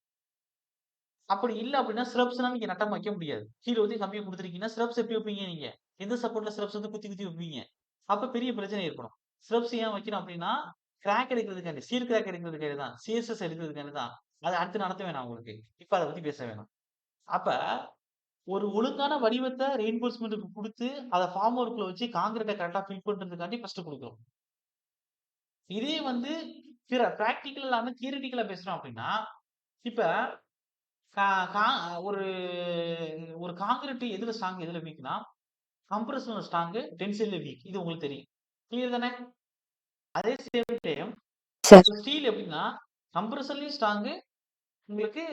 அப்படி இல்ல அப்படின்னா, ஸ்ரப்ஸ்லாம் நீங்க நட்டாம வைக்க முடியாது. கீழ ஊத்தி கம்பிய குடுத்துருக்கீங்கன்னா, ஸ்ரப்ஸ் எப்படி வைப்பீங்க நீங்க? எந்த சப்போர்ட்ல ஸ்ரப்ஸ் வந்து குத்தி குத்தி வைப்பீங்க? அப்ப பெரிய பிரச்சனை ஏற்படும். ஸ்ரப்ஸ் ஏன் வைக்கிறோம் அப்படின்னா, கிராக் எடுக்கிறதுக்காண்டி, ஸ்டீல் கிராக் எடுக்கிறதுக்காண்டி தான். சிஎஸ்எஸ் எடுக்கிறதுக்காண்டி தான். அத அடுத்து நடத்த வேணாம் உங்களுக்கு. இப்ப அத பத்தி பேச வேணாம். அப்ப ஒரு ஒழுங்கான வடிவத்த ரெயின்போர்ஸ்மென்ட்க்கு குடுத்து, அத ஃபார்ம் ஒர்க்ல வச்சு கான்கிரீட்ட கரெக்ட்டா ஃபில் பண்றதுக்காண்டி ஃபர்ஸ்ட் குடுக்குறோம். இதே வந்து பிராக்டிகல் இல்லாம தியரிட்டிக்கலா பேசுறோம் அப்படின்னா, இப்ப கா கா ஒரு ஒரு கான்கிரீட் எதுல ஸ்ட்ராங், எதுல வீக்னா, கம்ப்ரஷன்ல ஸ்ட்ராங், டென்சைல்ல வீக். இது உங்களுக்கு தெரியும். கிளியர் தானே? அதே சேம் டைம் சார் ஸ்டீல் எப்படின்னா, கம்ப்ரஷன்லயும் ஸ்ட்ராங், உங்களுக்கு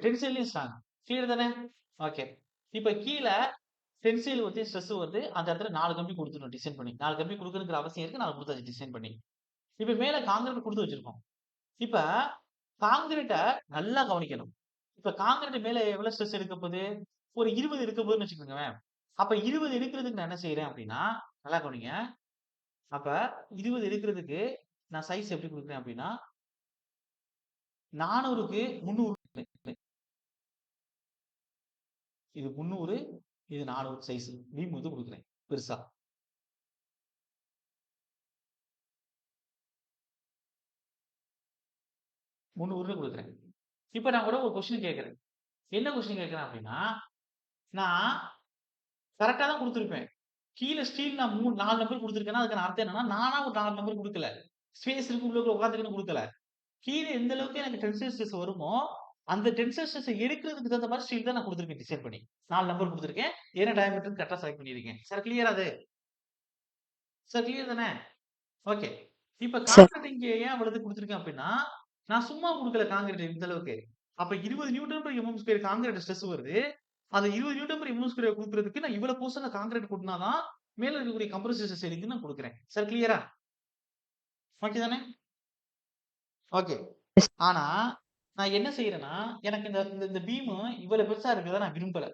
டென்சைல்லயும் ஸ்ட்ராங். கிளியர் தானே? ஓகே. இப்ப கீழ டென்சைல் வந்து ஸ்ட்ரெஸ் வருது. அந்த இடத்துல 4 கம்பி குடுத்துட்டோம் டிசைன் பண்ணி. 4 கம்பி குடுக்கணுங்கிற அவசியம் இருக்கு. 4 குடுத்தாச்சு டிசைன் பண்ணி. இப்ப மேல கான்கிரீட் குடுத்து வச்சிருக்கோம். இப்ப கான்கிரீட்ட நல்லா கவனிக்கணும். இப்ப கான்கிரீட் மேல எவ்வளவு ஸ்ட்ரெஸ் எடுக்க போகுது? ஒரு 20 எடுக்க போகுதுன்னு வச்சுக்கோங்களேன். அப்ப 20 எடுக்கிறதுக்கு நான் என்ன செய்றேன் அப்படின்னா, நல்லா கவனிங்க. அப்ப 20 எடுக்கிறதுக்கு நான் சைஸ் எப்படி குடுக்குறேன் அப்படின்னா, 400க்கு 300 இது 300 இது 400 சைஸ் பீம் வந்து குடுக்குறேன் பெருசா. 300ன்னு குடுக்குறேன். இப்ப நான் கூட ஒரு கொஸ்டின் கேட்கிறேன். என்ன கொஸ்டின் கேட்கிறேன் அப்படின்னா, நான் கரெக்ட்டா தான் குடுத்திருப்பேன். கீழ ஸ்டீல் நான் 4 நம்பர் குடுத்திருக்கேன்னா, அதுக்கான அர்த்தம் என்னன்னா, நானா ஒரு 4 நம்பர் குடுக்கல. ஸ்பேஸ் இருக்கு உள்ளுக்குள்ள உட்கார்ந்துக்குன்னு குடுக்கல. கீழ எந்த அளவுக்கு எனக்கு டென்சைல் ஸ்ட்ரெஸ் வருமோ, அந்த டென்சைல் ஸ்ட்ரெஸ் எடுக்கிறதுக்கு தகுந்த மாரி ஸ்டீல் தான் நான் குடுத்திருக்கேன் டிசைன் பண்ணி. 4 நம்பர் குடுத்திருக்கேன். என்ன டயாமீட்டர்ன்னு கரெக்ட்டா செலக்ட் பண்ணியிருக்கேன். சார் கிளியரா அது? சார் கிளியர் தானே? ஓகே. இப்ப சார் கான்கிரீட் இங்க ஏன் இவ்வளவு இது குடுத்திருக்கேன் அப்படின்னா, நான் சும்மா குடுக்கல கான்கிரீட் இந்த அளவுக்கு. அப்ப 20 newton per MM square concrete stress வருது. அந்த 20 நியூட்டன் பெர் எம்எம் ஸ்கொயர் குடுக்குறதுக்கு நான் இவ்வளவு போர்ஷன் கான்கிரீட் கொட்டுனா தான் மேல இருக்கக்கூடிய கம்ப்ரசிவ் ஸ்ட்ரெஸ் எடுக்குன்னு நான் குடுக்குறேன். சார் கிளியரா? ஓகே தானே? ஓகே. எஸ் ஆனா, நான் என்ன செய்றேன்னா, எனக்கு இந்த இந்த இந்த பீம் இவ்வளவு பெருசா இருக்கிறத நான் விரும்பல.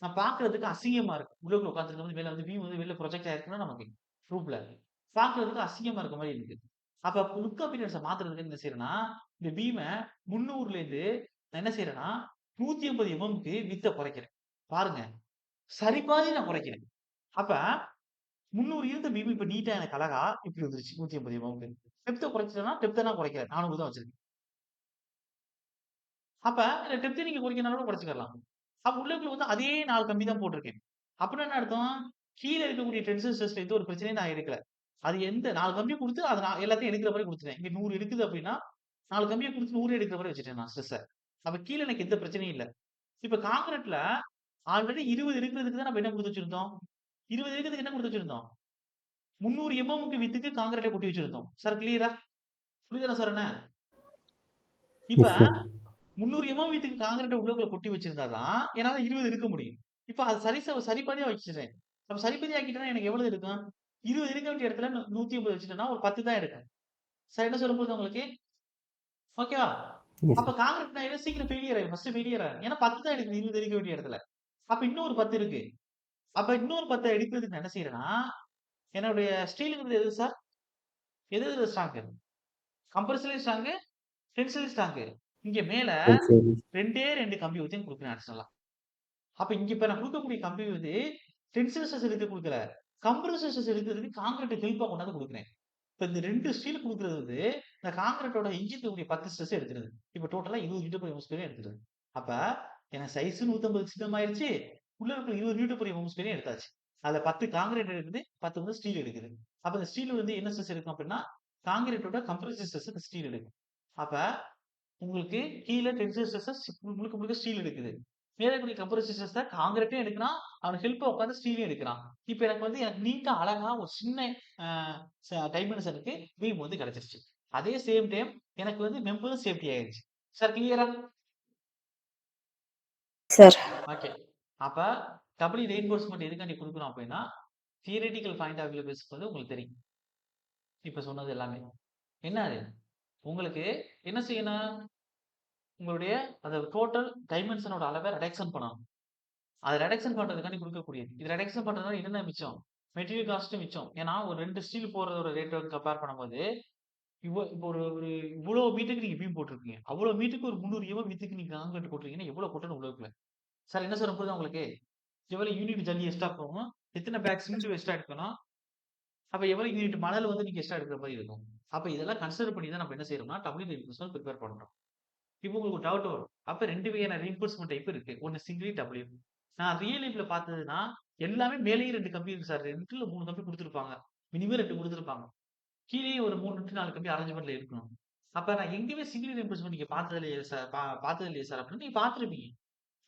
நான் பார்க்கிறதுக்கு அசிங்கமா இருக்கு. உள்ளுக்குள்ள உட்கார்ந்திருக்கும்போது மேல வந்து பீம் வந்து வெளில ப்ரொஜெக்ட் ஆயிருக்குன்னா நமக்கு ரூஃப்ல. பார்க்கிறதுக்கு அசிங்கமா இருக்க மாரி இருக்கு. அப்ப லுக் அப்பியரன்ஸ மாத்துறதுக்கு என்ன செய்றேன்னா, இந்த பீம 300லேருந்து நான் என்ன செய்றேன்னா, 150 எம்எம்க்கு விட்த்த குறைக்கிறேன். பாருங்க. சரி பாதி நான் குறைக்கிறேன். அப்ப 300 இருந்த பீம் இப்ப நீட்டா எனக்கு அழகா இப்படி வந்துருச்சு 150 எம்எம்க்கு. டெப்த்த குறைச்சுட்டேன்னா, டெப்த்த நான் குறைக்கிறேன். 400 தான் வச்சிருக்கேன். அப்ப இந்த டெப்த்த நீங்க குறைக்கணும்னாலும் குறைச்சுக்கலாம். அப்ப உள்ளுக்குள்ள வந்து அதே 4 கம்பி தான் போட்டிருக்கேன். அப்படின்னா என்ன அர்த்தம்? கீழ இருக்கக்கூடிய டென்சைல் ஸ்ட்ரெஸ்ல எந்த ஒரு பிரச்சனையும் நான் எடுக்கல. அது எந்த 4 கம்பி குடுத்து அத நான் எல்லாத்தையும் எடுக்கிற மாரி குடுத்துட்டேன். இங்க 100 எடுக்குது அப்படின்னா, 4 கம்பிய குடுத்து 100 எடுக்கிற மாரி வச்சுட்டேன் நான் ஸ்ட்ரெஸ்ஸ. அப்ப கீழ எனக்கு எந்த பிரச்சனையும் இல்ல. இப்ப கான்கிரீட்ல ஆல்ரெடி 20 இருக்கிறதுக்கு தான் நம்ம என்ன குடுத்து வச்சிருந்தோம்? 20 இருக்கிறதுக்கு என்ன குடுத்து வச்சிருந்தோம்? 300 எம்எம்க்கு வித்துக்கு கான்கிரீட்ட கொட்டி வச்சிருந்தோம். சார் கிளியரா? புரியுதா சார் என்ன? இப்ப Yes, sir. 300 எம்எம் வீட்டுக்கு கான்கிரீட்ட உள்ளுக்குள்ள கொட்டி வச்சிருந்தா தான், என்னால 20 எடுக்க முடியும். இப்ப அது சரிபாதியா வச்சுட்டேன். அப்ப சரிபாதி ஆக்கிட்டேன்னா எனக்கு எவ்வளவு இருக்கும்? 20 எடுக்க வேண்டிய இடத்துல 150 வச்சுட்டேன்னா, ஒரு 10 தான் எடுக்கும். சார் என்ன சொல்ல புரியுதா உங்களுக்கு? ஓகேவா? Yes, அப்ப sir. கான்கிரீட் நான் என்ன சீக்கிரம் ஃபெயிலியர் ஆயிரும். ஃபர்ஸ்ட் ஃபெயிலியர் ஆயிரும். ஏன்னா 10 தான் எடுக்குது 20 எடுக்க வேண்டிய இடத்துல. அப்ப இன்னொரு 10 இருக்கு. அப்ப இன்னொரு 10 எடுக்கிறதுக்கு நான் என்ன செய்றேன்னா, என்னுடைய ஸ்டீல்ங்கிறது எது சார்? எது எதுல ஸ்ட்ராங்கு? கம்ப்ரசிவ்லயும் ஸ்ட்ராங்கு, டென்சைலயும் ஸ்ட்ராங்கு. இங்க மேல And service. 2 கம்பி ஊத்தி குடுக்குறேன் அடிஷனலா. அப்ப இங்க இப்ப நான் குடுக்கக்கூடிய கம்பி வந்து டென்சைல் ஸ்ட்ரெஸ் எடுக்க குடுக்கல. கம்ப்ரசிவ் ஸ்ட்ரெஸ் எடுக்கிறதுக்கு கான்கிரீட் ஹெல்ப்பா கொண்டாந்து குடுக்குறேன். இப்ப இந்த 2 ஸ்டீல் குடுக்குறது வந்து, இந்த கான்கிரீட்டோட எஞ்சி இருக்கக்கூடிய 10 ஸ்ட்ரெஸ் எடுத்துருது. இப்ப டோட்டலா 20 நியூட்டன் பெர் எம்எம் எடுத்துருது. அப்ப எனக்கு சைஸ் 150 சின்னமாயிருச்சு. உள்ள இருக்கிற 20 நியூட்டன் பெர் எம்எம் எடுத்தாச்சு. அதுல 10 கான்கிரீட் எடுக்குது, 10 வந்து ஸ்டீல் எடுக்குது. அப்ப இந்த ஸ்டீல் வந்து என்ன ஸ்ட்ரெஸ் எடுக்கும் அப்டின்னா, கான்கிரீட்டோட கம்ப்ரசிவ் ஸ்ட்ரெஸ் இந்த ஸ்டீல் எடுக்கும். அப்ப உங்களுக்கு கீழ டென்சைல் ஸ்ட்ரெஸ் முழுக்க முழுக்க ஸ்டீல் எடுக்குது. மேல இருக்கக்கூடிய கம்ப்ரசிவ் ஸ்ட்ரெஸ்ஸ கான்கிரீட்டும் எடுக்குறான். அவனுக்கு ஹெல்ப்பா உட்கார்ந்து ஸ்டீலும் எடுக்குறான். இப்ப எனக்கு நீட்டா அழகா ஒரு சின்ன அ டைமென்ஷனுக்கு பீம் வந்து கிடைச்சிருச்சு. அதே சேம் டைம் எனக்கு வந்து மெம்பரும் சேஃப்டி ஆயிருச்சு. சார் கிளியரா? Sir okay. அப்ப டபுள் ரெயின்போர்ஸ்மென்ட் எதுக்காண்டி குடுக்குறோம் அப்டின்னா, தியரட்டிக்கல் பாயிண்ட் ஆஃப் வியூல பேசும்போது உங்களுக்கு தெரியும். இப்ப சொன்னது எல்லாமே. என்ன அது? உங்களுக்கு என்ன செய்யணும்? உங்களுடைய அந்த டோட்டல் டைமென்ஷனோட அளவ ரிடக்ஷன் பண்ணணும். அத ரிடக்ஷன் பண்றதுக்காண்டி குடுக்கக்கூடியது. இது ரிடக்ஷன் பண்றதுனால என்னென்ன மிச்சம்? மெட்டீரியல் காஸ்ட்டும் மிச்சம். ஏன்னா, ஒரு 2 ஸ்டீல் போடுறதோட ரேட்ட கம்பேர் பண்ணும்போது, இப்போ ஒரு ஒரு இவ்ளோ மீட்டருக்கு நீங்க பீம் போட்டுருக்கீங்க. அவ்ளோ மீட்டருக்கு ஒரு 300 வித்துக்கு நீங்க கான்கிரீட் கொட்டுறீங்கன்னா, எவ்வளோ கொட்டணும் உள்ளுக்குள்ள? சார் என்ன சார் புரியுதா உங்களுக்கு? எவ்வளோ யூனிட் ஜல்லி எக்ஸ்ட்ரா போகும்? எத்தன பேக் சிமெண்ட் எக்ஸ்ட்ரா எடுக்கணும்? அப்ப எவ்வளோ யூனிட் மணல் வந்து நீங்க எக்ஸ்ட்ரா எடுக்கிற மாரி இருக்கும். அப்ப இதெல்லாம் கன்சிடர் பண்ணி தான் நம்ம என்ன செய்றோம்னா, WREன்ஃபோர்ஸ்மென்ட் பிரிப்பேர் பண்றோம். இப்போ உங்களுக்கு ஒரு டவுட் வரும். அப்ப 2 வகையான ரெயின்போர்ஸ்மென்ட் டைப் இருக்கு. ஒண்ணு சிங்கிள் டபிள்யூ. நான் ரியல் லைஃப்ல பார்த்ததுன்னா, எல்லாமே மேலேயும் 2 கம்பி இருக்கு சார். 2 இல்ல 3 கம்பி குடுத்துருப்பாங்க. மினிமம் 2 குடுத்துருப்பாங்க. கீழேயும் ஒரு 3 டூ 4 கம்பி அரேஞ்ச்மென்ட்ல இருக்கணும். அப்ப நான் எங்கேயுமே சிங்கிள் ரெயின்போர்ஸ்மென்ட் நீங்க பார்த்தது இல்லையே சார் பார்த்தது இல்லையே சார் அப்படின்னு நீங்க பார்த்திருப்பீங்க.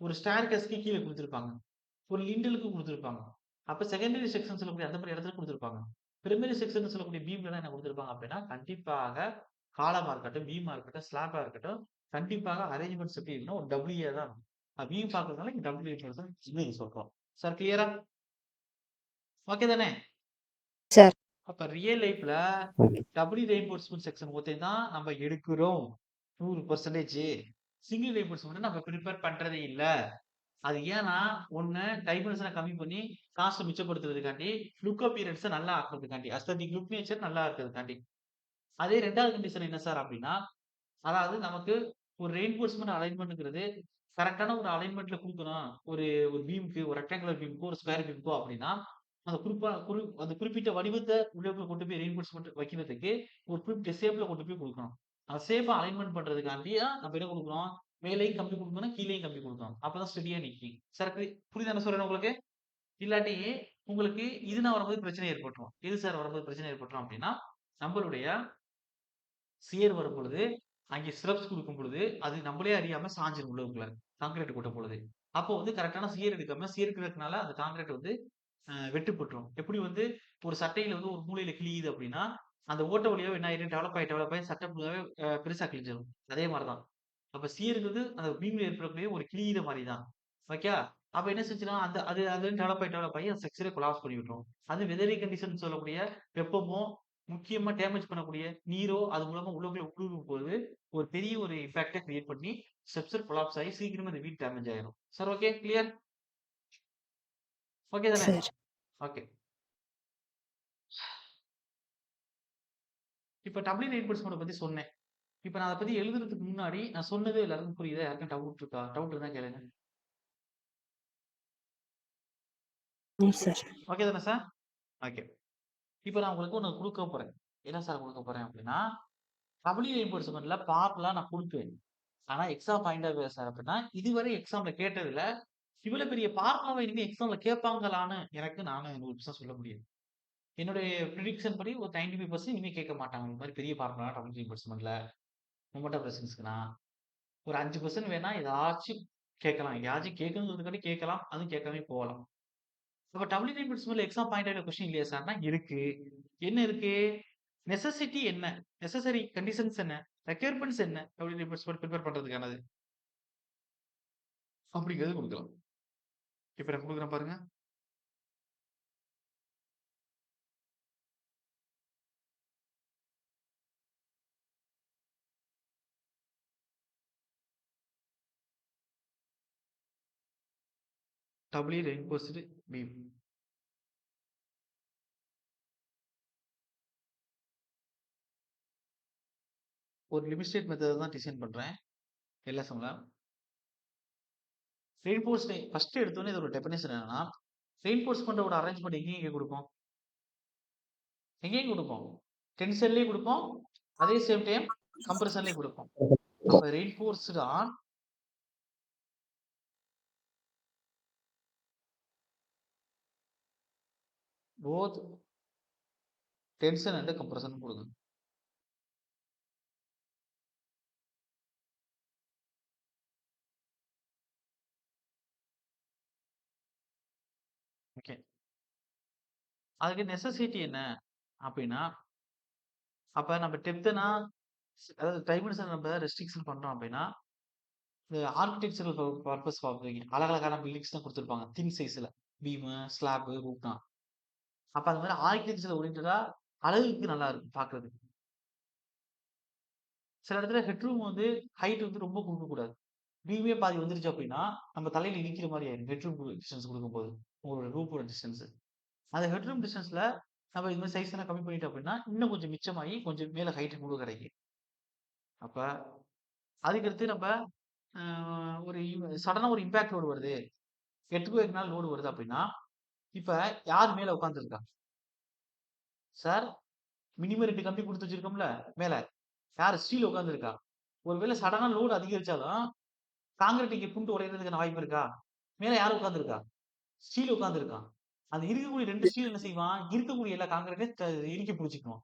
ஒரு ஸ்டேர்கேஸ்க்கு கீழ குடுத்துருப்பாங்க. ஒரு லிண்டலுக்கு குடுத்துருப்பாங்க. அப்ப செகண்டரி செக்ஷன் சொல்லக்கூடிய அந்த மாரி இடத்துல குடுத்துருப்பாங்க. பிரைமரி செக்ஷன் சொல்லக்கூடிய பீம்லலாம் என்ன குடுத்துருப்பாங்க அப்படின்னா, கண்டிப்பாக காலமா இருக்கட்டும், பீமா இருக்கட்டும், ஸ்லாப்பா இருக்கட்டும், கண்டிப்பாக அரேஞ்ச்மெண்ட்ஸ் எப்படி இருக்குன்னா, ஒரு WA தான் இருக்கும். பீம் பார்க்கறதுனால இங்க WA தான் இது சொல்றோம். சார் கிளியரா? ஓகே தானே? சார் அப்ப ரியல் லைஃப்ல Okay. டபுள் ரெயின்போர்ஸ்மென்ட் செக்ஷன் ஒத்தை தான் நம்ம எடுக்கிறோம். 100% சிங்கிள் ரெயின்போர்ஸ்மென்ட் நம்ம பிரிப்பேர் பண்றதே இல்ல. அது ஏன்னா, ஒண்ணு டைமென்ஷன கம்மி பண்ணி காஸ்ட்ட மிச்சப்படுத்துறதுக்காண்டி, லுக் அப்பியரன்ஸ நல்லா ஆக்குறதுக்காண்டி, அஸ்தெடிக் லுக் நேச்சர் நல்லா இருக்கிறதுக்காண்டி. அதே 2வது கண்டிஷன் என்ன சார் அப்டின்னா, அதாவது நமக்கு ஒரு ரெயின்போர்ஸ்மென்ட் அலைன்மென்ட்ங்கிறது கரெக்ட்டான ஒரு அலைன்மென்ட்ல குடுக்கணும். ஒரு ஒரு பீம்க்கு, ஒரு ரெக்டாங்குலர் பீம்க்கோ, ஒரு ஸ்கொயர் பீம்க்கோ அப்டின்னா, அந்த குறிப்பிட்ட வடிவத்த உள்ளுக்குள்ள கொண்டு போய் ரெயின்போர்ஸ்மென்ட் வைக்கிறதுக்கு ஒரு குறிப்பிட்ட ஷேப்ல கொண்டு போய் குடுக்கணும். அதை சேஃபா அலைன்மெண்ட் பண்றதுக்காண்டி நம்ம என்ன கொடுக்குறோம், மேலேயும் கம்பி கொடுக்கணும், கீழேயும் கம்பி கொடுக்கணும். அப்பதான் ஸ்டெடியா நிக்கும். சார் புரியுதா என்ன சொல்றேன் உங்களுக்கு? இல்லாட்டி உங்களுக்கு இதுனா வரும்போது பிரச்சனை ஏற்பட்டுரும். எது சார் வரும்போது பிரச்சனை ஏற்பட்டுரும் அப்படின்னா, நம்மளுடைய சியர் வரும் பொழுது, அங்கே ஸ்டெப்ஸ் குடுக்கும் பொழுது, அது நம்மளே அறியாம சாஞ்சிரும் உள்ளுக்குள்ள. கான்கிரீட் கொட்டும் பொழுது. அப்போ வந்து கரெக்ட்டான சியர் எடுக்காம, சியர் இருக்கிறதுனால அந்த கான்கிரீட் வந்து வெட்டுப்பட்டுரும். எப்படி வந்து ஒரு சட்டையில வந்து ஒரு மூலையில கிழியுது அப்படின்னா, அந்த ஓட்டை வழியா என்ன ஆயிரும் டெவலப் ஆயி சட்டை ஃபுல்லாவே பெருசா கிழிஞ்சிரும். அதே மாரி தான். அப்ப சியர்ங்கிறது அந்த பீம்ல ஏற்படக்கூடிய ஒரு கிழியிற மாரி தான். ஓகே. அப்ப என்ன செஞ்சுன்னா, அந்த அது அது டெவலப் ஆயி அந்த ஸ்ட்ரக்சரே கொலாப்ஸ் பண்ணி விட்டுரும். அது வெதரி கண்டிஷன் சொல்லக்கூடிய வெப்பமோ, முக்கியமா டேமேஜ் பண்ணக்கூடிய நீரோ, அது மூலமா உள்ளுக்குள்ள ஊடுருவும்போது, ஒரு பெரிய ஒரு இம்பாக்ட்ட கிரியேட் பண்ணி, ஸ்ட்ரக்சர் கொலாப்ஸ் ஆயி சீக்கிரமா இந்த வீடு டேமேஜ் ஆயிரும். Sir okay? கிளியர்? ஓகே தானே? சார். ஓகே. இப்ப டப்ளின் ரெயின்போர்ஸ்மென்ட்ட பத்தி சொன்னேன். இப்ப நான் அத பத்தி எழுதுறதுக்கு முன்னாடி, நான் சொன்னது எல்லாருக்கும் புரியுதா? யாருக்கும் டவுட் இருக்கா? டவுட் இருந்தா கேளுங்க. சார். ஓகே தானே சார்? ஓகே. இப்ப நான் உங்களுக்கு ஒண்ணு குடுக்க போறேன். என்ன சார் குடுக்க போறேன் அப்டின்னா, டப்ளின் ரெயின்போர்ஸ்மென்ட்ல பார்ட்லாம் நான் குடுப்பேன். ஆனா exam point of view sir அப்டின்னா, இதுவரை எக்ஸாம்ல கேட்டதுல, இவ்வளவு பெரிய பார்ட்லாவ இனிமே எக்ஸாம்ல கேட்பாங்களான்னு எனக்கு நானு 100% சொல்ல முடியாது. என்னுடைய பிரிடிக்ஷன் படி ஒரு 95% இனிமே கேட்க மாட்டாங்க. இந்த மாரி பெரிய பார்முலா டபுள் ரீஇன்போர்ஸ்மென்ட்ல, மொமெண்ட் ஆஃப் ரெசிஸ்டன்ஸ்க்குனா, ஒரு 5% வேணா ஏதாச்சும் கேட்கலாம். எங்கேயாச்சும் கேட்கணுங்கிறதுக்காண்டி கேட்கலாம். அதுவும் கேட்காமயே போகலாம். அப்ப டபுள் ரீஇன்போர்ஸ்மென்ட்ல எக்ஸாம் பாயிண்ட் ஆஃப் கொஸ்டின் இல்லையா சார்னா, இருக்கு. என்ன இருக்கு? நெசசிட்டி என்ன? நெசசரி கண்டிஷன்ஸ் என்ன? ரெக்யர்மென்ட்ஸ் என்ன? டபுள் ரீஇன்போர்ஸ்மென்ட் பிரிப்பேர் பண்றதுக்கானது. அப்படிங்கிறது குடுக்கலாம். இப்ப நான் குடுக்குறேன் பாருங்க. Doubly reinforced beam. ஒரு லிமிட் மெத்தட் தான் டிசைன் பண்றேன். எல்எஸ்எம்ல. ரெயின்போர்ஸ்ட் ஃபர்ஸ்ட் எடுத்தோனே இதோட டெஃபினிஷன் என்னன்னா, ரெயின்போர்ஸ்மென்ட்டோட அரேஞ்ச்மென்ட் எங்க குடுப்போம்? எங்கேயும் குடுப்போம். டென்ஷன்லயும் குடுப்போம். அதே சேம் டைம் கம்ப்ரஷன்லயும் குடுப்போம். அப்ப reinforced on both tension and compression குடுக்கணும். ஓகே. அதுக்கு நெசசிட்டி என்ன? அப்டின்னா, அப்ப நம்ம டெப்த்னா அதாவது டைமென்ஷன் நம்ம ரெஸ்ட்ரிக்ஷன் பண்றோம் அப்டின்னா, இந்த ஆர்க்கிடெக்சரல் பர்ப்பஸ் பாப்பீங்க. அழகழகான பில்டிங்ஸ் தான் குடுத்திருப்பாங்க. தின் சைஸ்ல. பீமு, ஸ்லாப், ரூஃப்னா. அப்ப அந்த மாரி ஆர்க்கிடெக்சர் ஓரியன்டடா அழகுக்கு நல்லா இருக்கும் பாக்குறதுக்கு. சில இடத்துல ஹெட்ரூம் வந்து ஹைட் வந்து ரொம்ப குடுக்கக்கூடாது. பீமே பாதி வந்துருச்சு அப்டின்னா, நம்ம தலையில இடிக்கிற மாரி ஆயிரும். ஹெட்ரூம் டிஸ்டன்ஸ் குடுக்கும்போது. உங்களோட ரூஃபோட டிஸ்டன்ஸ். அந்த ஹெட்ரூம் டிஸ்டன்ஸ்ல நம்ம இது மாரி சைஸ் எல்லாம் கம்மி பண்ணிட்டோம் அப்டின்னா, இன்னும் கொஞ்சம் மிச்சமாயி கொஞ்சம் மேல ஹைட் கூட கிடைக்கும். அப்ப அதுக்கடுத்து நம்ம அ ஒரு சடனா ஒரு இம்பாக்ட் லோட் வருது. எர்த்குவேக்னால லோடு வருது அப்டின்னா, இப்ப யார் மேல உட்கார்ந்திருக்கா? சார் மினிமம் 2 கம்பி குடுத்து வச்சிருக்கோம்ல மேல. யாரு ஸ்டீல் உட்கார்ந்திருக்கா? ஒருவேள சடனா லோட் அதிகரிச்சாலும், கான்கிரீட் இங்க புண்டு உடையறதுக்கான வாய்ப்பு இருக்கா? மேல யார் உட்கார்ந்திருக்கா? ஸ்டீல் உட்கார்ந்திருக்கான். அந்த இருக்கக்கூடிய 2 ஸ்டீல் என்ன செய்வான்? இருக்கக்கூடிய எல்லா கான்கிரீட்டையும் இறுக்கி புடிச்சுக்கும்.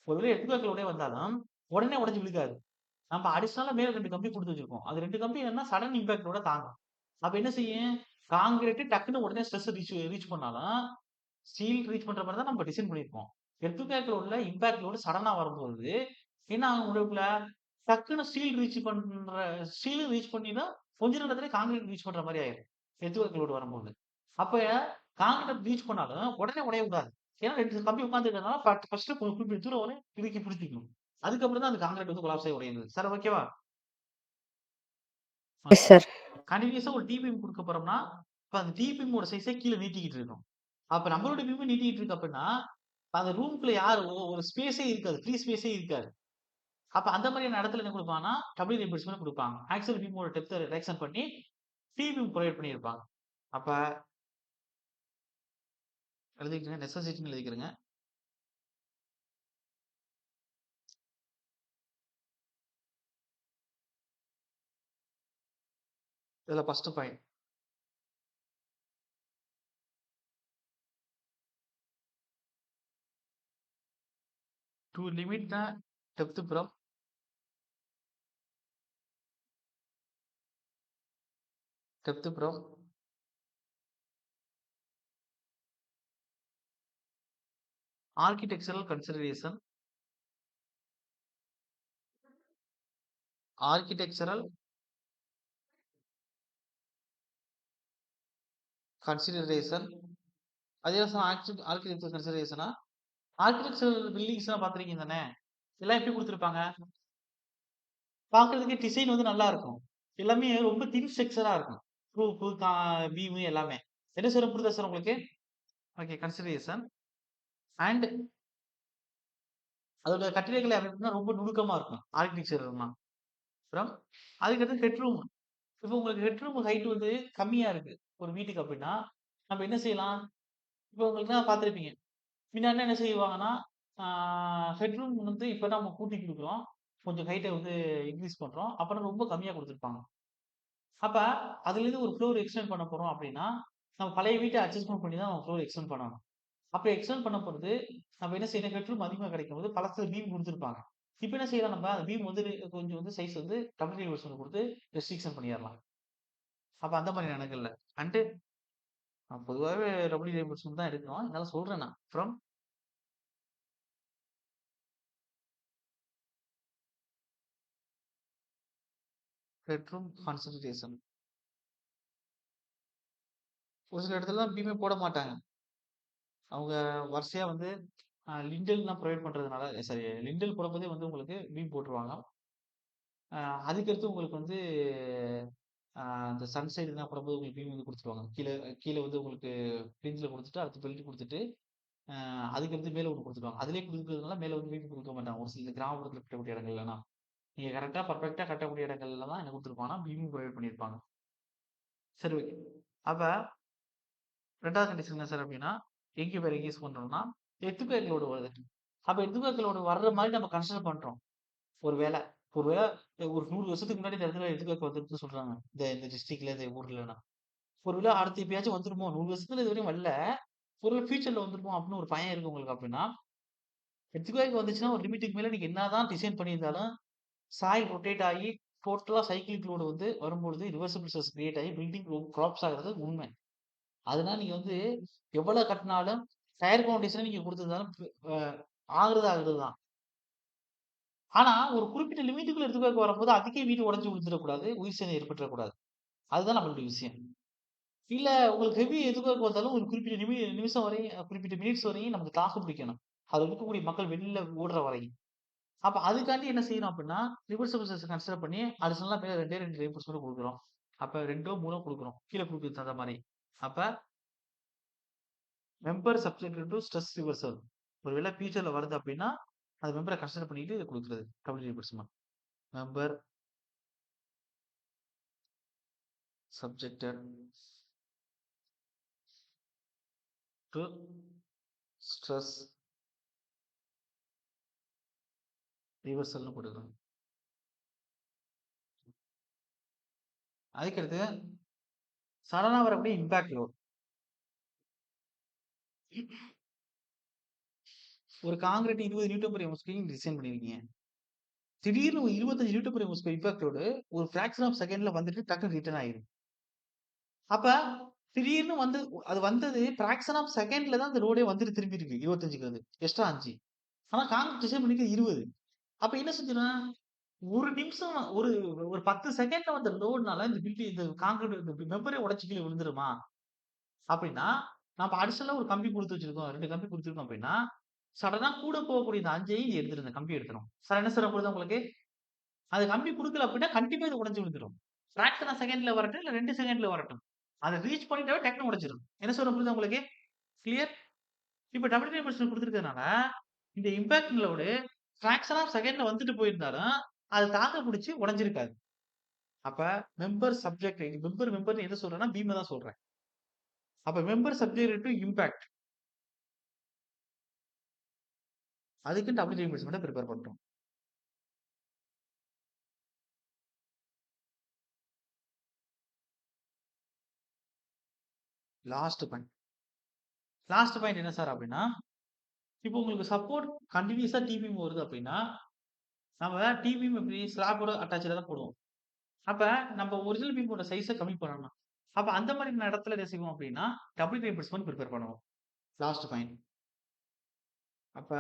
ஒருவேளை எர்த்குவேக் லோடே வந்தாலும், உடனே உடைஞ்சு விழுகாது. நம்ம அடிஷனலா மேல 2 கம்பி குடுத்து வச்சிருக்கோம். அது 2 கம்பி என்னன்னா சடன் இம்பாக்ட்டோட தாங்கும். அப்ப என்ன செய்யும்? கான்கிரீட் டக்குனு உடனே ஸ்ட்ரெஸ் ரீச் பண்ணாலும், ஸ்டீல் ரீச் பண்ற மாரி தான் நம்ம டிசைன் பண்ணியிருப்போம். எர்த்குவேக் லோட்ல இம்பாக்ட் லோட் சடனா வரும்போது, என்ன ஆகும் உள்ளுக்குள்ள? டக்குனு ஸ்டீல் ரீச் பண்ணி தான் கொஞ்ச நேரத்திலே கான்கிரீட் ரீச் பண்ற மாரி ஆயிரும். எர்த்குவேக் லோட் வரும்போது. அப்ப கான்கிரீட் ரீச் பண்ணாலும் உடனே உடைய விடாது. ஏன்னா 2 கம்பி உட்கார்ந்திருக்கிறதுனால ஃபர்ஸ்ட் குறிப்பிட்ட தூரம் வரை இறுக்கி பிடிச்சுக்கும். அதுக்கப்புறம் தான் அந்த கான்கிரீட் வந்து கொலாப்ஸ் ஆயி உடையுது. சார் ஓகேவா? Yes sir. கன்டினியூஸா ஒரு டி பீம் குடுக்க போறோம்னா, இப்ப அந்த டி பீமோட சைஸே கீழ நீட்டிக்கிட்டு இருக்கும். அப்ப நம்மளோட பீமும் நீட்டிக்கிட்டு இருக்கு அப்டின்னா, அந்த ரூம்குள்ள யாரு ஒரு ஸ்பேஸே இருக்காது. ஃப்ரீ ஸ்பேஸே இருக்காது. அப்ப அந்த மாதிரியான இடத்துல என்ன குடுப்பாங்கன்னா, டபுள்யூ ரீஇன்போர்ஸ்மென்ட் குடுப்பாங்க. ஆக்ஸில் பீமோட டெப்த்த ரிடக்ஷன் பண்ணி, டி பீம் புரொவைட் பண்ணியிருப்பாங்க. அப்ப எழுதிக்கங்க. நெசசிட்டின்னு எழுதிக்கிறங்க. இதுல first point. To limit the depth from architectural consideration architectural consideration அதே ஆர்கிடெக்சர் கன்சிடரேஷனா ஆர்கிடெக்சரல் பில்டிங்ஸ்லாம் பார்த்துருக்கீங்க தானே? எல்லாம் எப்படி கொடுத்துருப்பாங்க? பார்க்கறதுக்கு டிசைன் வந்து நல்லா இருக்கும். எல்லாமே ரொம்ப தின் ஸ்ட்ரக்சரா இருக்கும். ரூஃபு, பீமு எல்லாமே. என்ன சார் புரியுதா சார் உங்களுக்கு? ஓகே கன்சிடரேஷன் அண்ட் அதோட கட்டிடக்கலை அமைப்புனா ரொம்ப நுணுக்கமா இருக்கும். ஆர்கிடெக்சர்னா. அப்புறம் அதுக்கடுத்து ஹெட்ரூம். இப்போ உங்களுக்கு ஹெட்ரூம் ஹைட் வந்து கம்மியா இருக்கு. ஒரு வீட்டுக்கு அப்படின்னா, நம்ம என்ன செய்யலாம்? இப்போ உங்களுக்கு தான் பார்த்துருப்பீங்க. முன்னாடிலாம் என்ன செய்வாங்கன்னா, ஆ ஹெட்ரூம் வந்து இப்ப நம்ம கூட்டி குடுக்குறோம். கொஞ்சம் ஹைட்ட வந்து இன்கிரீஸ் பண்றோம். அப்பன்னா ரொம்ப கம்மியா குடுத்துருப்பாங்க. அப்ப அதுலேருந்து ஒரு ஃப்ளோர் எக்ஸ்டெண்ட் பண்ண போறோம் அப்படின்னா, நம்ம பழைய வீட்ட அட்ஜஸ்ட்மென்ட் பண்ணி தான் நம்ம ஃப்ளோர் எக்ஸ்டெண்ட் பண்ணணும். அப்ப எக்ஸ்டெண்ட் பண்ண போறது, நம்ம என்ன செய்யணும் ஹெட்ரூம் அதிகமா கிடைக்கும்போது பழசு பீம் குடுத்துருப்பாங்க. இப்ப என்ன செய்யலாம் நம்ம அந்த பீம் வந்து கொஞ்சம் வந்து சைஸ் வந்து டபுள் எலிவேஷன் குடுத்து ரெஸ்ட்ரிக்ஷன் பண்ணிறலாம். அப்ப அந்த மாரி இடங்கள்ல. அண்ட் பொதுவாவே டபுள் எலிவேஷன் தான் எடுக்கிறோம். இருந்தாலும் சொல்றேன் நான். From headroom concentration. ஒரு சில இடத்துலலாம் பீமே போட மாட்டாங்க. அவங்க வரிசையா வந்து லிண்டல்லாம் ப்ரொவைட் பண்றதுனால சாரி லிண்டல் போடும்போதே வந்து உங்களுக்கு பீம் போட்டுருவாங்க. அ அதுக்கடுத்து உங்களுக்கு வந்து அந்த சன் சைடுலாம் போடும்போது உங்களுக்கு பீம் வந்து குடுத்துருவாங்க. கீழ கீழ வந்து உங்களுக்கு பிளின்த்ல குடுத்துட்டு, அடுத்து பெல்ட் குடுத்துட்டு, அ அதுக்கடுத்து மேல ஒண்ணு குடுத்துருவாங்க. அதிலேயே குடுக்கிறதுனால மேல வந்து பீம் குடுக்க மாட்டாங்க. ஒரு சில கிராமப்புறத்துல கட்டக்கூடிய இடங்கள்லலாம். நீங்க கரெக்ட்டா பெர்ஃபெக்ட்டா கட்டக்கூடிய இடங்கள்ல தான் என்ன குடுத்துருப்பாங்கன்னா, பீமும் ப்ரொவைட் பண்ணியிருப்பாங்க. சரி ஓகே. அப்ப 2வது கண்டிஷன் என்ன சார் அப்டின்னா, எங்க யூஸ் பண்றோம்னா, எர்த்குவேக் லோடு வருது. அப்ப எர்த்குவேக் லோடு வர்ற மாரி நம்ம கன்சிடர் பண்றோம். ஒரு வேள ஒரு வேள ஒரு 100 வருஷத்துக்கு முன்னாடி இந்த இடத்துல எர்த்குவேக் வந்துருச்சுன்னு சொல்றாங்க. இந்த டிஸ்ட்ரிக்ட்ல, இந்த ஊர்லலாம். ஒரு வேள அடுத்து எப்பயாச்சும் வந்துருமோ? 100 வருஷத்துல இதுவரையும் வரல. ஒரு வேள ஃபியூச்சர்ல வந்துருமோ? அப்டின்னு ஒரு பயம் இருக்கு உங்களுக்கு அப்டின்னா, எர்த்குவேக் வந்துச்சுன்னா ஒரு லிமிட்டுக்கு மேல நீங்க என்னதான் டிசைன் பண்ணியிருந்தாலும், சாயில் ரொட்டேட் ஆகி டோட்டலா சைக்ளிக் லோடு வந்து வரும்பொழுது ரிவர்சிபிள் ஸ்ட்ரெஸ் கிரியேட் ஆகி பில்டிங் கொலாப்ஸ் ஆகுறது உண்மை. அதனால நீங்க வந்து எவ்வளவு கட்டினாலும் டயர் ஃபவுண்டேஷன நீங்க குடுத்திருந்தாலும் அ ஆகுறது ஆகுறது தான். ஆனா ஒரு குறிப்பிட்ட லிமிட்டுக்குள்ள எர்த்குவேக் வரும்போது அதுக்கே வீடு உடைஞ்சு விழுந்துறக்கூடாது. உயிர் சேதம் ஏற்பட்டுறக்கூடாது. அதுதான் நம்மளுடைய விஷயம். இல்ல உங்களுக்கு ஹெவி எர்த்குவேக் வந்தாலும் ஒரு குறிப்பிட்ட நிமிஷம் வரையும் குறிப்பிட்ட மினிட்ஸ் வரையும் நமக்கு தாக்கு பிடிக்கணும். அதுல இருக்கக்கூடிய மக்கள் வெளில ஓடுற வரையும். அப்ப அதுக்காண்டி என்ன செய்யணும் அப்டின்னா, ரிவர்சிபிள் ஸ்ட்ரெஸ் கன்சிடர் பண்ணி அடிஷனலா மேல 2 ரெயின்போர்ஸ்மென்ட் குடுக்குறோம். அப்ப 2ஓ 3ஓ குடுக்குறோம். கீழ குடுக்கறதுக்கு தகுந்த மாரி. அப்ப member subject to stress reversal. ஒரு வேள ஃபியூச்சர்ல வருது அப்டின்னா, அந்த மெம்பர கன்சிடர் பண்ணிட்டு இத குடுக்குறது. Double reinforcement. Member subjected to stress ரிவர்சல்னு குடுக்கணும். அதுக்கடுத்து சடனா வரக்கூடிய இம்பாக்ட் லோட். ஒரு கான்கிரீட் 20 நியூட்டன் பெர் எம்எஸ்கி டிசைன் பண்ணியிருக்கீங்க. திடீர்னு ஒரு 25 நியூட்டன் பெர் எம்எஸ்கி இம்பாக்ட் லோடு ஒரு ஃபிராக்ஷன் ஆஃப் செகண்ட்ல வந்துட்டு டக்குனு ரிட்டர்ன் ஆயிரும். அப்ப திடீர்னு வந்து அது வந்தது பிராக்ஷன் ஆஃப் செகண்ட்ல தான் அந்த லோடே வந்துட்டு திரும்பியிருக்கு. 25க்கு வந்து. எக்ஸ்ட்ரா 5. ஆனா கான்கிரீட் டிசைன் பண்ணிருக்கு 20. அப்ப என்ன செஞ்சிரும்? ஒரு நிமிஷம் ஒரு ஒரு 10 செகண்ட்ல வந்த லோடுனால இந்த கான்கிரீட் இந்த மெம்பரே உடைச்சு கீழ விழுந்துருமா? அப்டின்னா, நம்ம அடிஷனலா ஒரு கம்பி குடுத்து வச்சிருக்கோம். 2 கம்பி குடுத்துருக்கோம் அப்டின்னா, சடனா கூட போகக்கூடிய இந்த 5யும் இது எடுத்துரும். இந்த கம்பி எடுத்துரும். சார் என்ன சார் புரியுதா உங்களுக்கு? அது கம்பி குடுக்கல அப்டின்னா, கண்டிப்பா இது உடைஞ்சு விழுந்துரும். ஃபிராக்ஷன் ஆஃப் செகண்ட்ல வரட்டும், இல்ல 2 செகண்ட்ல வரட்டும். அத ரீச் பண்ணிட்டாவே டக்குனு உடைஞ்சிரும். என்ன சொல்றேன் புரியுதா உங்களுக்கு? கிளியர்? இப்ப டபுள் டைமென்ஷனல் குடுத்துருக்கிறதுனால, இந்த இம்பாக்ட் லோடு ஃபிராக்ஷன் ஆஃப் செகண்ட்ல வந்துட்டு போயிருந்தாலும், அது தாக்கு புடிச்சு உடைஞ்சிருக்காது. அப்ப மெம்பர்ன்னு எத சொல்றேன்னா, பீம தான் சொல்றேன். அப்ப மெம்பர் சப்ஜெக்ட் டூ இம்பாக்ட். அதுக்கு டபுள் டைமென்ஷன்ல பிரிப்பேர் பண்றோம். Last point. லாஸ்ட் பாயிண்ட் என்ன சார் அப்படின்னா, இப்போ உங்களுக்கு சப்போர்ட் கண்டினியூஸா டிபிஎம் வருது அப்படின்னா, நம்ம டிபிஎம் எப்படி ஸ்லாபோட அட்டாச்ல தான் போடுவோம். அப்ப நம்ம ஒரிஜினல் பீமோட சைஸ கம்மி பண்ணணும். அப்ப அந்த மாதிரி இடத்துல என்ன செய்வோம் அப்படின்னா, டபுள் ரீஇன்போர்ஸ்மென்ட் பிரிப்பேர் பண்ணுவோம். Last point. அப்ப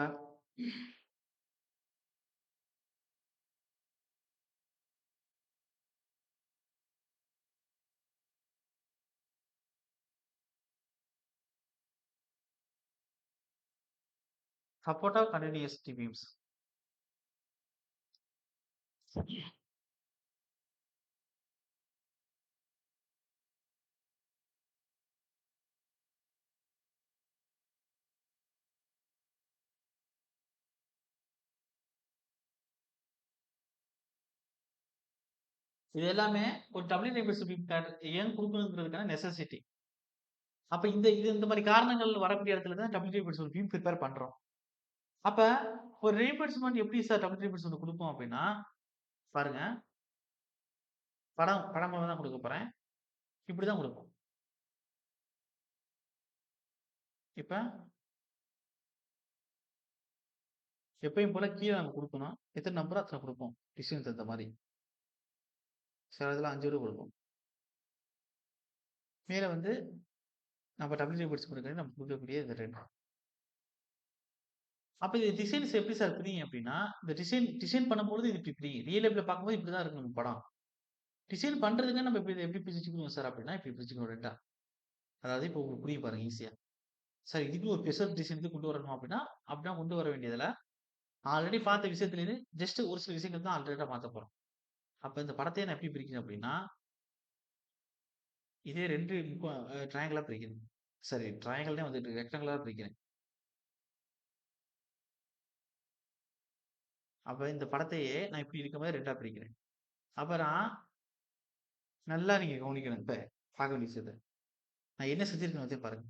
சப்போர்ட் ஆஃப் கண்டினியூஸ் டிபிஎம்ஸ். இது எல்லாமே ஒரு டபுள் ரீஇன்போர்ஸ்ட் பீம் ஏன் குடுக்கணுங்கிறதுக்கான நெசசிட்டி. அப்ப இந்த மாதிரி காரணங்கள் வரக்கூடிய இடத்துல தான் டபுள் ரீஇன்போர்ஸ்மென்ட் பீம் பிரிப்பேர் பண்றோம். அப்ப ஒரு ரீஇன்போர்ஸ்மென்ட் எப்படி சார் டபுள் ரீஇன்போர்ஸ்மென்ட் குடுப்போம் அப்படின்னா, பாருங்க. படம் மூலம் தான் குடுக்க போறேன். இப்படி தான் குடுப்போம். இப்ப எப்பயும் போல கீழ நம்ம குடுக்கணும். எத்தன நம்பரோ அத்தன குடுப்போம். டிஸ்டன்ஸ் தகுந்த மாரி. சில இதுல 5 வரை குடுப்போம். மேல வந்து நம்ம டபுள் ரீஇன்போர்ஸ்மென்ட்க்கு நம்ம குடுக்கக்கூடிய இது 2. அப்ப இது டிசைன்ஸ் எப்படி சார் பிரியும் அப்படின்னா, இந்த டிசைன் பண்ணும்போது இது இப்படி பிரியும். ரியல் லைஃப்ல பார்க்கும்போது இப்படி தான் இருக்கும் நம்ம படம். டிசைன் பண்றதுக்கு நம்ம எப்படி பிரிச்சுக்கணும் சார் அப்படின்னா, இப்படி பிரிச்சுக்கணும் 2ஆ. அதாவது இப்போ உங்களுக்கு புரியும் பாருங்க ஈஸியா. சார் இதுக்கு ஒரு ஸ்பெஷல் டிசைன் இது கொண்டு வரணும் அப்படின்னா கொண்டு வர வேண்டியதுல, ஆல்ரெடி பார்த்த விஷயத்துலேருந்து ஜஸ்ட் ஒரு சில விஷயங்கள் தான் ஆல்டர்னேட்டா மாத்த போறோம். அப்ப இந்த படத்தையே நான் எப்படி பிரிக்கிறேன் அப்படின்னா, இதே 2 ட்ரையாங்கிளா பிரிக்கிறேன். சாரி ட்ரையாங்கிள்னே வந்துட்டு ரெக்டாங்கிளா பிரிக்கிறேன். அப்ப இந்த படத்தையே நான் இப்படி இருக்க மாரி 2ஆ பிரிக்கிறேன். அப்புறம் நல்லா நீங்க கவனிக்கணும் இப்ப பார்க்க வேண்டிய விஷயத்த. நான் என்ன செஞ்சிருக்கேன்னு வந்து பாருங்க.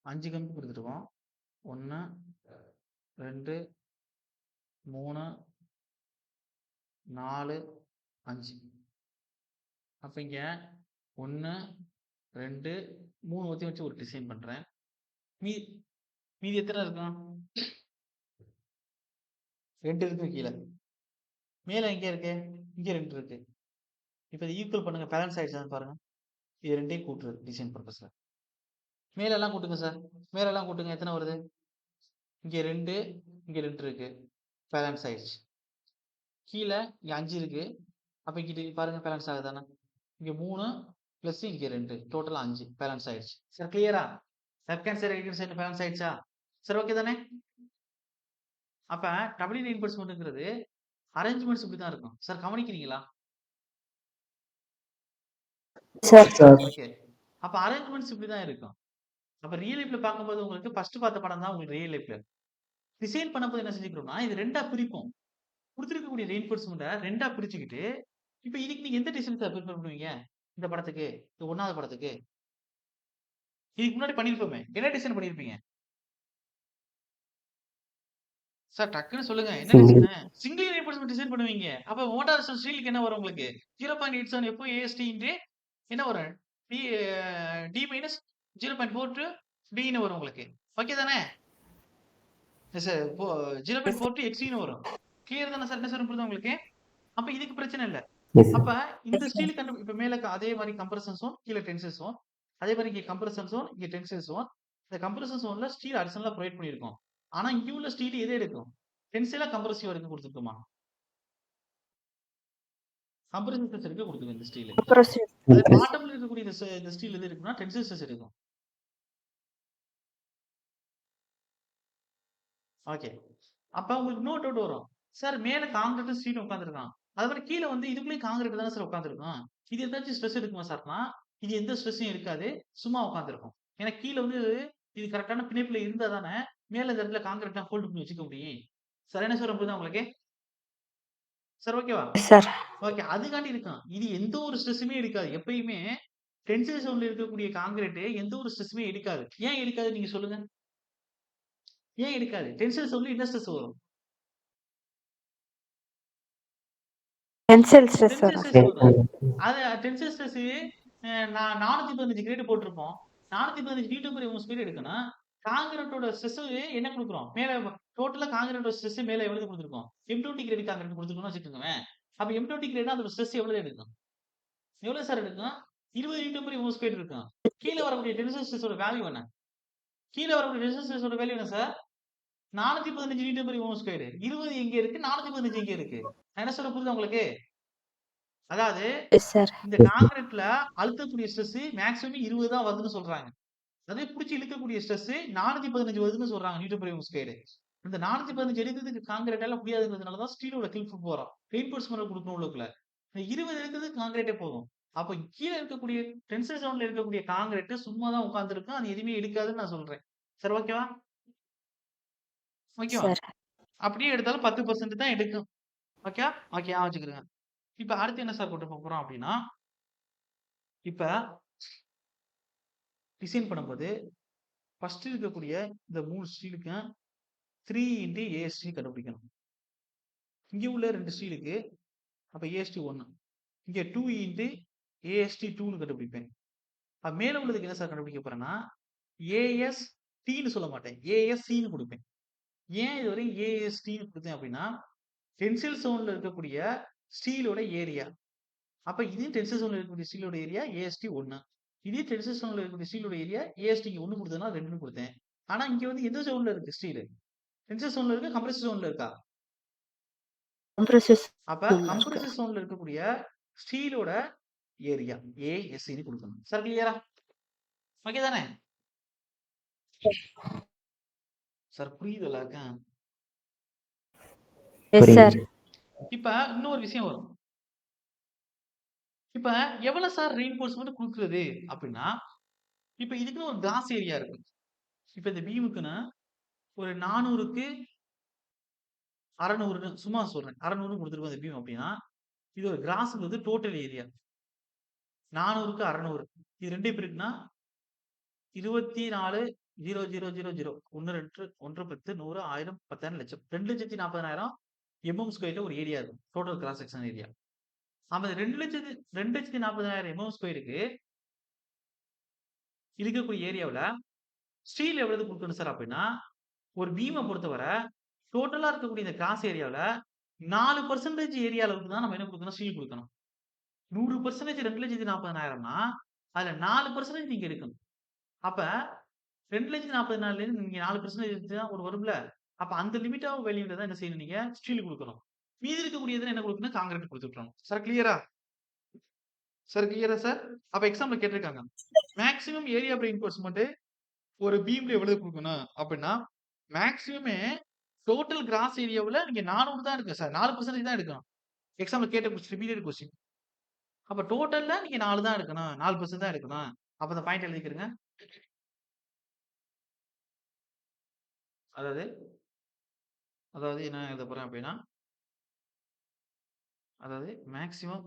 அஞ்சு கம்பி குடுத்துருக்கோம். 1, 2, 3, 4, 5. அப்ப இங்க 1, 2, 3 வச்சு ஒரு டிசைன் பண்றேன். மீ மீதி எத்தன இருக்கும்? 2 இருக்கு கீழ. மேல எங்க இருக்கு? இங்க 2 இருக்கு. இப்ப இத ஈக்குவல் பண்ணுங்க. பேலன்ஸ் ஆயிடுச்சான்னு பாருங்க. இது 2யும் கூட்டுறது டிசைன் பர்ப்பஸ்ல. மேல எல்லாம் கூட்டுங்க சார். மேல எல்லாம் கூட்டுங்க. எத்தன வருது? இங்க 2, இங்க 2 இருக்கு. பேலன்ஸ் ஆயிடுச்சு. கீழ இங்க 5 இருக்கு. அப்ப இங்கிட்டு பாருங்க பேலன்ஸ் ஆகுதான்னு. இங்க 3 பிளஸ் இங்க 2 டோட்டலா 5 பேலன்ஸ் ஆயிடுச்சு. சார் கிளியரா? Left hand side right hand side balance ஆயிடுச்சா? சார் ஓகே தானே? அப்ப டபுள் ரீஇன்போர்ஸ்மென்ட்ங்கிறது அரேஞ்ச்மெண்ட்ஸ் இப்படி தான் இருக்கும். சார் கவனிக்கிறீங்களா? Sir okay. அப்ப அரேஞ்ச்மெண்ட்ஸ் இப்படி தான் இருக்கும். அப்ப ரியல் லைஃப்ல பார்க்கும்போது உங்களுக்கு ஃபர்ஸ்ட் பார்த்த படம் தான் உங்களுக்கு ரியல் லைஃப்ல. டிசைன் பண்ணும்போது என்ன செஞ்சுக்கிறோம்னா, இது 2ஆ பிரிப்போம். குடுத்திருக்கக்கூடிய ரெயின்போர்ஸ்மென்ட்ட 2ஆ பிரிச்சுக்கிட்டு, இப்ப இதுக்கு நீங்க எந்த டிசைன் சார் பிரிஃபர் பண்ணுவீங்க? இந்த படத்துக்கு, இந்த 1வது படத்துக்கு. இதுக்கு முன்னாடி பண்ணியிருப்போமே. என்ன டிசைன் பண்ணியிருப்பீங்க? சார் டக்குன்னு சொல்லுங்க. என்ன Single. டிசைனு? சிங்கிள் ரெயின்போர்ஸ்மென்ட் டிசைன் பண்ணுவீங்க. அப்ப மோட்டார் ஸ்டீலுக்கு என்ன வரும் உங்களுக்கு? 0.87 FOAST இன்டு என்ன வரும்? டி டி மைனஸ் 0.42 Dன்னு வரும் உங்களுக்கு. ஓகே தானே? சார் இப்போ 0.42 XCன்னு வரும். கிளியர் தானே சார்? என்ன சார் புரியுதா உங்களுக்கு? அப்ப இதுக்கு பிரச்சனை இல்ல. Yes, sir. அப்ப இந்த ஸ்டீல் இப்ப மேல அதே மாரி கம்ப்ரஷன் ஜோன், கீழ டென்சைல் ஜோன். அதே மாரி இங்க கம்ப்ரஷன் ஜோன், இங்க டென்சைல் ஜோன். இந்த கம்ப்ரஷன் ஜோன்ல ஸ்டீல் அடிஷனலா புரொவைட் பண்ணியிருக்கோம். ஆனா இங்க உள்ள ஸ்டீல் எத எடுக்கும்? டென்சைலா கம்ப்ரசிவ் வரைக்கும் குடுத்துருக்கோமா? கம்ப்ரசிவ் ஸ்ட்ரெஸ் எடுக்க குடுத்துருக்கு இந்த ஸ்டீல். அப்புறம் அதே Yes. பாட்டம்ல இருக்கக்கூடிய இந்த ஸ்டீல் எது இருக்குன்னா டென்சைல் ஸ்ட்ரெஸ் எடுக்கும். ஓகே. அப்ப உங்களுக்கு இன்னொரு டவுட் வரும். சார் மேல கான்கிரீட்டும் ஸ்டீலும் உட்கார்ந்திருக்கான். அது மாரி கீழ வந்து இதுக்குள்ளயும் கான்கிரீட் தானே சார் உட்கார்ந்திருக்கும். இது ஏதாச்சும் ஸ்ட்ரெஸ் எடுக்குமா சார்னா, இது எந்த ஸ்ட்ரெஸ்ஸும் இருக்காது. சும்மா உட்கார்ந்திருக்கும். ஏன்னா கீழ வந்து இது கரெக்ட்டான பிணைப்புல இருந்தா தானே, மேல இந்த இடத்துல கான்கிரீட்லாம் ஹோல்ட் பண்ணி வச்சுக்க முடியும். சரியான சொல்றேன் புரியுதா உங்களுக்கு? சார் ஓகேவா? Yes, sir. ஓகே. அதுக்காண்டி இருக்கான். இது எந்த ஒரு ஸ்ட்ரெஸ்ஸுமே எடுக்காது. எப்பயுமே டென்சைல் ஜோன்ல இருக்கக்கூடிய கான்கிரீட் எந்த ஒரு ஸ்ட்ரெஸ்ஸுமே எடுக்காது. ஏன் எடுக்காது நீங்க சொல்லுங்க? ஏன் எடுக்காது? டென்சைல் ஜோன்ல என்ன ஸ்ட்ரெஸ் வரும்? Tensile stress டென்சைல் வரும். ஸ்ட்ரெஸ் வரும். அது டென்சைல் ஸ்ட்ரெஸ் நான் 415 கிரேட் போட்டிருப்போம். 415 நியூட்டன் பெர் ஸ்கொயர் எடுக்கணும். கான்கிரீட்டோட ஸ்ட்ரெஸ் என்ன குடுக்குறோம்? மேல டோட்டலா கான்கிரீட்டோட ஸ்ட்ரெஸ் மேல எவ்வளவு குடுத்துருக்கோம்? M20 கிரேட் கான்கிரீட் குடுத்துருக்கோம்னு வச்சுக்கோங்களேன். அப்ப M20 கிரேட்னா அதோட ஸ்ட்ரெஸ் எவ்வளவு எடுக்கும்? எவ்வளவு சார் எடுக்கும்? 20 நியூட்டன் பெர் ஸ்கொயர் இருக்கும். கீழ வரக்கூடிய டென்சைல் ஸ்ட்ரெஸோட வேல்யூ என்ன? கீழ வரக்கூடிய டென்சைல் ஸ்ட்ரெஸோட வேல்யூ என்ன சார்? 415 Newton per square. 20 எங்க இருக்கு? 415 எங்க இருக்கு? நான் என்ன சொல்ல புரியுதா உங்களுக்கு? அதாவது Yes, sir. இந்த கான்கிரீட்ல அழுத்தக்கூடிய ஸ்ட்ரெஸ் மேக்ஸிமம் 20 தான் வருதுன்னு சொல்றாங்க. அதே புடிச்சு இழுக்கக்கூடிய ஸ்ட்ரெஸ் 415 வருதுன்னு சொல்றாங்க நியூட்டன் பெர் ஸ்கொயர். இந்த 415 எடுக்கிறதுக்கு கான்கிரீட்டால முடியாதுங்கிறதுனால தான் ஸ்டீலோட கிளிப் போறோம். ரெயின்போர்ஸ்மென்ட் குடுக்கணும் உள்ளுக்குள்ள. இந்த 20 எடுக்கிறதுக்கு கான்கிரீட்டே போதும். அப்ப கீழ இருக்கக்கூடிய டென்சைல் ஜோன்ல இருக்கக்கூடிய கான்கிரீட் சும்மா தான் உட்கார்ந்திருக்கும். அது எதுவுமே எடுக்காதுன்னு நான் சொல்றேன். சரி ஓகேவா? ஓகேவா? Sir. அப்படியே எடுத்தாலும் 10% தான் எடுக்கும். ஓகே? ஓகே ஞாபகம் வச்சுக்கிருங்க. இப்ப அடுத்து என்ன சார் கொண்டு போறோம் அப்படின்னா, இப்ப டிசைன் பண்ணும்போது ஃபர்ஸ்ட் இருக்கக்கூடிய இந்த 3 ஸ்டீலுக்கும் 3 இன்டு ஏஎஸ்டி கண்டுபிடிக்கணும். இங்க உள்ள 2 ஸ்டீலுக்கு அப்ப ஏஎஸ்டி 1. இங்க 2 இன்டு ஏஎஸ்டி 2ன்னு கண்டுபிடிப்பேன். மேல உள்ளதுக்கு என்ன சார் கண்டுபிடிக்க போறேன்னா, ஏஎஸ்டின்னு சொல்ல மாட்டேன். ஏஎஸ்சின்னு குடுப்பேன். ஏன் இதுவரை ஏஎஸ்டின்னு குடுத்தேன் அப்படின்னா, டென்சைல் ஜோன்ல இருக்கக்கூடிய ஸ்டீலோட ஏரியா. அப்ப இது டென்சைல் ஜோன்ல இருக்கக்கூடிய ஸ்டீலோட ஏரியா ஏஎஸ்டி 1. இதே டென்சைல் ஜோன்ல இருக்கக்கூடிய ஸ்டீலோட ஏரியா ஏஎஸ்டி 1 குடுத்தேன்னா 2ன்னு குடுத்தேன். ஆனா இங்க வந்து எந்த ஜோன்ல இருக்கு ஸ்டீல்? டென்சைல் ஜோன்ல இருக்கா? கம்ப்ரசிவ் ஜோன்ல இருக்கா? Compressive அப்ப zone ல இருக்கு. கம்ப்ரசிவ் ஜோன்ல இருக்கக்கூடிய ஸ்டீலோட ஏரியா ஏஎஸ்சின்னு குடுக்கணும். சார் கிளியரா? ஓகே தானே? சார் புரியுதுல்லங்க? Yes, sir. புரியுது. இப்ப இன்னொரு விஷயம் வரும். இப்ப எவ்வளவு சார் ரெயின்போர்ஸ்மென்ட் குடுக்குறது அப்படின்னா, இப்ப இதுக்குன்னு ஒரு கிராஸ் ஏரியா இருக்கு. இப்ப இந்த பீமுக்குன்னா ஒரு 400க்கு 600ன்னு சும்மா சொல்றேன். 600ன்னு குடுத்துருக்கோம் இந்த பீம் அப்படின்னா, இது ஒரு கிராஸ்ங்கிறது டோட்டல் ஏரியா. 400க்கு 600. இது 2 பிரிக்குனா 24 0 0 0 0 1 2 1 10 100 1000 10,000 லட்சம் 2,40,000 mm2ல ஒரு ஏரியா இருக்கும். Total cross section area. அந்த 2,40,000 mm2க்கு இருக்கக்கூடிய ஏரியாவுல ஸ்டீல் எவ்வளவு குடுக்கணும் சார் அப்படின்னா, ஒரு பீம பொறுத்தவரை டோட்டலா இருக்கக்கூடிய இந்த கிராஸ் ஏரியாவுல 4% ஏரியா அளவுக்கு தான் நம்ம என்ன குடுக்கணும்? ஸ்டீல் குடுக்கணும். 100% 2,40,000னா அதுல 4% நீங்க எடுக்கணும். அப்ப 2,40,000 நீங்க 4% எடுத்தா ஒரு வரும்ல. அப்ப அந்த லிமிட் ஆஃப் வேல்யூல தான் என்ன செய்யணும் நீங்க? ஸ்டீல் குடுக்கணும். மீதி இருக்கக்கூடியதுல என்ன குடுக்கணும்? கான்கிரீட் குடுத்துவிட்டுறணும். சார் கிளியரா? சார் கிளியரா சார்? அப்ப எக்ஸாம்ல கேட்டிருக்காங்க. மேக்ஸிமம் ஏரியா ஆஃப் ரெயின்போர்ஸ்மென்ட் ஒரு பீம்ல எவ்வளவு குடுக்கணும்? அப்படின்னா, மேக்ஸிமமே டோட்டல் கிராஸ் ஏரியாவுல நீங்க 400 தான் இருக்கு சார். 4% தான் எடுக்கணும். எக்ஸாம்ல கேட்ட கொஸ்டின் ரிப்பீட்டட் கொஸ்டின். அப்ப டோட்டல்ல நீங்க 4 தான் எடுக்கணும். 4% தான் எடுக்கணும். அப்ப அந்த பாயிண்ட் எழுதிக்கிறங்க. அதாவது அதாவது என்ன எழுத போறேன் அப்படின்னா, அதாவது maximum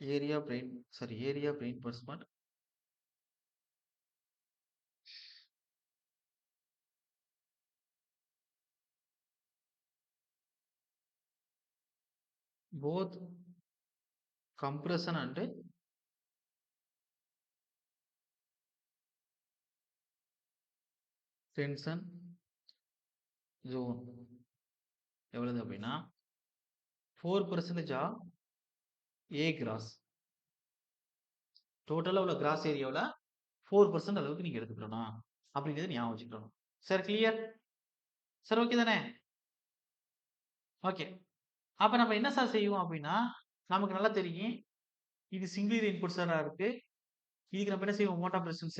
area of reinforcement both compression and tension zone எவ்வளவு அப்படின்னா 4% ஆஃப் ஏ கிராஸ் டோட்டலா உள்ள கிராஸ் ஏரியாவுல 4% அளவுக்கு நீங்க எடுத்துக்கணும் அப்படிங்கிறத ஞாபகம் வச்சுக்கணும். Sir clear? சார் ஓகே தானே? ஓகே. அப்ப நம்ம என்ன சார் செய்வோம் அப்படின்னா, நமக்கு நல்லா தெரியும். இது சிங்கிள் ரெயின்போர்ஸரா இருக்கு. இதுக்கு நம்ம என்ன செய்வோம்? மோட் ஆஃப் ரெசிஸ்டன்ஸ்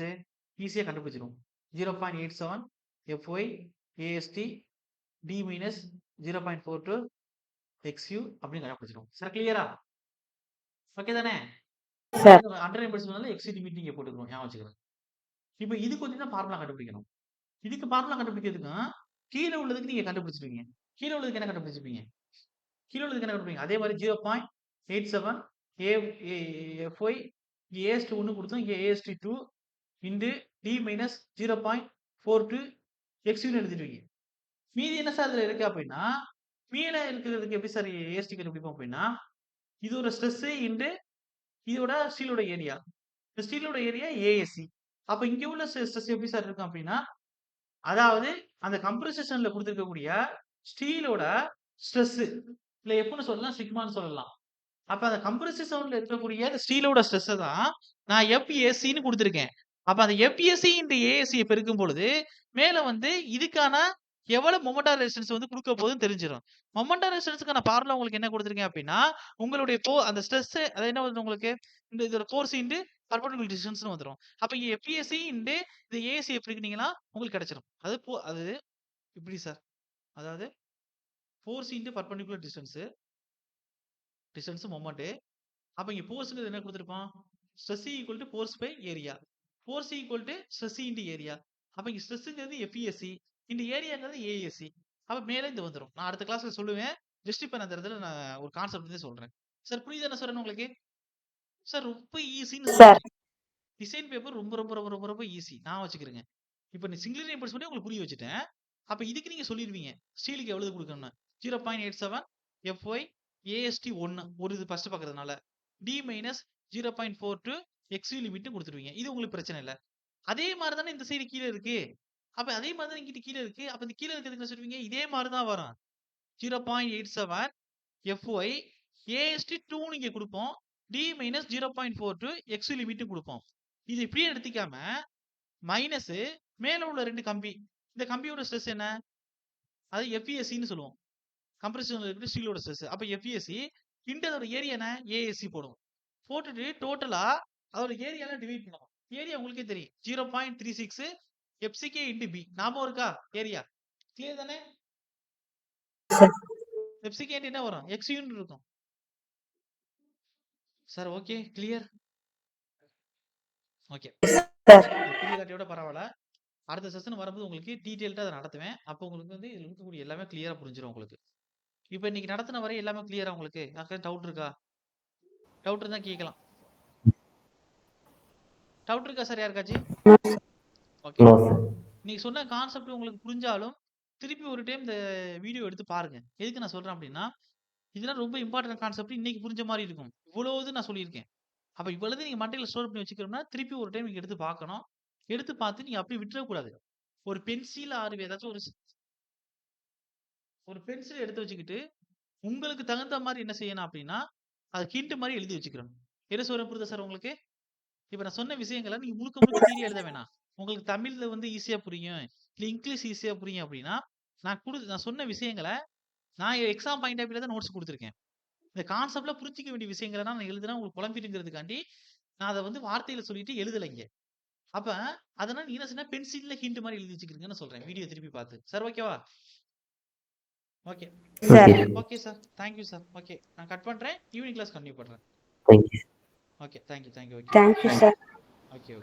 ஈஸியா கண்டுபிடிச்சிருவோம். 0.87 FY AST D minus 0.42 XU அப்படின்னு கண்டுபிடிச்சிருவோம். சார் கிளியரா? ஓகே தானே? சார் அண்டர் நம்பர்ஸ்னால எக்ஸி லிமிட் நீங்க போட்டுக்கணும், ஞாபகம் வச்சுக்கிறேன். இப்போ இதுக்கு வந்து தான் ஃபார்முலா கண்டுபிடிக்கணும். இதுக்கு ஃபார்முலா கண்டுபிடிக்கிறதுக்கும் கீழே உள்ளதுக்கு நீங்க கண்டுபிடிச்சிருவீங்க. கீழே உள்ளதுக்கு என்ன கண்டுபிடிச்சிருப்பீங்க? கீழே உள்ளதுக்கு என்ன கண்டுபிடிப்பீங்க? அதே மாதிரி 0.87 FY இங்க AST1 கொடுத்தோம், இங்க AST2 இன்டு D மைனஸ் 0.42 XUன்னு எழுதிடுவீங்க. மீதி என்ன சார் இதுல இருக்கு அப்படின்னா, மீத இருக்கிறதுக்கு எப்படி சார் AST கண்டுபிடிப்போம் அப்படின்னா, இது ஒரு ஸ்ட்ரெஸ் இன்டு இதோட ஸ்டீலோட ஏரியா. இந்த ஸ்டீலோட ஏரியா ASC. அப்ப இங்க உள்ள ஸ்ட்ரெஸ் எப்படி சார் இருக்கும் அப்படின்னா, அதாவது அந்த கம்ப்ரஷன்ல கொடுத்திருக்கக்கூடிய ஸ்டீலோட ஸ்ட்ரெஸ் இல்ல எப்படின்னு சொல்லலாம், சிக்மான்னு சொல்லலாம். அப்ப அந்த கம்ப்ரசிவ் சவுண்ட்ல இருக்கக்கூடிய அந்த ஸ்டீலோட ஸ்ட்ரெஸ் தான் நான் FACன்னு கொடுத்திருக்கேன். அப்ப அந்த FAC இன்டு AAC பெருக்கும் பொழுது மேல வந்து இதுக்கான எவ்வளவு மொமெண்ட் ஆஃப் ரெசிஸ்டன்ஸ் வந்து கொடுக்க போகுதுன்னு தெரிஞ்சிடும். மொமெண்ட் ஆஃப் ரெசிஸ்டன்ஸ்க்கான ஃபார்முலா உங்களுக்கு என்ன கொடுத்திருக்கேன் அப்படின்னா, உங்களுடைய அந்த ஸ்ட்ரெஸ் அது என்ன வருது உங்களுக்கு, இந்த இதோட ஃபோர்ஸ் இன்டு பர்பெண்டிகுலர் டிஸ்டன்ஸ்னு வந்துரும். அப்ப இங்க FAC இன்டு இந்த AAC பெருக்கினீங்கன்னா உங்களுக்கு கிடைச்சிடும். அது இப்படி சார், அதாவது force into perpendicular distance moment. அப்ப இங்க ஃபோர்ஸ்ங்கிறது என்ன கொடுத்திருப்போம், stress equal to force by area, force equal to stress into area. அப்ப இங்க ஸ்ட்ரெஸ்ங்கிறது FESC இன்டு ஏரியாங்கிறது AAC. அப்ப மேல இது வந்துரும். நான் அடுத்த கிளாஸ்ல சொல்லுவேன். ஜஸ்ட் இப்ப நான் இந்த இடத்துல நான் ஒரு கான்செப்ட் வந்து சொல்றேன். சார் புரியுதா என்ன சொல்றேன் உங்களுக்கு? சார் ரொம்ப ஈஸின்னு சார் சொல்றேன். டிசைன் பேப்பர் ரொம்ப ரொம்ப ரொம்ப ரொம்ப ரொம்ப ஈஸி, நான் வச்சுக்கிறேங்க. இப்ப நீ சிங்கிள் நம்பர்ஸ் பண்ணி உங்களுக்கு புரிய வச்சுட்டேன். அப்ப இதுக்கு நீங்க சொல்லிடுவீங்க ஸ்டீலுக்கு எவ்வளவு கொடுக்கணும்னு. 0.87 FY AST1 ஒரு இது ஃபர்ஸ்ட் பாக்குறதுனால D மைனஸ் 0.42 XU லிமிட் கொடுத்துருவீங்க. இது உங்களுக்கு பிரச்சனை இல்ல. அதே மாதிரி தானே இந்த சைடு கீழே இருக்கு. அப்ப அதே மாதிரி தான் இங்கிட்டு கீழே இருக்கு. அப்ப இந்த கீழே இருக்கிறதுக்கு என்ன சொல்லுவீங்க, இதே மாதிரி தான் வரும். 0.87 FY AST2 நீங்க கொடுப்போம். D மைனஸ் 0.42 XU லிமிட் கொடுப்போம். இது இப்படியே எடுத்துக்காம மைனஸ் மேல உள்ள ரெண்டு கம்பி, இந்த கம்பியோட ஸ்ட்ரெஸ் என்ன, அது FESCன்னு சொல்லுவோம். கம்ப்ரஷன்ல இருக்கிற ஸ்டீலோட ஸ்ட்ரெஸ். அப்ப FESC இன்டு அதோட ஏரியா என்ன, AAC போடும். போட்டுட்டு டோட்டலா அதோட ஏரியால டிவைட் பண்ணுவோம். ஏரியா உங்களுக்கே தெரியும் 0.36 FCK இன்டு B. ஞாபகம் இருக்கா ஏரியா? கிளியர் தானே? FCK இன்டு என்ன வரும், XUன்னு இருக்கும். Sir okay clear? ஓகே புரியலாட்டியோட பரவாயில்ல. அடுத்த செஷன் வரும்போது உங்களுக்கு டீடைல்டா அதை நடத்துவேன். அப்போ உங்களுக்கு வந்து இதுல இருக்கக்கூடிய எல்லாமே கிளியரா புரிஞ்சிடும் உங்களுக்கு. இப்போ இன்னைக்கு நடத்தின வரை எல்லாமே கிளியரா உங்களுக்கு? டவுட் இருக்கா? டவுட் இருந்தா கேட்கலாம். டவுட் இருக்கா சார் யாருக்காச்சும்? Okay, no sir. நீங்க சொன்ன கான்செப்ட் உங்களுக்கு புரிஞ்சாலும் திருப்பி ஒரு டைம் இந்த வீடியோ எடுத்து பாருங்க. எதுக்கு நான் சொல்றேன் அப்படின்னா, இதெல்லாம் ரொம்ப இம்பார்ட்டன்ட் கான்செப்ட். இன்னைக்கு புரிஞ்ச மாதிரி இருக்கும். இவ்வளவு நான் சொல்லியிருக்கேன். அப்ப இவ்வளவு நீங்க மண்டையில ஸ்டோர் பண்ணி வச்சுக்கிறோம்னா திருப்பி ஒரு டைம் நீங்க எடுத்து பார்க்கணும். எடுத்து பார்த்து நீங்க அப்படியே விட்டுறக்கூடாது. ஒரு பென்சில் ஆறு ஏதாச்சும் ஒரு பென்சில் எடுத்து வச்சுக்கிட்டு உங்களுக்கு தகுந்த மாதிரி என்ன செய்யணும் அப்படின்னா, அது ஹிண்ட் மாதிரி எழுதி வச்சுக்கிறோம். என்ன சொல்ற புரியுதா சார் உங்களுக்கு? இப்ப நான் சொன்ன விஷயங்களை நீங்க முழுக்க முழுக்க தியரி எழுத வேணாம். உங்களுக்கு தமிழ்ல வந்து ஈஸியா புரியும், இல்ல இங்கிலீஷ் ஈஸியா புரியும் அப்படின்னா, நான் சொன்ன விஷயங்களை நான் எக்ஸாம் பாயிண்ட் ஆஃப் வியூல தான் நோட்ஸ் கொடுத்துருக்கேன். இந்த கான்செப்ட்ல புரிஞ்சிக்க வேண்டிய விஷயங்களை நான் எழுதுனா உங்களுக்கு குழம்பிட்டுங்கிறதுக்காண்டி நான் அதை வந்து வார்த்தையில சொல்லிட்டு எழுதலைங்க. அப்ப அதனால நீ என்ன சொன்ன, பென்சில்ல ஹிண்ட் மாதிரி எழுதி வச்சுக்கிறீங்கன்னு சொல்றேன் வீடியோ திருப்பி பார்த்து. சார் ஓகேவா? Okay sir okay sir, thank you sir. Okay நான் கட் பண்றேன், ஈவினிங் கிளாஸ் கண்டினியூ பண்றேன். Thank you. Okay thank you. Okay thank you sir. Okay.